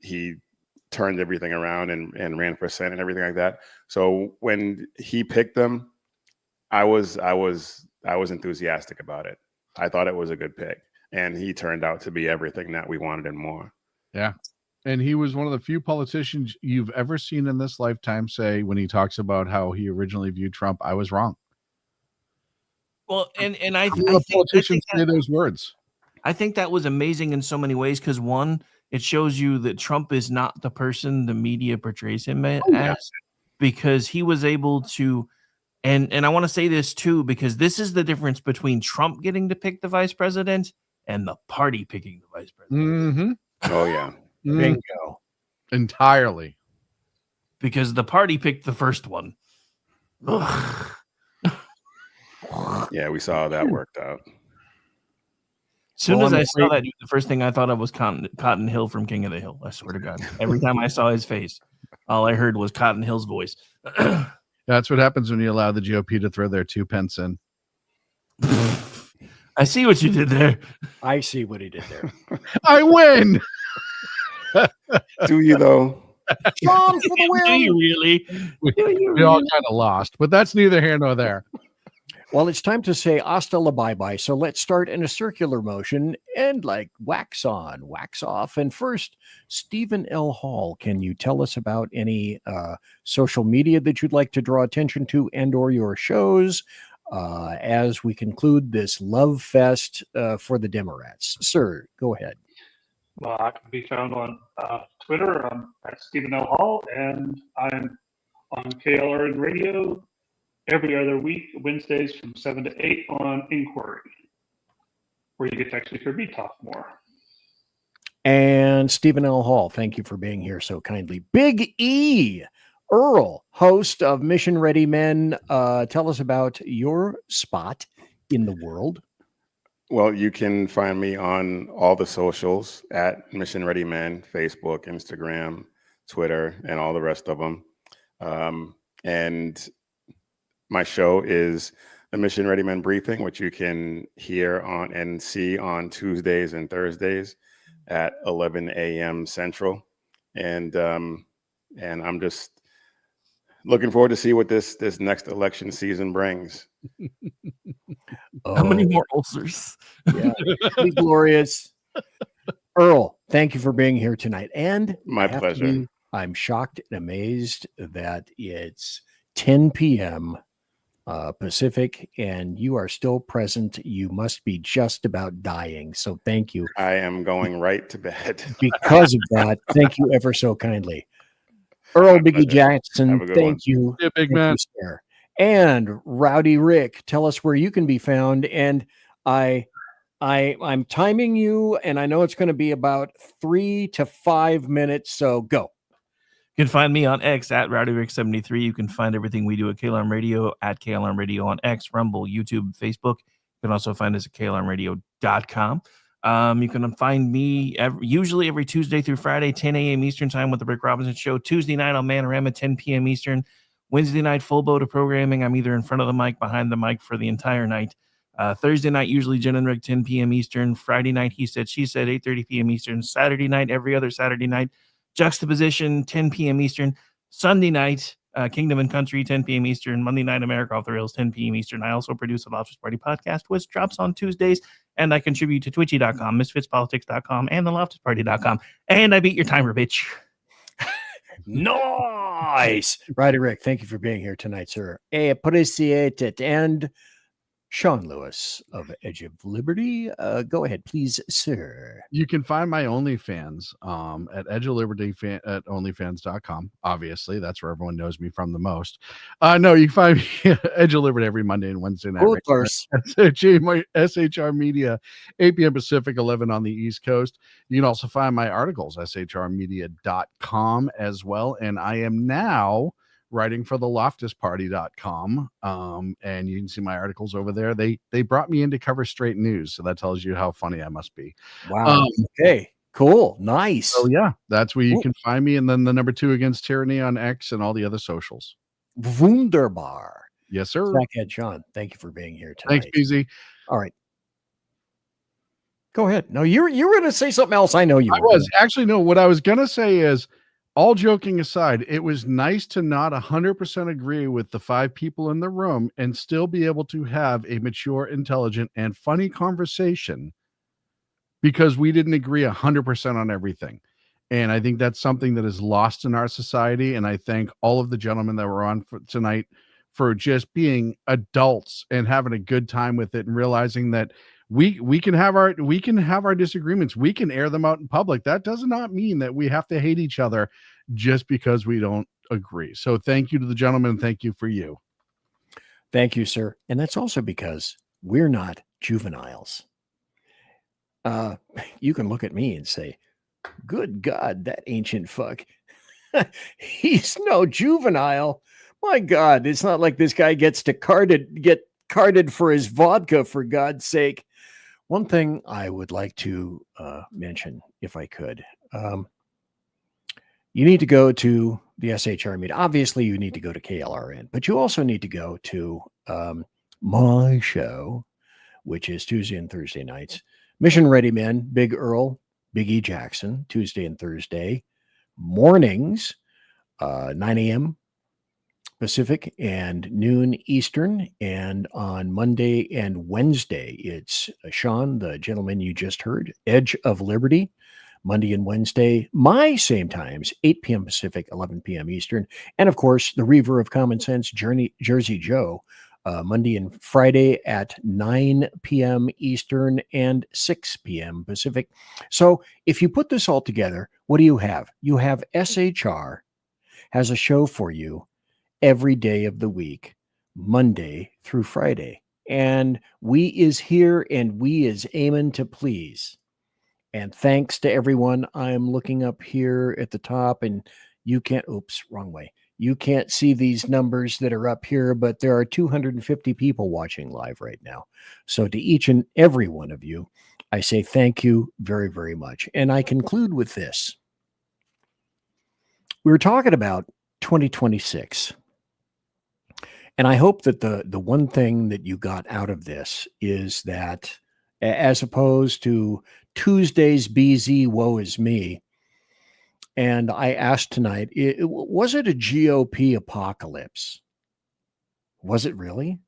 he turned everything around and ran for Senate and everything like that. So when he picked them, I was enthusiastic about it. I thought it was a good pick. And he turned out to be everything that we wanted and more. Yeah. And he was one of the few politicians you've ever seen in this lifetime say, when he talks about how he originally viewed Trump, I was wrong. Well, and I How do think politicians say those words? I think that was amazing in so many ways because one, it shows you that Trump is not the person the media portrays him as, because he was able to, and I want to say this too, because this is the difference between Trump getting to pick the vice president and the party picking the vice president. Mm-hmm. Oh yeah, Bingo. Entirely. Because the party picked the first one. Yeah, we saw how that worked out. As soon as I saw that, the first thing I thought of was Cotton Hill from King of the Hill. I swear to God. Every time I saw his face, all I heard was Cotton Hill's voice. That's what happens when you allow the GOP to throw their 2 pence in. I see what you did there. I see what he did there. I win. Do you though? John for the win. Do you really? We all kind of lost, but that's neither here nor there. Well, it's time to say hasta la bye-bye. So let's start in a circular motion and like wax on, wax off. And first, Stephen L. Hall, can you tell us about any social media that you'd like to draw attention to and or your shows as we conclude this love fest for the Democrats? Sir, go ahead. Well, I can be found on Twitter at Stephen L. Hall, and I'm on KLRN Radio every other week, Wednesdays from 7 to 8 on Inquiry, where you get to actually hear me talk more. And Stephen L. Hall, thank you for being here so kindly. Big E, Earl, host of Mission Ready Men. Tell us about your spot in the world. Well, you can find me on all the socials at Mission Ready Men, Facebook, Instagram, Twitter, and all the rest of them. And my show is the Mission Ready Men Briefing, which you can hear on and see on Tuesdays and Thursdays at 11 a.m. Central. And I'm just looking forward to see what this next election season brings. How many more ulcers? Yeah, be glorious. Earl, thank you for being here tonight. And my pleasure. I'm shocked and amazed that it's 10 p.m. Pacific, and you are still present. You must be just about dying. So thank you. I am going right to bed. Because of that, thank you ever so kindly. Earl Biggie Jackson, thank you. Yeah, big man. Sir. And Rowdy Rick, tell us where you can be found. And I'm timing you, and I know it's going to be about 3 to 5 minutes. So go. You can find me on X at RowdyRick73. You can find everything we do at KLRN Radio at KLRN Radio on X, Rumble, YouTube, Facebook. You can also find us at KLRNradio.com. You can find me usually every Tuesday through Friday, 10 a.m. Eastern time with the Rick Robinson Show. Tuesday night on Manorama, 10 p.m. Eastern. Wednesday night, full boat of programming. I'm either in front of the mic, behind the mic for the entire night. Thursday night, usually Jen and Rick, 10 p.m. Eastern. Friday night, he said, she said, 8:30 p.m. Eastern. Saturday night, every other Saturday night, Juxtaposition, 10 p.m. Eastern. Sunday night, Kingdom and Country, 10 p.m. Eastern. Monday night, America Off the Rails, 10 p.m. Eastern. I also produce a Loftus Party podcast, which drops on Tuesdays, and I contribute to Twitchy.com, MisfitsPolitics.com, and TheLoftusParty.com. And I beat your timer, bitch. Nice. Righty, Rick, thank you for being here tonight, sir. Appreciate it. And Sean Lewis of Edge of Liberty. Go ahead, please, sir. You can find my OnlyFans at Edge of Liberty at onlyfans.com. Obviously, that's where everyone knows me from the most. No, you can find me at Edge of Liberty every Monday and Wednesday night. Of course. SHR Media, 8 p.m. Pacific, 11 on the East Coast. You can also find my articles, shrmedia.com as well. And I am now writing for the loftusparty.com. And you can see my articles over there. They brought me in to cover straight news. So that tells you how funny I must be. Wow. Okay, cool. Nice. So yeah, that's where you can find me. And then the number 2 Against Tyranny on X and all the other socials. Wunderbar. Yes, sir. Snackhead Sean, thank you for being here tonight. Thanks, BZ. All right. Go ahead. No, you were going to say something else. I know you I was. Actually, no, what I was going to say is, all joking aside, it was nice to not 100% agree with the 5 people in the room and still be able to have a mature, intelligent, and funny conversation because we didn't agree 100% on everything. And I think that's something that is lost in our society. And I thank all of the gentlemen that were on for tonight for just being adults and having a good time with it and realizing that we can have our disagreements. We can air them out in public. That does not mean that we have to hate each other just because we don't agree. So thank you to the gentleman. Thank you for you. Thank you, sir. And that's also because we're not juveniles. You can look at me and say, good God, that ancient fuck. He's no juvenile. My God, it's not like this guy gets to get carded for his vodka, for God's sake. One thing I would like to mention, if I could, you need to go to the SHR Media. Obviously, you need to go to KLRN, but you also need to go to my show, which is Tuesday and Thursday nights. Mission Ready Men, Big Earl, Big E Jackson, Tuesday and Thursday mornings, 9 a.m. Pacific and noon Eastern. And on Monday and Wednesday, it's Sean, the gentleman you just heard, Edge of Liberty, Monday and Wednesday, my same times, 8 p.m. Pacific, 11 p.m. Eastern. And of course, the Reaver of Common Sense, Jersey Joe, Monday and Friday at 9 p.m. Eastern and 6 p.m. Pacific. So if you put this all together, what do you have? You have SHR has a show for you every day of the week, Monday through Friday. And we is here and we is aiming to please. And thanks to everyone. I'm looking up here at the top and you can't, oops, wrong way. You can't see these numbers that are up here, but there are 250 people watching live right now. So to each and every one of you, I say thank you very, very much. And I conclude with this. We were talking about 2026. And I hope that the one thing that you got out of this is that as opposed to Tuesday's BZ woe is me, and I asked tonight, was it a GOP apocalypse? Was it really?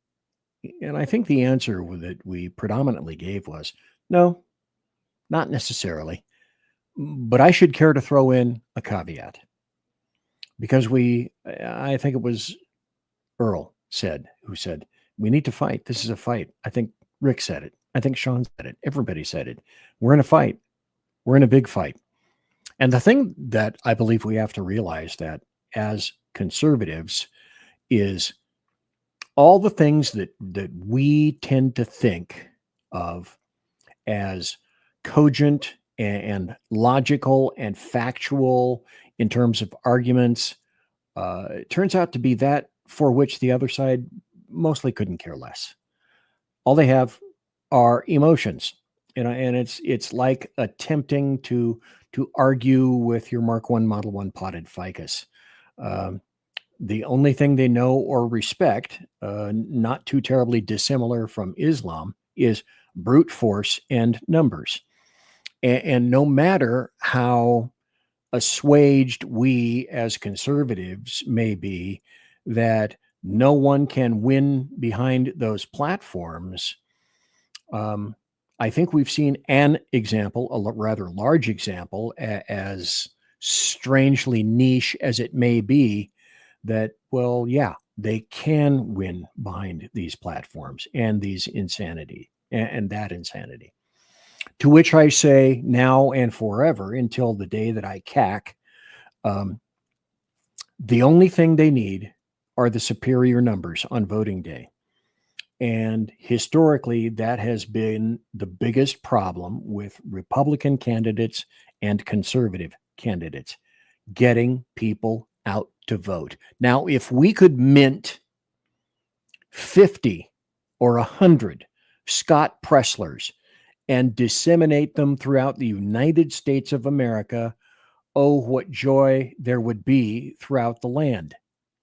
And I think the answer that we predominantly gave was no, not necessarily. But I should care to throw in a caveat because I think it was Earl who said, we need to fight. This is a fight. I think Rick said it. I think Sean said it. Everybody said it. We're in a fight. We're in a big fight. And the thing that I believe we have to realize that as conservatives is all the things that we tend to think of as cogent and logical and factual in terms of arguments, it turns out to be that for which the other side mostly couldn't care less. All they have are emotions, and it's like attempting to argue with your Mark I Model 1 potted ficus. The only thing they know or respect, not too terribly dissimilar from Islam, is brute force and numbers. And no matter how assuaged we as conservatives may be that no one can win behind those platforms, I think we've seen an example, a rather large example, as strangely niche as it may be, that, well, yeah, they can win behind these platforms and these insanity and that insanity. To which I say now and forever until the day that I cack, the only thing they need are the superior numbers on voting day. And historically, that has been the biggest problem with Republican candidates and conservative candidates, getting people out to vote. Now, if we could mint 50 or 100 Scott Presslers and disseminate them throughout the United States of America, oh, what joy there would be throughout the land.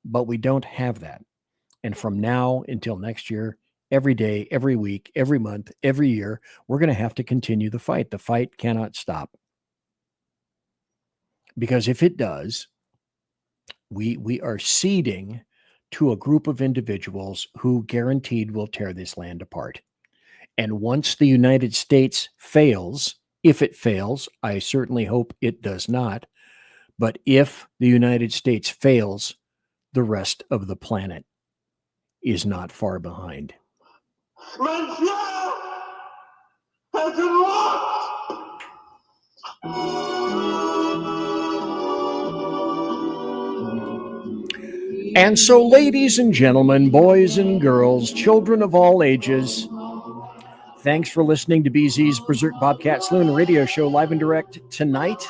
But we don't have that. And from now until next year, every day, every week, every month, every year, we're going to have to continue the fight. The fight cannot stop. Because if it does, we are ceding to a group of individuals who guaranteed will tear this land apart. And once the United States fails, if it fails, I certainly hope it does not, but if the United States fails, the rest of the planet is not far behind. Monsieur has been locked. And so, ladies and gentlemen, boys and girls, children of all ages, thanks for listening to BZ's Berserk Bobcat Saloon radio show live and direct tonight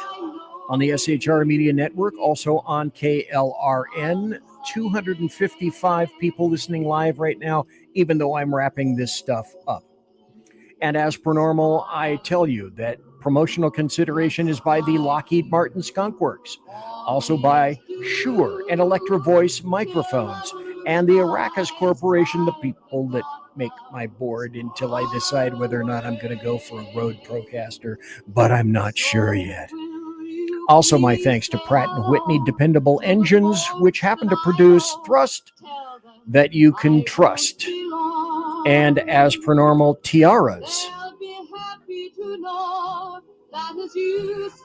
on the SHR Media Network, also on KLRN. 255 people listening live right now, even though I'm wrapping this stuff up. And as per normal, I tell you that promotional consideration is by the Lockheed Martin Skunk Works, also by Shure and Electro Voice microphones, and the Arrakis Corporation, the people that make my board until I decide whether or not I'm going to go for a Rode Procaster, but I'm not sure yet. Also, my thanks to Pratt & Whitney Dependable Engines, which happen to produce thrust that you can trust. And as per normal, tiaras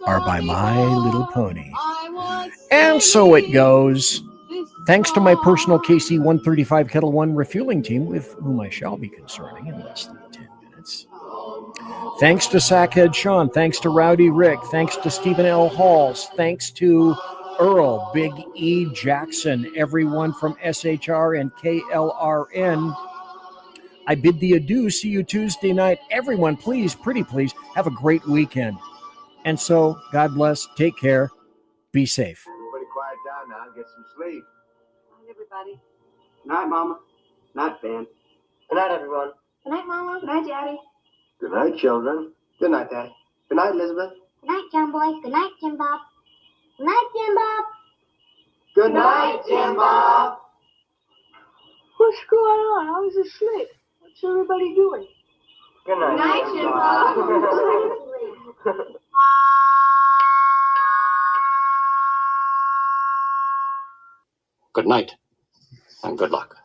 are by My Little Pony. And so it goes. Thanks to my personal KC 135 Kettle One refueling team, with whom I shall be concerning in less than 10 minutes. Thanks to Sackhead Sean. Thanks to Rowdy Rick. Thanks to Stephen L. Halls. Thanks to Earl, Big E Jackson, everyone from SHR and KLRN. I bid thee adieu. See you Tuesday night. Everyone, please, pretty please, have a great weekend. And so, God bless. Take care. Be safe. Everybody quiet down now and get some sleep. Good night, everybody. Good night, Mama. Good night, Ben. Good night, everyone. Good night, Mama. Good night, Daddy. Good night, children. Good night, Daddy. Good night, Elizabeth. Good night, John Boy. Good night, Jim Bob. Good night, Jim Bob. Good night, Jim Bob. What's going on? I was asleep. What's everybody doing? Good night, Good night, Jim Bob. Good night, and good luck.